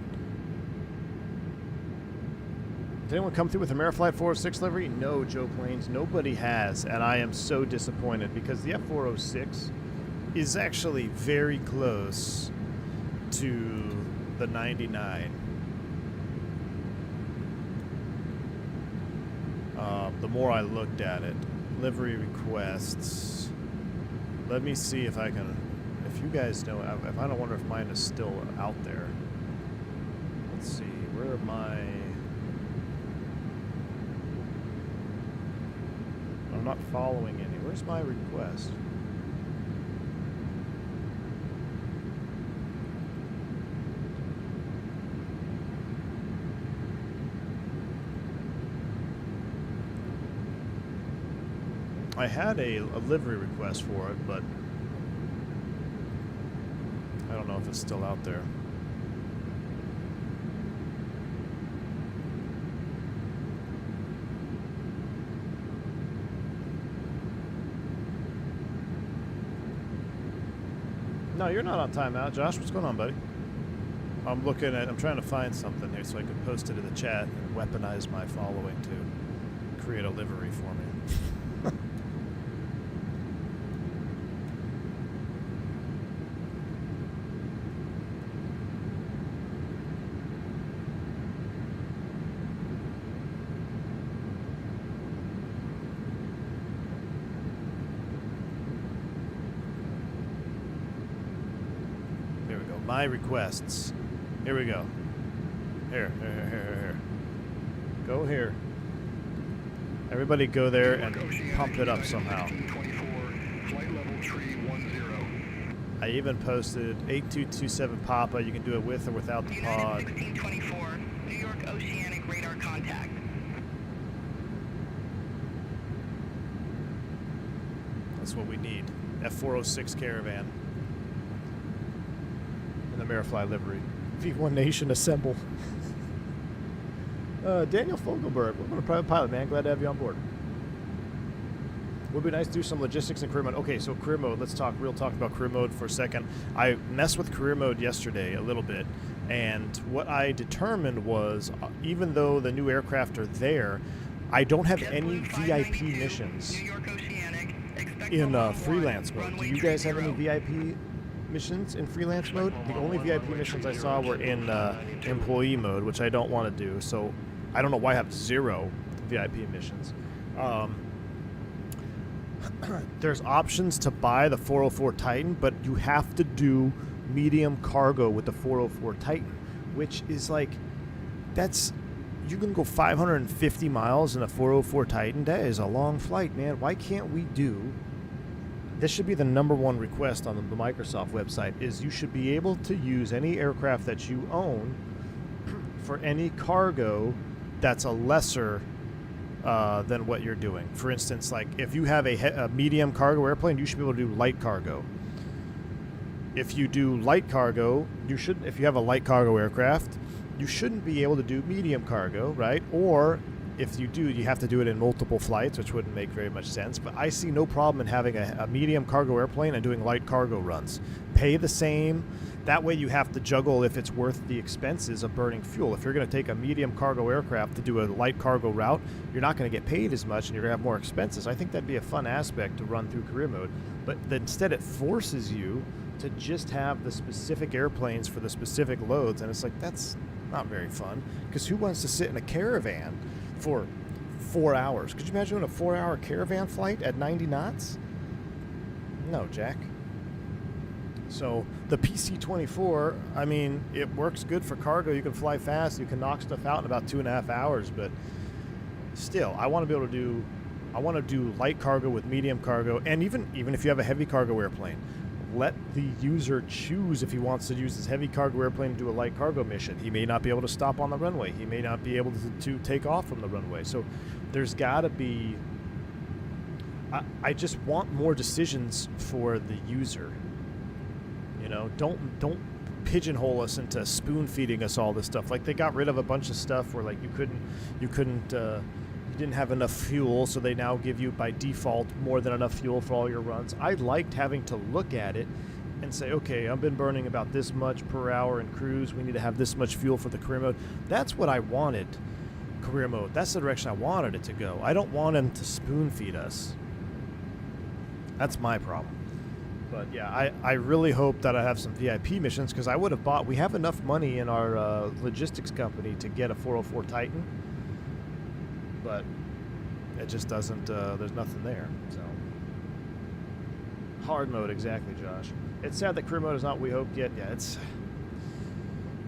Did anyone come through with a Ameriflight 406 livery? No, Joe Plains. Nobody has, and I am so disappointed because the F406 is actually very close to the 99. The more I looked at it, livery requests. Let me see if I can. If you guys know, if I don't wonder if mine is still out there. Let's see. Where am I? I'm not following any. Where's my request? I had a livery request for it, but I don't know if it's still out there. No, you're not on timeout. Josh, what's going on, buddy? I'm trying to find something here so I can post it in the chat and weaponize my following to create a livery for me. My requests. Here we go. Here. Go here. Everybody go there and pump it up somehow. I even posted 8227 Papa. You can do it with or without the United pod. 1624, New York Oceanic radar contact. That's what we need. F406 Caravan. In the Marifly livery. V1 Nation assemble. Daniel Fogelberg, welcome to Private Pilot, man. Glad to have you on board. Would be nice to do some logistics in career mode. Okay, so career mode. Let's talk real talk about career mode for a second. I messed with career mode yesterday a little bit, and what I determined was, even though the new aircraft are there, I don't have any VIP missions in freelance mode. Do you guys have any VIP missions in freelance mode? The only VIP missions I saw were in employee mode, which I don't want to do. So I don't know why I have 0 VIP missions. There's options to buy the 404 Titan, but you have to do medium cargo with the 404 Titan, which is like, you can go 550 miles in a 404 Titan. That is a long flight, man. Why can't we do, this should be the #1 request on the Microsoft website, is you should be able to use any aircraft that you own for any cargo that's a lesser than what you're doing. For instance, like if you have a medium cargo airplane, you should be able to do light cargo. If you do light cargo, if you have a light cargo aircraft, you shouldn't be able to do medium cargo, right? Or if you do, you have to do it in multiple flights, which wouldn't make very much sense. But I see no problem in having a medium cargo airplane and doing light cargo runs. Pay the same. That way you have to juggle if it's worth the expenses of burning fuel. If you're going to take a medium cargo aircraft to do a light cargo route, you're not going to get paid as much and you're going to have more expenses. I think that'd be a fun aspect to run through career mode. But instead it forces you to just have the specific airplanes for the specific loads. And it's like, that's not very fun. Because who wants to sit in a caravan for 4 hours? Could you imagine doing a 4-hour caravan flight at 90 knots? No, Jack. So the PC-24, I mean, it works good for cargo. You can fly fast. You can knock stuff out in about 2.5 hours. But still, I want to be able to do, light cargo with medium cargo. And even if you have a heavy cargo airplane, let the user choose if he wants to use his heavy cargo airplane to do a light cargo mission. He may not be able to stop on the runway. He may not be able to take off from the runway. So there's got to be, I just want more decisions for the user. You know, don't pigeonhole us into spoon feeding us all this stuff. Like they got rid of a bunch of stuff where like you didn't have enough fuel, so they now give you by default more than enough fuel for all your runs. I liked having to look at it and say, okay, I've been burning about this much per hour in cruise. We need to have this much fuel for the career mode. That's what I wanted, career mode. That's the direction I wanted it to go. I don't want them to spoon feed us. That's my problem. But yeah, I really hope that I have some VIP missions, because I would have bought, we have enough money in our logistics company to get a 404 Titan, but it just doesn't, there's nothing there, so. Hard mode, exactly, Josh. It's sad that career mode is not what we hoped yet. Yeah, it's,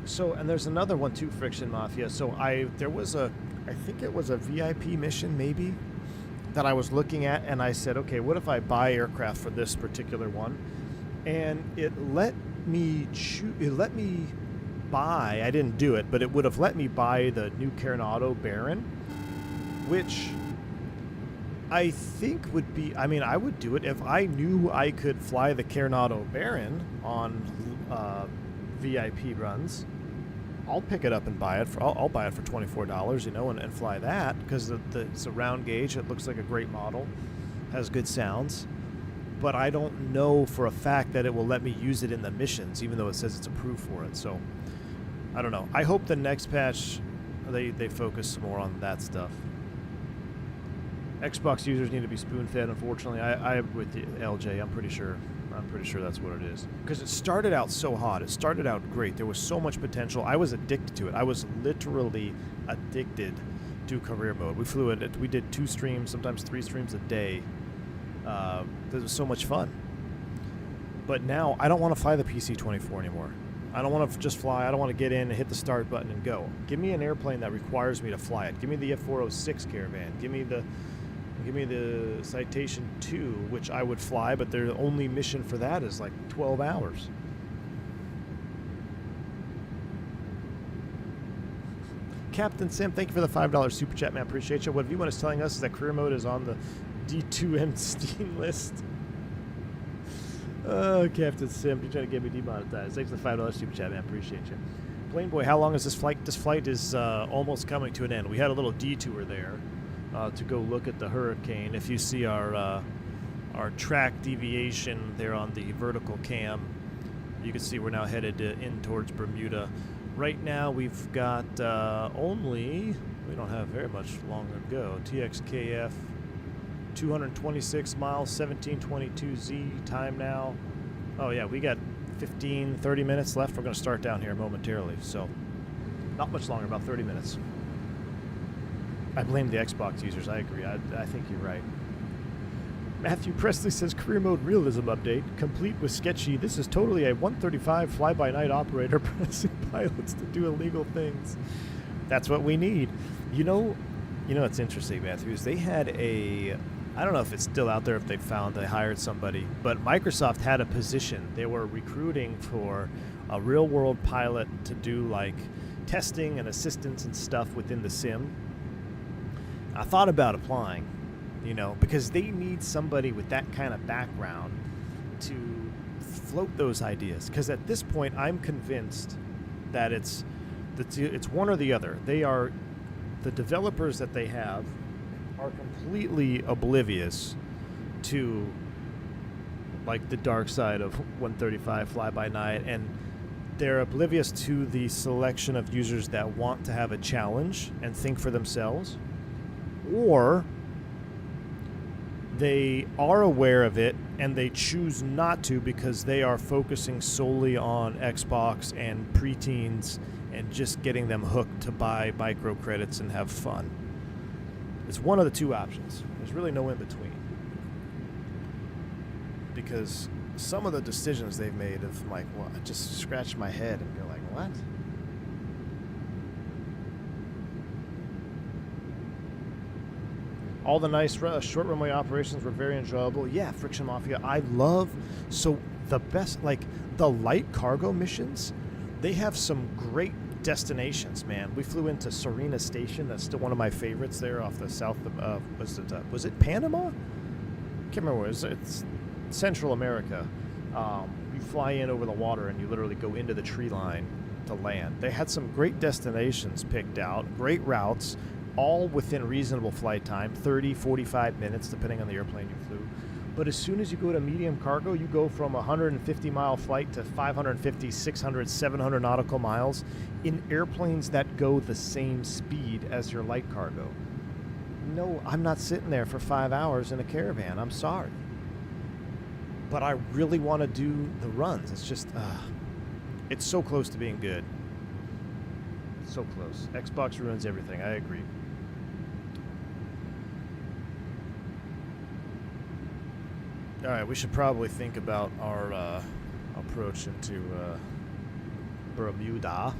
so, and there's another one too, Friction Mafia. So there was I think it was a VIP mission maybe, that I was looking at, and I said, okay, what if I buy aircraft for this particular one? And it let me buy, I didn't do it, but it would have let me buy the new Coronado Baron, which I think would be, I mean, I would do it if I knew I could fly the Coronado Baron on VIP runs. I'll pick it up and buy it for, I'll buy it for $24, you know, and fly that, because it's a round gauge. It looks like a great model, has good sounds, but I don't know for a fact that it will let me use it in the missions, even though it says it's approved for it. So I don't know. I hope the next patch they focus more on that stuff. Xbox users need to be spoon-fed, unfortunately. I'm with the LJ. I'm pretty sure that's what it is. Because it started out so hot. It started out great. There was so much potential. I was addicted to it. I was literally addicted to career mode. We flew it. We did 2 streams, sometimes 3 streams a day. This was so much fun. But now I don't want to fly the PC-24 anymore. I don't want to just fly. I don't want to get in and hit the start button and go. Give me an airplane that requires me to fly it. Give me the F406 Caravan. Give me the Give me the Citation 2, which I would fly, but their only mission for that is like 12 hours. Captain Sim, thank you for the $5 super chat, man. Appreciate you. What V1 is telling us is that career mode is on the D2M Steam list. Oh, Captain Sim, you're trying to get me demonetized. Thanks for the $5 super chat, man. Appreciate you. Plain Boy, how long is this flight? This flight is almost coming to an end. We had a little detour there to go look at the hurricane. If you see our track deviation there on the vertical cam, you can see we're now headed in towards Bermuda. Right now we've got we don't have very much longer to go. TXKF, 226 miles, 1722Z time now. Oh yeah, we got 15-30 minutes left. We're going to start down here momentarily, so not much longer, about 30 minutes. I blame the Xbox users. I agree. I think you're right. Matthew Presley says career mode realism update complete with sketchy. This is totally a 135 fly-by-night operator pressing pilots to do illegal things. That's what we need. You know what's interesting, Matthew, is they had I don't know if it's still out there, if they hired somebody, but Microsoft had a position. They were recruiting for a real-world pilot to do like testing and assistance and stuff within the sim. I thought about applying, because they need somebody with that kind of background to float those ideas. Because at this point, I'm convinced that it's one or the other. The developers that they have are completely oblivious to like the dark side of 135 fly-by-night, and they're oblivious to the selection of users that want to have a challenge and think for themselves, or they are aware of it and they choose not to because they are focusing solely on Xbox and preteens and just getting them hooked to buy microcredits and have fun. It's one of the two options. There's really no in between. Because some of the decisions they've made of like, well, I just scratch my head and go like, what? All the nice short runway operations were very enjoyable. Yeah, Friction Mafia. The best, like the light cargo missions, they have some great destinations, man. We flew into Serena Station. That's still one of my favorites there off the south of, was it Panama? Can't remember where. It's Central America. You fly in over the water and you literally go into the tree line to land. They had some great destinations picked out, great routes, all within reasonable flight time, 30, 45 minutes, depending on the airplane you flew. But as soon as you go to medium cargo, you go from a 150-mile flight to 550, 600, 700 nautical miles in airplanes that go the same speed as your light cargo. No, I'm not sitting there for 5 hours in a caravan. I'm sorry. But I really want to do the runs. It's just, it's so close to being good. So close. Xbox ruins everything. I agree. All right, we should probably think about our approach into Bermuda.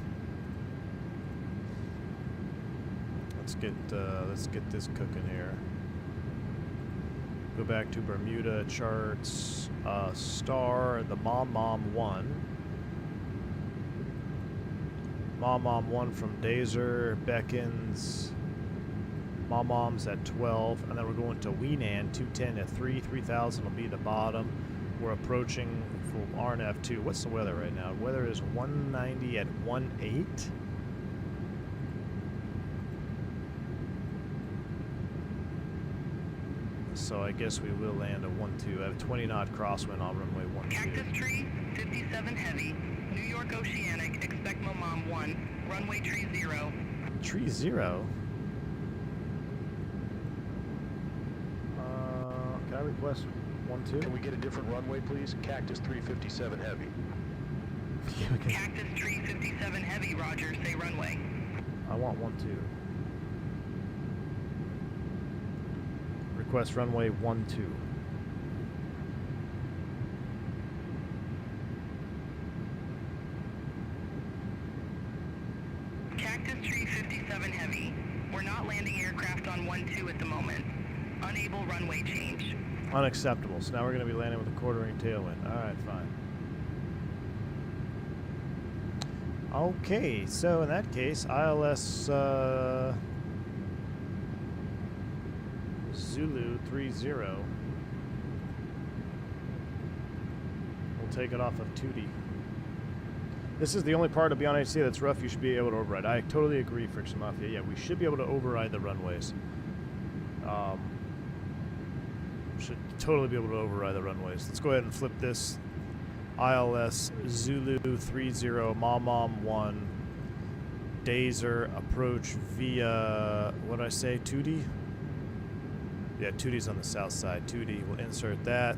Let's get this cooking here. Go back to Bermuda charts. Star the Mom 1. Mom 1 from Dazer beckons. Mom's at 12, and then we're going to Weenan 210 at 3. 3000 will be the bottom. We're approaching from RNF 2. What's the weather right now? Weather is 190 at 18. So I guess we will land a 12. I have a 20 knot crosswind on runway 12. Cactus Tree 57 heavy. New York Oceanic. Expect Mom 1. Runway tree 0. Tree 0. Can I request 12? Can we get a different runway, please? Cactus 357 heavy. Okay. Cactus Tree 57 heavy, roger, say runway. I want 12. Request runway 12. Cactus Tree 57 heavy. We're not landing aircraft on 12 at the moment. Unable runway change. Unacceptable. So now we're going to be landing with a quartering tailwind. All right, fine. Okay, so in that case, ILS Zulu 30. We'll take it off of 2D. This is the only part of Beyond HC that's rough. You should be able to override. I totally agree, Friction Mafia. Yeah, we should be able to override the runways. Should totally be able to override the runways. Let's go ahead and flip this. ILS Zulu 30 Mom 1 Dazer approach via, what did I say, 2D? Yeah, 2D's on the south side. 2D, we'll insert that.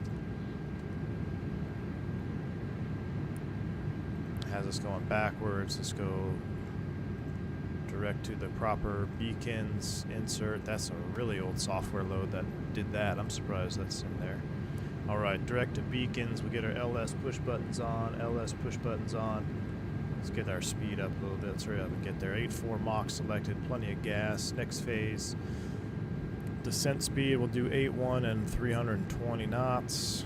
Has us going backwards. Let's go direct to the proper beacons. Insert. That's a really old software load that did that. I'm surprised that's in there. Alright, direct to beacons. We get our LS push buttons on. LS push buttons on. Let's get our speed up a little bit. Let's hurry up and get there. 8.4 Mach selected. Plenty of gas. Next phase. Descent speed. We'll do 8.1 and 320 knots.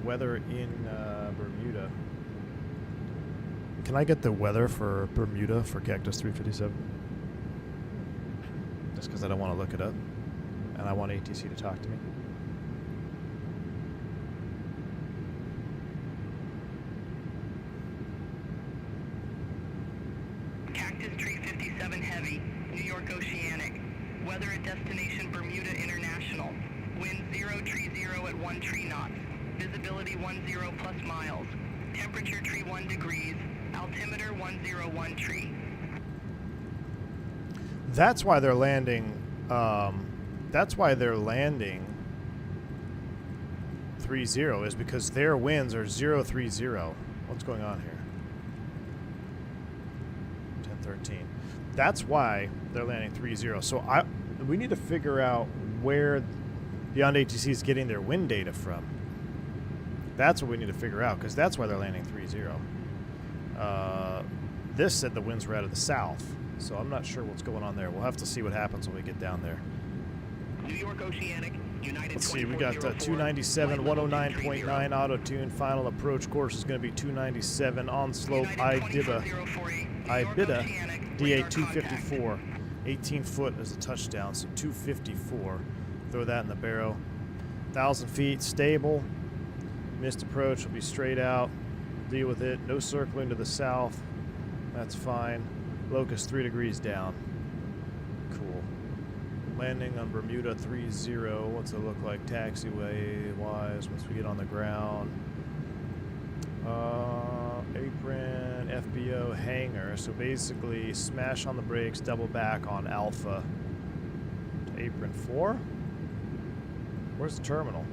Weather in Bermuda. Can I get the weather for Bermuda for Cactus 357? Just because I don't want to look it up. And I want ATC to talk to me. Cactus 357 Heavy, New York Oceanic. Weather at destination Bermuda International. Wind 030 at 13 knots. Visibility 10 plus miles. Temperature 31 degrees. Altimeter 101 tree. That's why they're landing. That's why they're landing 30 is because their winds are 030. What's going on here? 1013. That's why they're landing 30. So we need to figure out where Beyond ATC is getting their wind data from. That's what we need to figure out, because that's why they're landing 30. This said the winds were out of the south, so I'm not sure what's going on there. We'll have to see what happens when we get down there. New York Oceanic, United. Let's see, we got 297, 109.9 auto-tune. Final approach course is going to be 297 on slope Ibida, DA 254. 18 foot is a touchdown, so 254. Throw that in the barrel. 1,000 feet, stable. Missed approach will be straight out. Deal with it. No circling to the south. That's fine. Locust 3 degrees down. Cool. Landing on Bermuda 30. What's it look like taxiway wise once we get on the ground? Apron, FBO, hangar. So basically smash on the brakes, double back on Alpha. To apron 4? Where's the terminal?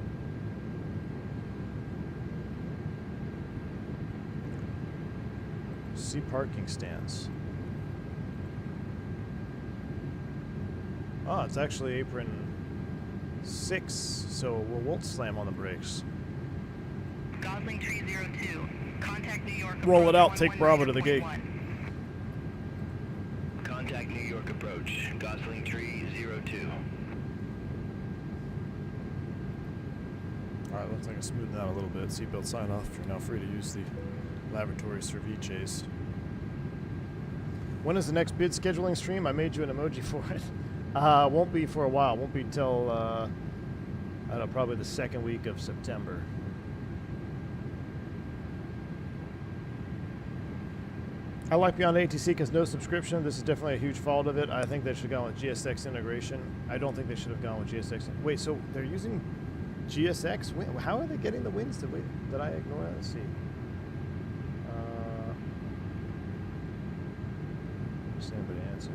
See parking stands. Oh, it's actually apron 6, so we won't slam on the brakes. Gosling 302. Contact New York. Roll it out, take Bravo to the gate. Contact New York approach. Gosling 302. Alright, looks like I smoothed out a little bit. Seatbelt sign off. You're now free to use the laboratory ceviches. When is the next bid scheduling stream? I made you an emoji for it. Won't be for a while. Won't be until, I don't know, probably the second week of September. I like Beyond ATC because no subscription. This is definitely a huge fault of it. I think they should have gone with GSX integration. I don't think they should have gone with GSX. Wait, so they're using GSX? How are they getting the wins? Did I ignore that? Let's see. Just anybody answer.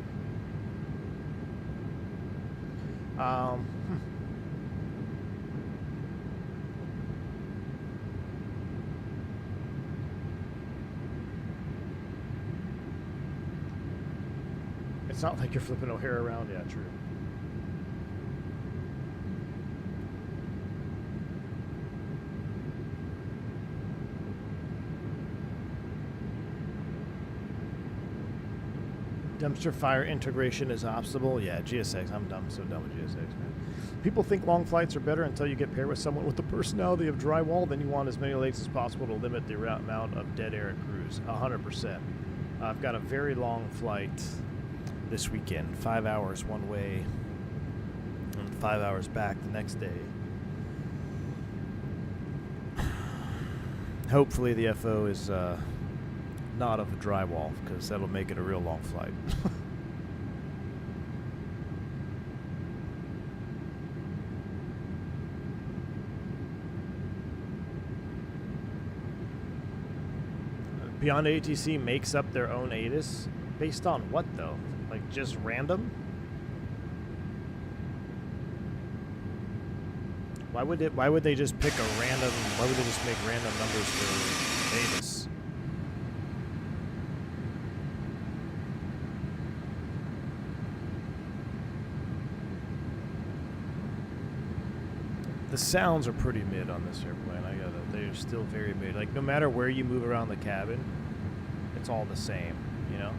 It's not like you're flipping O'Hare around. Yeah, true. Dumpster fire integration is optional. Yeah, GSX. I'm dumb. So dumb with GSX, man. People think long flights are better until you get paired with someone with the personality of drywall. Then you want as many lakes as possible to limit the amount of dead air at cruise. 100%. I've got a very long flight this weekend. 5 hours one way and 5 hours back the next day. Hopefully the FO is not of the drywall, because that'll make it a real long flight. Beyond ATC makes up their own ATIS? Based on what, though? Like, just random? Why would they just pick a random... Why would they just make random numbers for ATIS? The sounds are pretty mid on this airplane. They're still very mid. Like, no matter where you move around the cabin, it's all the same, you know?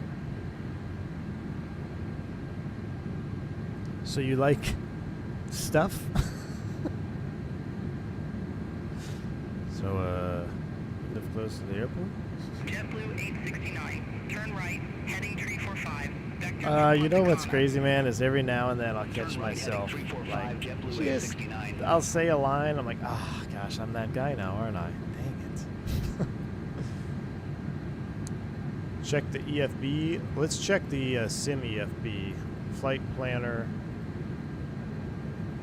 So you like stuff? So, live close to the airport? JetBlue 869. Turn right, heading 345. You know what's crazy, man, is every now and then I'll catch myself, like, just, I'll say a line, I'm like, ah, gosh, I'm that guy now, aren't I? Dang it. Check the EFB. Let's check the SimUpdate. Flight planner.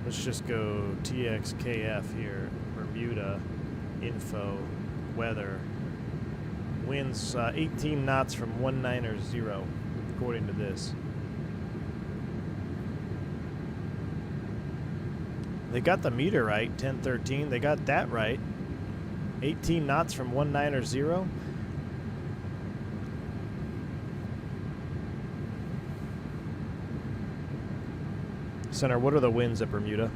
Let's just go TXKF here. Bermuda. Info. Weather. Winds 18 knots from 190, according to this. They got the meter right, 1013. They got that right. 18 knots from 190. Center, what are the winds at Bermuda?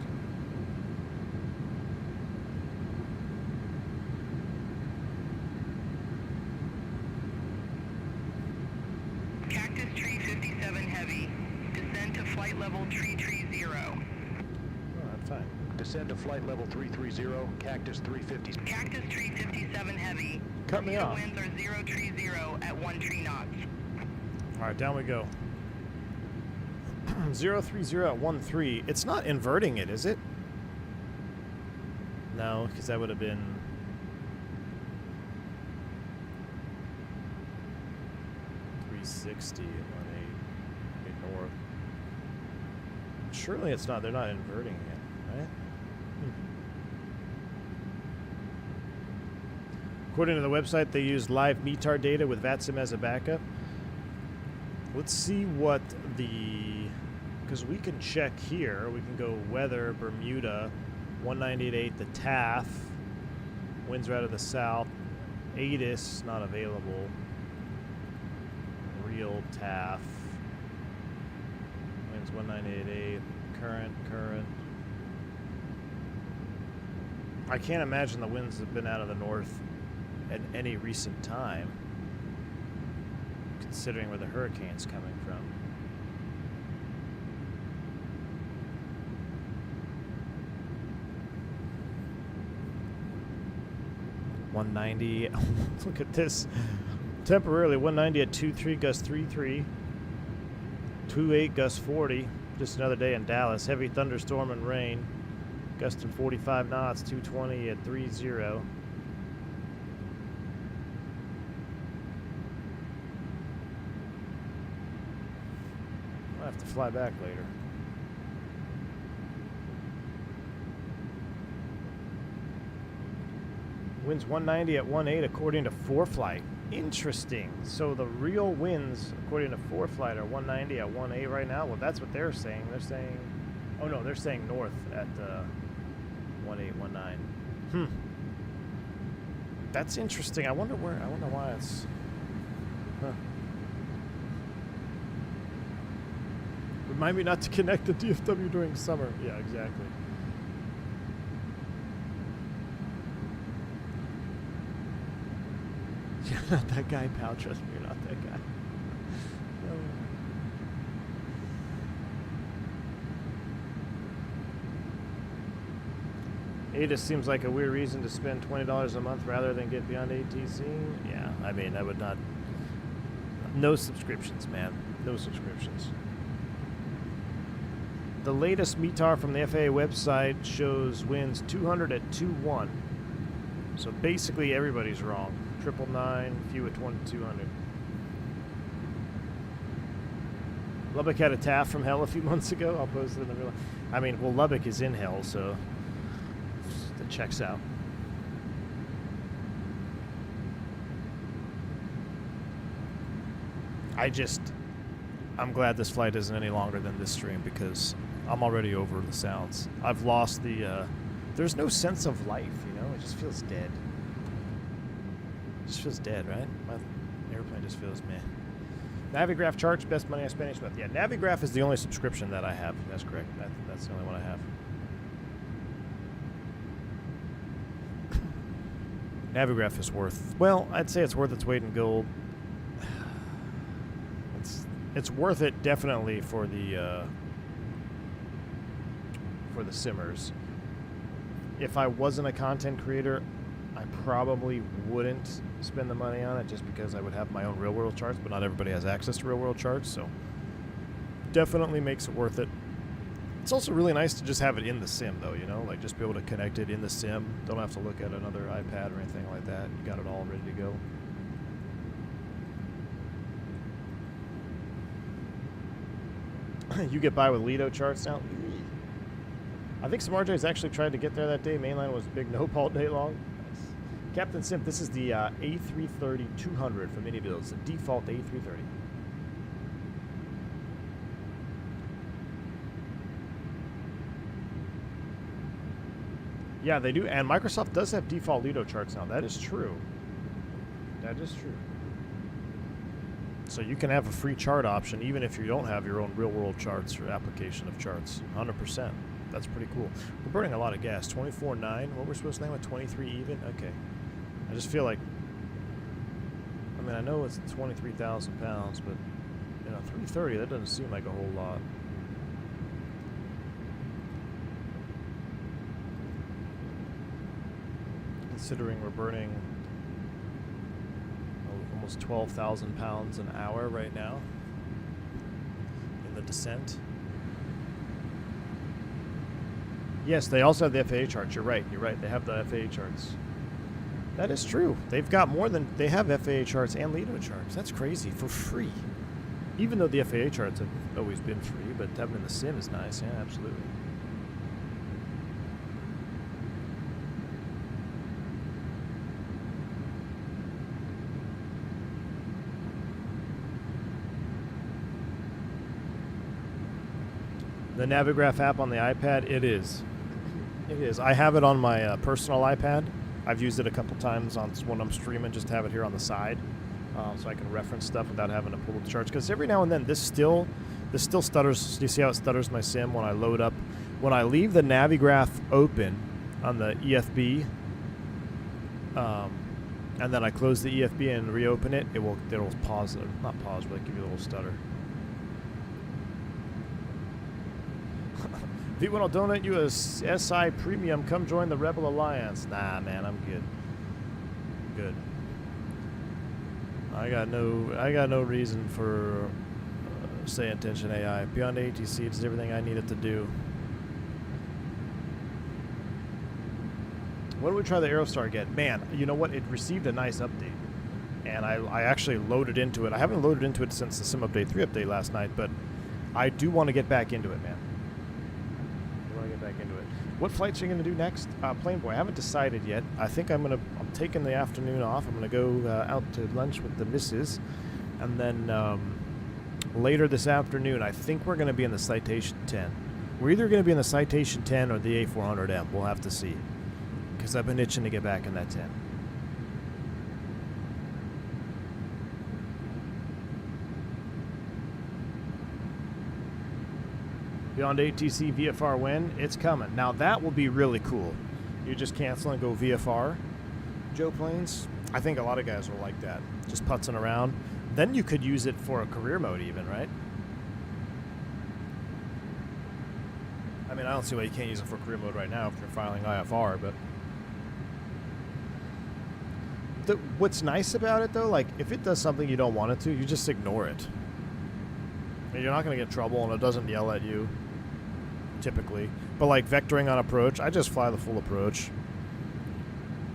Cactus tree 57 heavy. Descend to flight level tree 30. Oh, that's fine. Descend to flight level 330, Cactus 350. Cactus tree 57 heavy. Cut me off. Winds are 030 at 1 tree knots. All right, down we go. 030 at 13. It's not inverting it, is it? No, because that would have been... .360 at 18 north. Surely it's not. They're not inverting it, right? According to the website, they use live METAR data with VATSIM as a backup. Let's see what the... Because we can check here. We can go weather, Bermuda, 198.8, the TAF. Winds are out of the south. ATIS, not available. Real TAF. Winds 198.8. Current. I can't imagine the winds have been out of the north at any recent time, considering where the hurricane's coming from. .190. Look at this. Temporarily 190 at 23 gust 33. 28 gust 40. Just another day in Dallas. Heavy thunderstorm and rain. Gusting 45 knots. 220 at 30. I'll have to fly back later. Winds 190 at 18 according to ForeFlight. Interesting. So the real winds according to ForeFlight are 190 at 18 right now. Well, that's what they're saying. They're saying, oh no, they're saying north at 1819. That's interesting. I wonder why it's. Remind me not to connect the DFW during summer. Yeah, exactly. You're not that guy, pal. Trust me, you're not that guy. It just seems like a weird reason to spend $20 a month rather than get beyond ATC. Yeah, I mean, I would not. No subscriptions, man. No subscriptions. The latest METAR from the FAA website shows winds 200 at 2-1. So basically everybody's wrong. 999, few at 2200. Lubbock had a TAF from hell a few months ago. I'll post it in the real. I mean, well, Lubbock is in hell, so that checks out. I'm glad this flight isn't any longer than this stream because I'm already over the sounds. I've lost the, there's no sense of life, you know? It just feels dead. It just feels dead, right? My airplane just feels meh. Navigraph charts, best money I spent each month. Yeah, Navigraph is the only subscription that I have. That's correct. That's the only one I have. Navigraph is worth, well, I'd say it's worth its weight in gold. It's worth it definitely for the simmers. If I wasn't a content creator, I probably wouldn't spend the money on it just because I would have my own real world charts, but not everybody has access to real world charts, so definitely makes it worth it. It's also really nice to just have it in the sim though, you know, like just be able to connect it in the sim. Don't have to look at another iPad or anything like that. You got it all ready to go. You get by with Lido charts now? I think some RJs actually tried to get there that day. Mainline was big nope all day long. Nice. Captain Simp, this is the A330-200 from Mini Builds, the default A330. Yeah, they do, and Microsoft does have default Lido charts now. That is true. That is true. So you can have a free chart option even if you don't have your own real-world charts or application of charts. 100%. That's pretty cool. We're burning a lot of gas. 24.9. What we're supposed to land with? 23 even? Okay. I just feel like, I mean, I know it's 23,000 pounds, but, you know, 330, that doesn't seem like a whole lot. Considering we're burning almost 12,000 pounds an hour right now in the descent. Yes, they also have the FAA charts. You're right. You're right. They have the FAA charts. That is true. They've got more than they have FAA charts and Lido charts. That's crazy for free. Even though the FAA charts have always been free, but having in the sim is nice. Yeah, absolutely. The Navigraph app on the iPad, it is. It is. I have it on my personal iPad. I've used it a couple times on when I'm streaming, just to have it here on the side, so I can reference stuff without having to pull up the charts. Because every now and then, this still stutters. Do you see how it stutters my sim when I load up? When I leave the Navigraph open on the EFB, and then I close the EFB and reopen it, it'll pause. Not pause, but give you a little stutter. V1 will donate you a SI Premium. Come join the Rebel Alliance. Nah, man, I'm good. Good. I got no reason for say attention AI. Beyond ATC, it's everything I need it to do. When do we try the Aerostar again? Man, you know what? It received a nice update, and I actually loaded into it. I haven't loaded into it since the SimUpdate 3 update last night, but I do want to get back into it, man. What flights are you going to do next? Plane Boy, I haven't decided yet. I think I'm taking the afternoon off. I'm going to go out to lunch with the missus. And then later this afternoon, I think we're going to be in the Citation 10. We're either going to be in the Citation 10 or the A400M. We'll have to see. Because I've been itching to get back in that 10. Beyond ATC VFR when? It's coming. Now that will be really cool. You just cancel and go VFR. Joe Planes, I think a lot of guys will like that. Just putzing around. Then you could use it for a career mode even, right? I mean, I don't see why you can't use it for career mode right now if you're filing IFR, but... What's nice about it, though, like, if it does something you don't want it to, you just ignore it. And you're not going to get in trouble, and it doesn't yell at you, typically. But, like, vectoring on approach, I just fly the full approach.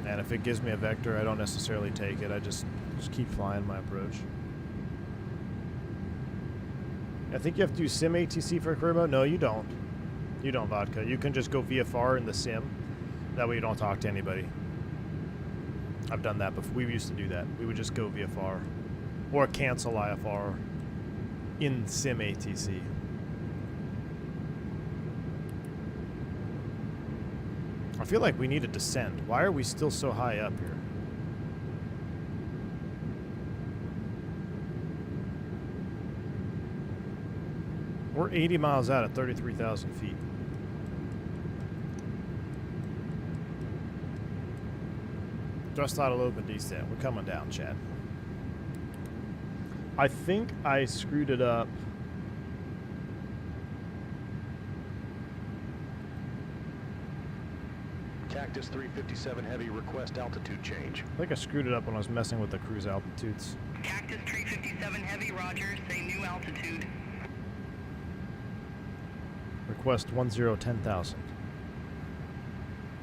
And if it gives me a vector, I don't necessarily take it. I just keep flying my approach. I think you have to do sim ATC for career mode. No, you don't. You don't, Vodka. You can just go VFR in the sim. That way you don't talk to anybody. I've done that before. We used to do that. We would just go VFR. Or cancel IFR in sim ATC. I feel like we need a descent. Why are we still so high up here? We're 80 miles out at 33,000 feet. Thrust throttle open descent. We're coming down, Chad. I think I screwed it up. Cactus 357 Heavy, request altitude change. I think I screwed it up when I was messing with the cruise altitudes. Cactus 357 Heavy, roger. Say new altitude. Request 1010,000.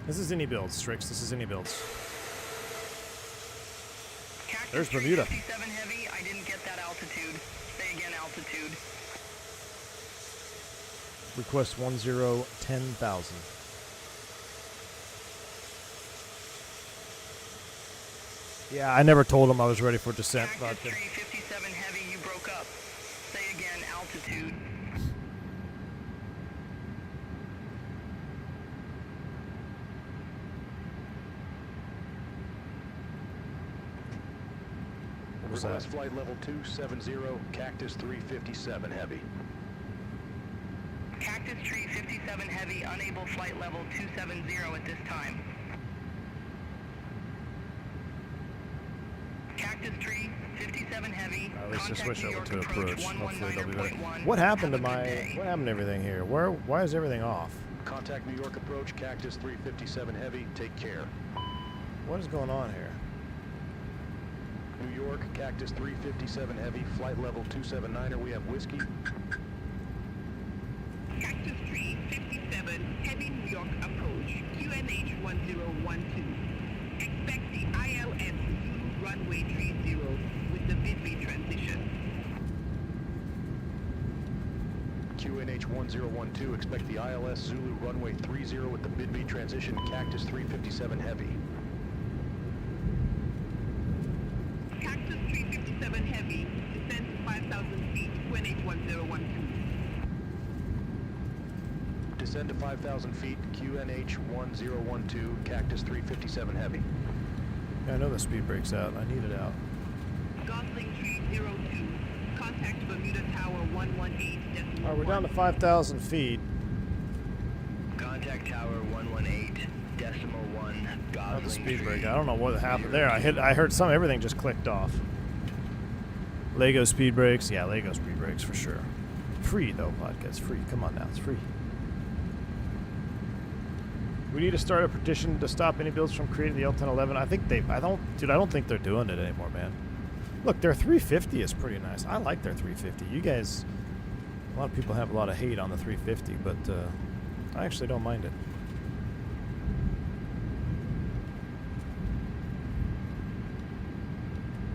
This is any builds, Strix. This is any builds. Cactus There's Bermuda. 357 Heavy, I didn't get that altitude. Say again altitude. Request 1010,000. Yeah, I never told him I was ready for descent. Cactus 357 Heavy, you broke up. Say again altitude. Request flight level 270, Cactus 357 Heavy. Cactus 357 Heavy, unable flight level 270 at this time. Cactus 357 Heavy, let's just switch over to approach. Hopefully they'll be better. 119.1. What happened to Have a my? good day. What happened to everything here? Why is everything off? Contact New York approach, Cactus 357 Heavy, take care. What is going on here? New York, Cactus 357 Heavy, flight level 279er, we have whiskey. Cactus 357 Heavy New York approach, QNH 1012. Expect the ILS Zulu runway 30 with the midway transition. QNH 1012, expect the ILS Zulu runway 30 with the midway transition, Cactus 357 Heavy. Cactus 357 Heavy, descend to 5,000 feet, QNH 1012. Descend to 5,000 feet, QNH 1012, Cactus 357 Heavy. Yeah, I know the speed breaks out. I need it out. Gosling 302, contact Bermuda Tower 118.1. Alright, we're down to 5,000 feet. Contact Tower 118.1, Gosling Oh, the speed Street. break. I don't know what happened there. I heard everything just clicked off. Lego speed brakes. Yeah, Lego speed brakes for sure. Free though, podcast. Free. Come on now, it's free. We need to start a petition to stop any builds from creating the L1011. I don't think they're doing it anymore, man. Look, their 350 is pretty nice. I like their 350. You guys, a lot of people have a lot of hate on the 350, but I actually don't mind it.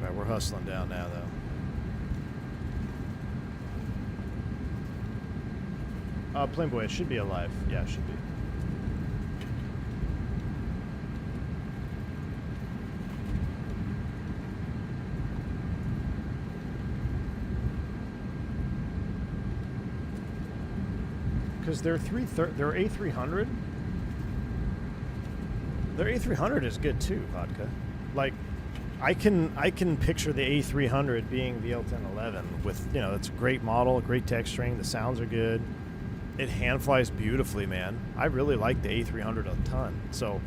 Right, we're hustling down now, though. Plane Boy, it should be alive. Yeah, it should be. Because their A300, their A300 is good too, Vodka. Like, I can picture the A300 being the L1011 with, you know, it's a great model, great texturing, the sounds are good, it hand flies beautifully, man. I really like the A300 a ton. So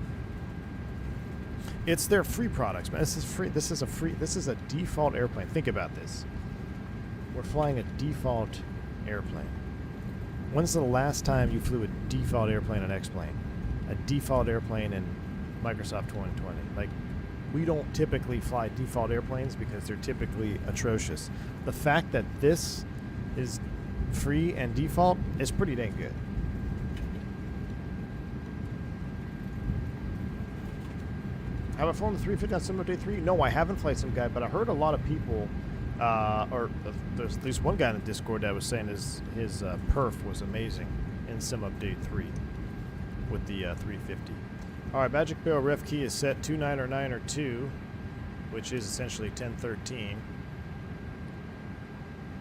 it's their free products, man. This is free. This is a default airplane. Think about this. We're flying a default airplane. When's the last time you flew a default airplane on X-Plane? A default airplane in Microsoft 2020? Like, we don't typically fly default airplanes because they're typically atrocious. The fact that this is free and default is pretty dang good. Have I flown the 350 on SimUpdate 3? No, I haven't flight sim guide, but I heard a lot of people, there's at least one guy in the Discord that was saying his perf was amazing in SimUpdate 3 with the 350. All right, Magic Barrel ref key is set 290902, which is essentially 1013.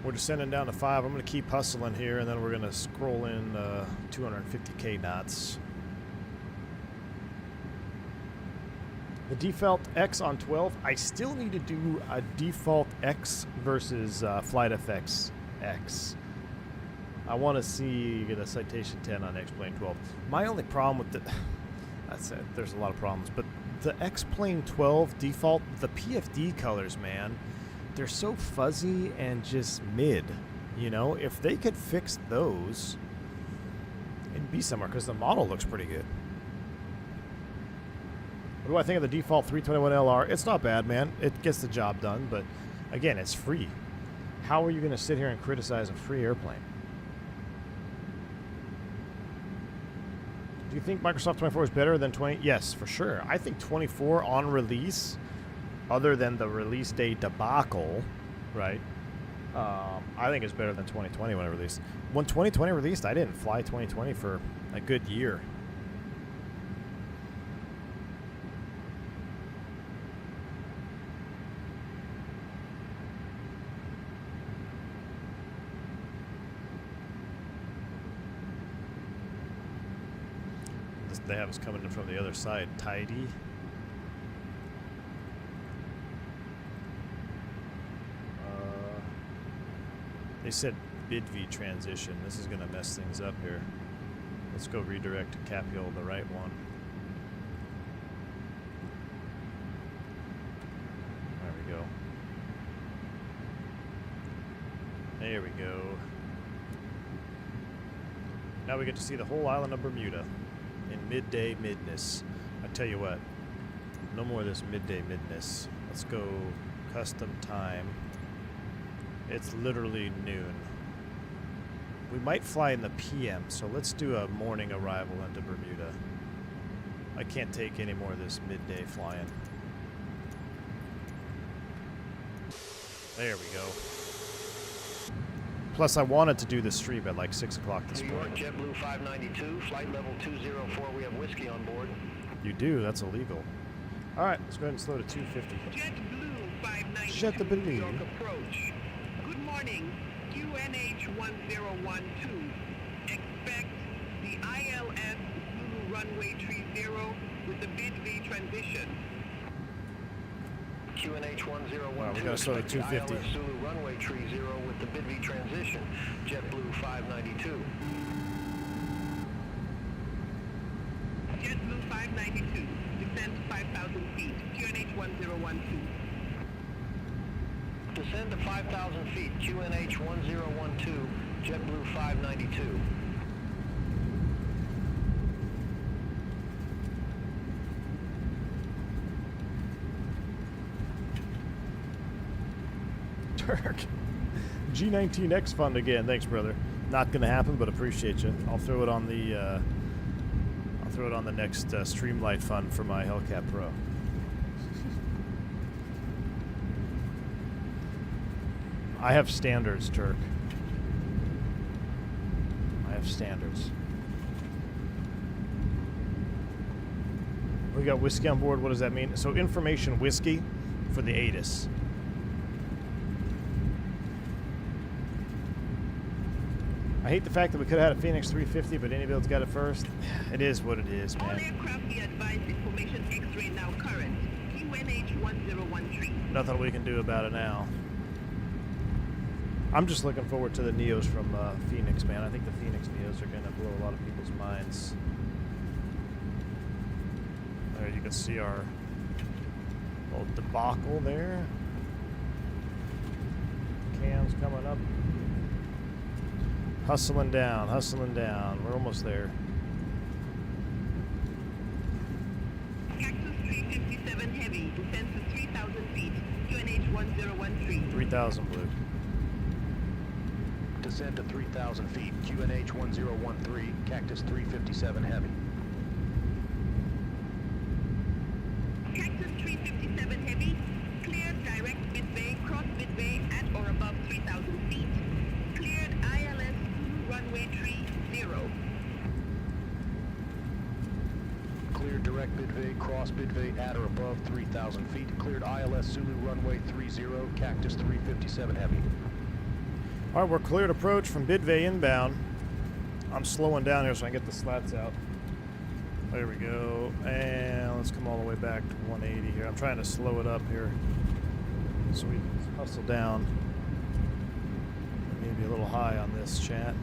We're descending down to 5. I'm going to keep hustling here, and then we're going to scroll in 250k knots. The default X on 12, I still need to do a default X versus Flight FX X. I want to see get a citation 10 on X-Plane 12. My only problem with the... That's it. There's a lot of problems. But the X-Plane 12 default, the PFD colors, man, they're so fuzzy and just mid. You know, if they could fix those, it'd be somewhere because the model looks pretty good. What do I think of the default 321LR? It's not bad, man. It gets the job done, but again, it's free. How are you going to sit here and criticize a free airplane? Do you think Microsoft 24 is better than 20? Yes, for sure. I think 24 on release, other than the release date debacle, right? I think it's better than 2020 when it released. When 2020 released, I didn't fly 2020 for a good year. They have us coming in from the other side. Tidy. They said bid-V transition. This is going to mess things up here. Let's go redirect to Capule, the right one. There we go. There we go. Now we get to see the whole island of Bermuda in midday midness. I tell you what, no more of this midday midness. Let's go custom time. It's literally noon. We might fly in the PM, so let's do a morning arrival into Bermuda. I can't take any more of this midday flying. There we go. Plus, I wanted to do this stream at like 6 o'clock this morning. New York, JetBlue 592, flight level 204. We have whiskey on board. You do? That's illegal. All right, let's go ahead and slow to 250. JetBlue 592, JetBlue. New York approach. Good morning, QNH 1012. Expect the ILS Zulu runway 30 with the bid-V transition. QNH 1012. Wow, we gotta slow to 250. ILS Zulu runway 30 with the bid-V transition. JetBlue 592. JetBlue 592, descend to 5,000 feet, QNH 1012. Descend to 5,000 feet, QNH 1012, JetBlue 592. Turk. G19X fund again. Thanks, brother. Not gonna happen, but appreciate you. I'll throw it on the next Streamlight fund for my Hellcat Pro. I have standards, Turk. I have standards. We got whiskey on board. What does that mean? So information whiskey for the ATIS. I hate the fact that we could have had a Fenix 350, but any build's got it first. It is what it is, All man. aircraft be advised information X-ray now current, QNH 1013. Nothing we can do about it now. I'm just looking forward to the Neos from Phoenix, man. I think the Phoenix Neos are going to blow a lot of people's minds. There you can see our little debacle there. Cams coming up. Hustling down, hustling down. We're almost there. Cactus 357 Heavy descends to 3,000 feet. QNH 1013. 3,000 blue. Descend to 3,000 feet. QNH 1013. Cactus 357 Heavy. Cactus 357 Heavy. Cleared direct midway, cross midway at or above 3,000 feet. Cleared ILS runway 30. Cleared direct midway, cross midway at or above 3,000 feet. Cleared ILS Zulu runway 30. Cactus 357 Heavy. All right, we're cleared approach from Bidvey inbound. I'm slowing down here so I can get the slats out. There we go. And let's come all the way back to 180 here. I'm trying to slow it up here so we can hustle down. Maybe a little high on this, chat.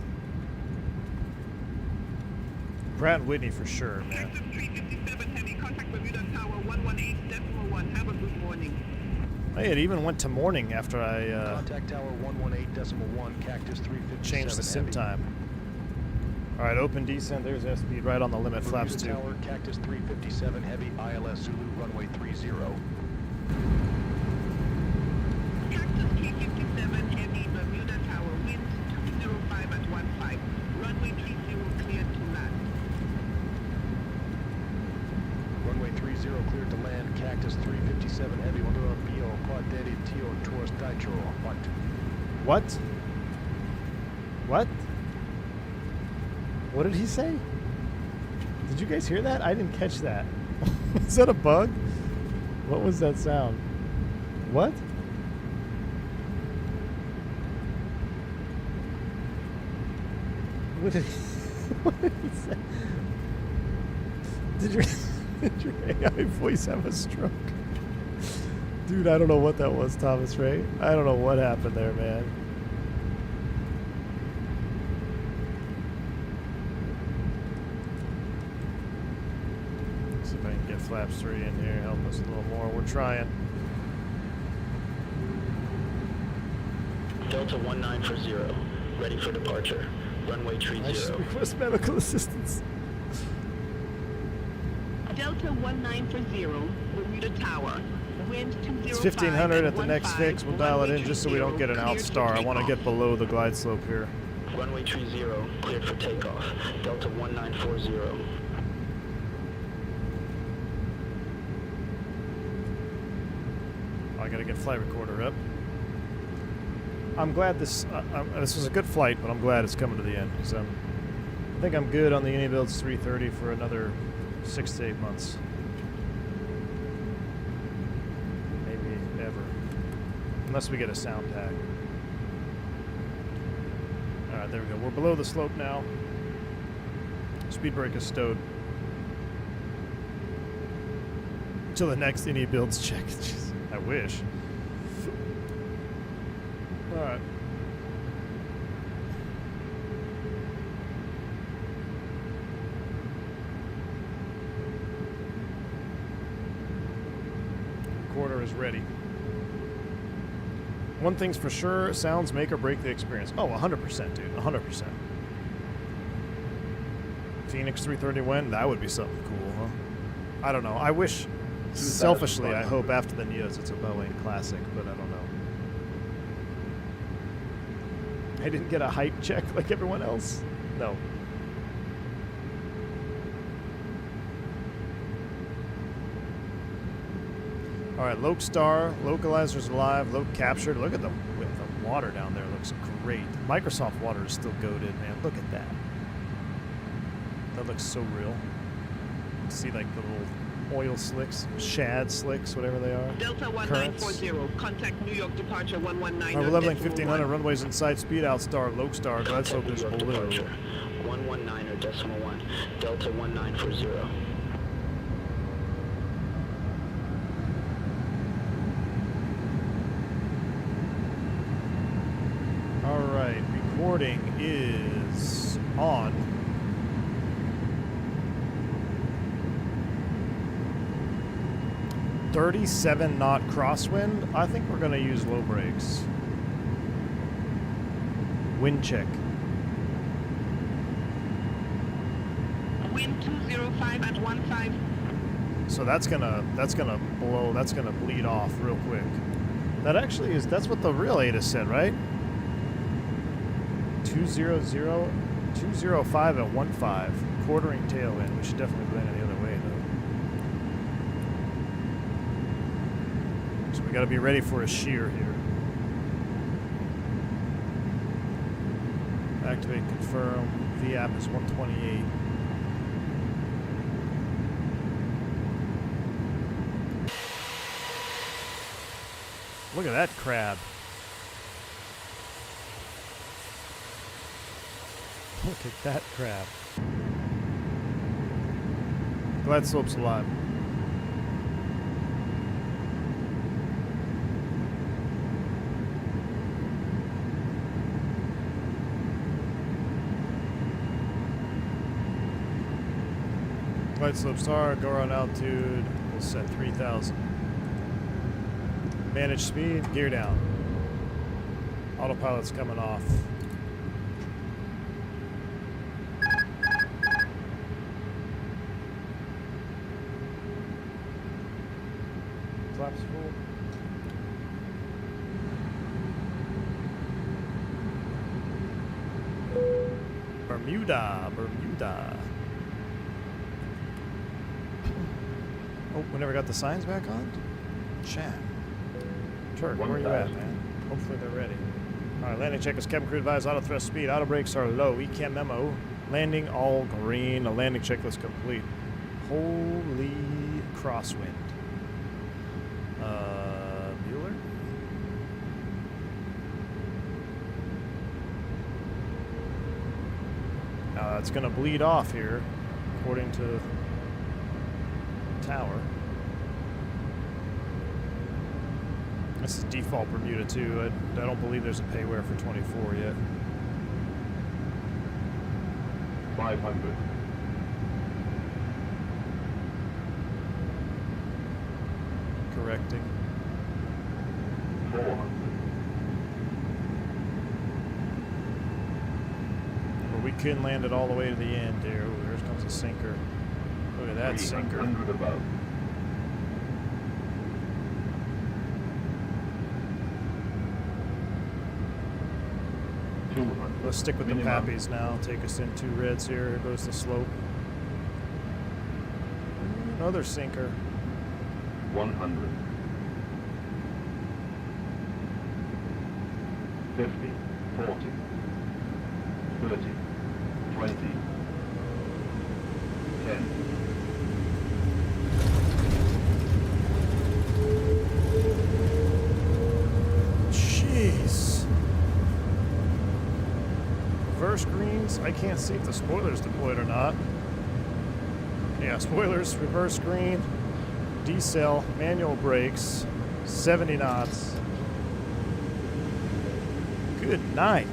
Pratt and Whitney for sure, man. Cactus 357 Heavy. Contact Bermuda Tower 118.1. Have a good morning. Hey, it even went to morning after I Contact Tower 118.1. Cactus 357 changed the sim Heavy. time. All right, open descent. There's S-speed right on the limit. Flaps 2. Tower, Cactus 357 Heavy, ILS Zulu, runway 30. Cactus 357 Heavy. Bermuda Tower. Wind 205 at 15. Runway 30 cleared to land. Runway 30 cleared to land. Cactus 357 Heavy, Motor Bio, Quadrant, Tio, Tours, Ditro, What? What? What did he say? Did you guys hear that? I didn't catch that. Is that a bug? What was that sound? What? What did he, what did he say? Did your AI voice have a stroke? Dude, I don't know what that was, Thomas Ray. I don't know what happened there, man. See if I can get flaps 3 in here, help us a little more. We're trying. Delta 1940, ready for departure. Runway 30. I just request medical assistance. Delta 1940, Bermuda Tower. Wind 205 It's 1500 at the and next 15, fix. We'll dial it in just so we don't get an cleared for outstar. I want to takeoff. get below the glide slope here. Runway 30, cleared for takeoff. Delta 1940. I gotta get flight recorder up. I'm glad this was a good flight, but I'm glad it's coming to the end because I think I'm good on the Unibuilds 330 for another 6 to 8 months, maybe ever, unless we get a sound tag. All right, there we go. We're below the slope now. Speed brake is stowed. Till the next Unibuilds check. Jeez. I wish. Alright. Recorder is ready. One thing's for sure, sounds make or break the experience. Oh, 100%, dude. 100%. Fenix 330 win? That would be something cool, huh? I don't know. I wish... Selfishly, I hope after the Neos it's a Boeing Classic, but I don't know. I didn't get a height check like everyone else. No. All right, Loke Star, localizer's alive, Loke captured. Look at the water down there. Looks great. Microsoft water is still goated, man. Look at that. That looks so real. See like the little oil slicks, shad slicks, whatever they are. Delta 1940, contact New York departure 119. We're leveling 1500, runways in sight, speed out star, Loke Star, glide slope is blue. 119.1, Delta 1940. All right, recording is on. .37-knot crosswind. I think we're going to use low brakes. Wind check. wind 205 at 15. So that's gonna bleed off real quick. That actually is, that's what the real ATIS said, right? 205 at 15, quartering tailwind. We should definitely land it the other way though. So we got to be ready for a shear here. Activate, confirm. VAP is 128. Look at that crab. Look at that crab. Glad Slope's alive. Glide Slope star, go around altitude. We'll set 3,000. Manage speed, gear down. Autopilot's coming off. Flaps full. Bermuda, Bermuda. Oh, we never got the signs back on? Chat. Turk, where are you at, man? Hopefully they're ready. Alright, landing check is cabin crew advised. Auto thrust speed, auto brakes are low. ECAM memo. Landing all green. A landing checklist complete. Holy crosswind. Bueller? Now that's gonna bleed off here, according to the tower. This is default Bermuda too. I don't believe there's a payware for 24 yet. 500. Correcting. 400. But we couldn't land it all the way to the end here. Ooh, there comes a sinker. Look at that sinker. 300 above. Let's stick with the pappies now. Take us in 2 reds here. Here goes the slope. Another sinker. 100. 50. 40. 30. 20. 10. Jeez. Reverse greens. I can't see if the spoiler's deployed or not. Yeah, spoilers, reverse green, decel, manual brakes, 70 knots. Good night.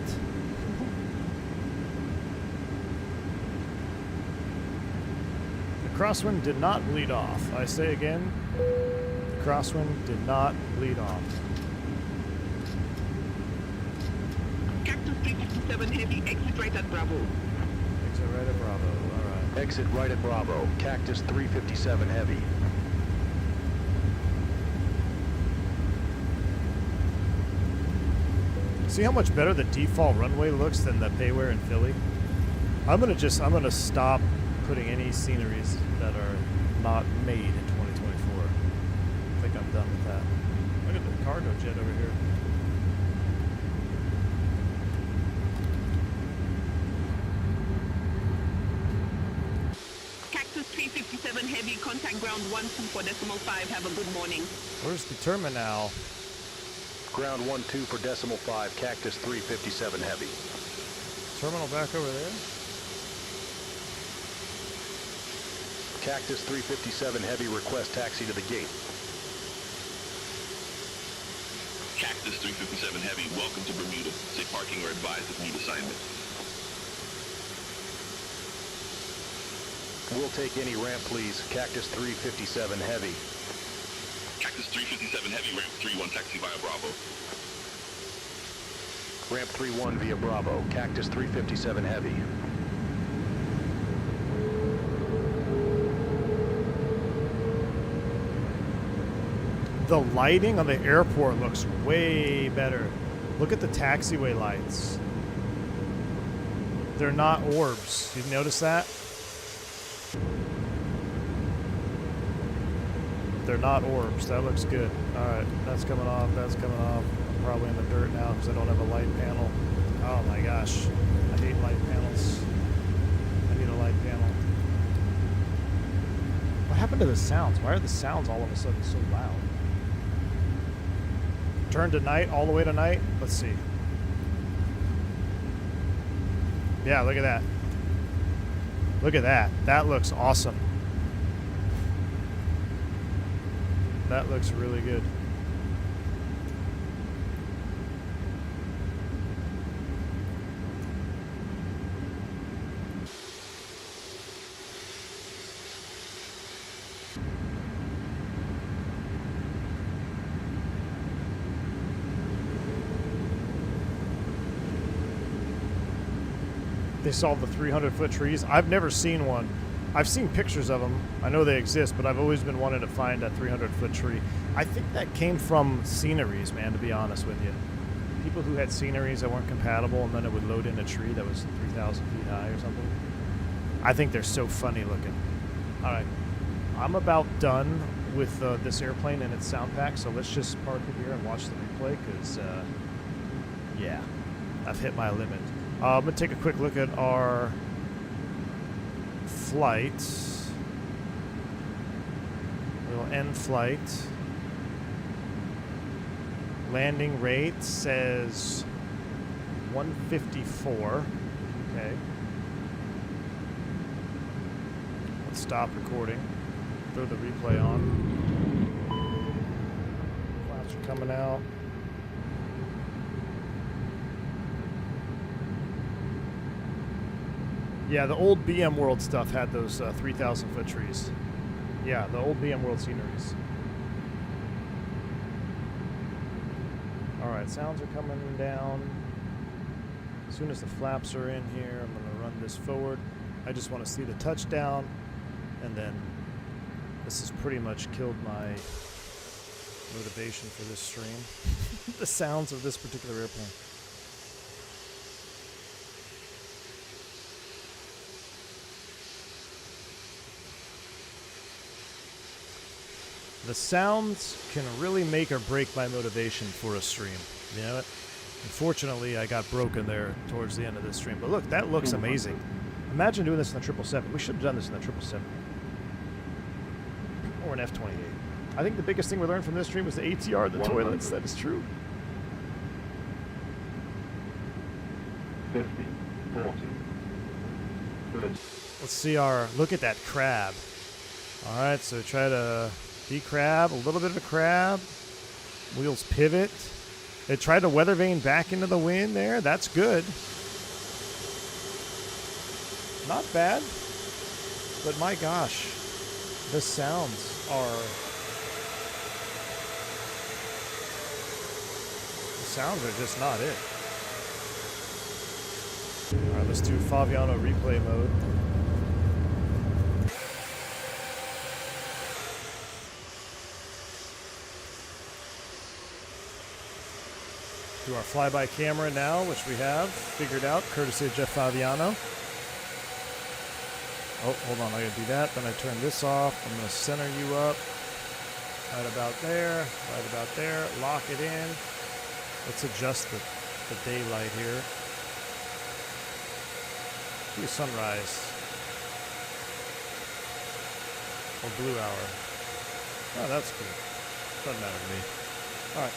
The crosswind did not bleed off. I say again, the crosswind did not bleed off. Cactus 357 Heavy, exit right at Bravo. Exit right at Bravo, alright. Exit right at Bravo. Cactus 357 Heavy. See how much better the default runway looks than the payware in Philly? I'm gonna stop putting any sceneries that are not made in 2024. I think I'm done with that. Look at the cargo jet over here. Cactus 357 Heavy, contact ground 124.5. Have a good morning. Where's the terminal? Ground 12 for decimal 5, Cactus 357 Heavy. Terminal back over there? Cactus 357 Heavy, request taxi to the gate. Cactus 357 Heavy, welcome to Bermuda. Say parking or advised if need assignment. We'll take any ramp, please. Cactus 357 Heavy. Cactus 357 Heavy, ramp 31, taxi via Bravo. Ramp 31 via Bravo. Cactus 357 Heavy. The lighting on the airport looks way better. Look at the taxiway lights. They're not orbs. You notice that? They're not orbs. That looks good. Alright, that's coming off. That's coming off. I'm probably in the dirt now because I don't have a light panel. Oh my gosh. I hate light panels. I need a light panel. What happened to the sounds? Why are the sounds all of a sudden so loud? Turn to night, all the way to night. Let's see. Yeah, look at that. Look at that. That looks awesome. That looks really good. They solved the 300-foot trees. I've never seen one. I've seen pictures of them. I know they exist, but I've always been wanting to find a 300-foot tree. I think that came from sceneries, man, to be honest with you. People who had sceneries that weren't compatible, and then it would load in a tree that was 3,000 feet high or something. I think they're so funny looking. All right. I'm about done with this airplane and its sound pack, so let's just park it here and watch the replay, because, yeah, I've hit my limit. I'm going to take a quick look at our flight. We'll end flight. Landing rate says 154. Okay. Let's stop recording. Throw the replay on. Flaps are coming out. Yeah, the old BM World stuff had those 3,000-foot trees. Yeah, the old BM World sceneries. Alright, sounds are coming down. As soon as the flaps are in here, I'm going to run this forward. I just want to see the touchdown, and then this has pretty much killed my motivation for this stream. The sounds of this particular airplane. The sounds can really make or break my motivation for a stream. You know it? Unfortunately, I got broken there towards the end of this stream. But look, that looks amazing. Imagine doing this in the 777. We should have done this in the 777. Or an F-28. I think the biggest thing we learned from this stream was the ATR, the toilets. That is true. 50, 40, 30. Let's see our... Look at that crab. All right, so try to... decrab, a little bit of a crab. Wheels pivot. They tried to weather vane back into the wind there. That's good. Not bad. But my gosh, the sounds are... The sounds are just not it. All right, let's do Faviano replay mode. Do our flyby camera now, which we have figured out, courtesy of Jeff Faviano. Oh, hold on, I gotta do that. Then I turn this off. I'm gonna center you up. Right about there, right about there. Lock it in. Let's adjust the daylight here. Do a sunrise. Or blue hour. Oh, that's cool. Doesn't matter to me. All right.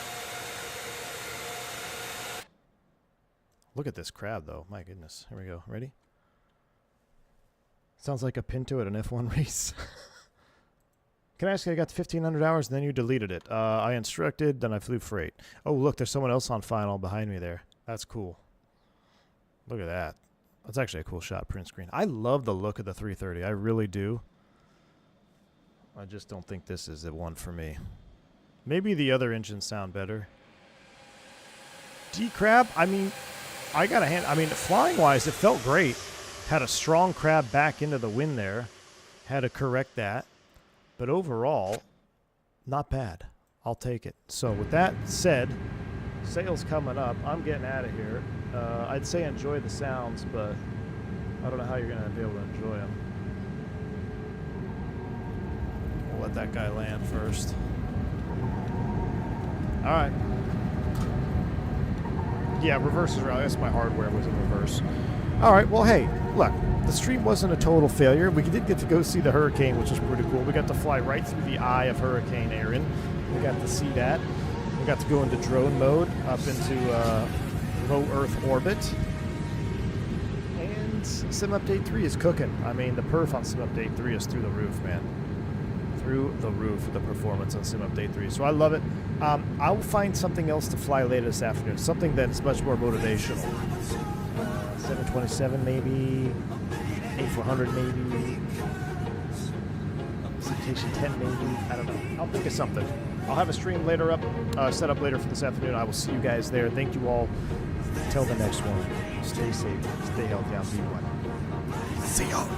Look at this crab, though. My goodness. Here we go. Ready? Sounds like a Pinto at an F1 race. Can I ask you, I got 1,500 hours, and then you deleted it. I instructed, then I flew freight. Oh, look, there's someone else on final behind me there. That's cool. Look at that. That's actually a cool shot, print screen. I love the look of the 330. I really do. I just don't think this is the one for me. Maybe the other engines sound better. D-crab, I mean... I got a hand. I mean, flying-wise, it felt great. Had a strong crab back into the wind there. Had to correct that. But overall, not bad. I'll take it. So with that said, sail's coming up. I'm getting out of here. I'd say enjoy the sounds, but I don't know how you're going to be able to enjoy them. We'll let that guy land first. All right. Yeah, reverse is right. That's my hardware was in reverse. All right, well, hey, look, the stream wasn't a total failure. We did get to go see the hurricane, which is pretty cool. We got to fly right through the eye of Hurricane ERIN. We got to see that. We got to go into drone mode, up into low Earth orbit. And SimUpdate 3 is cooking. I mean, the perf on SimUpdate 3 is through the roof, man. Through the roof, the performance on SimUpdate 3. So I love it. I will find something else to fly later this afternoon. Something that's much more motivational. 727 maybe. 8400 maybe. Citation 10 maybe. I don't know. I'll think of something. I'll have a stream later up, set up later for this afternoon. I will see you guys there. Thank you all. Till the next one. Stay safe. Stay healthy. I'm V1. See y'all.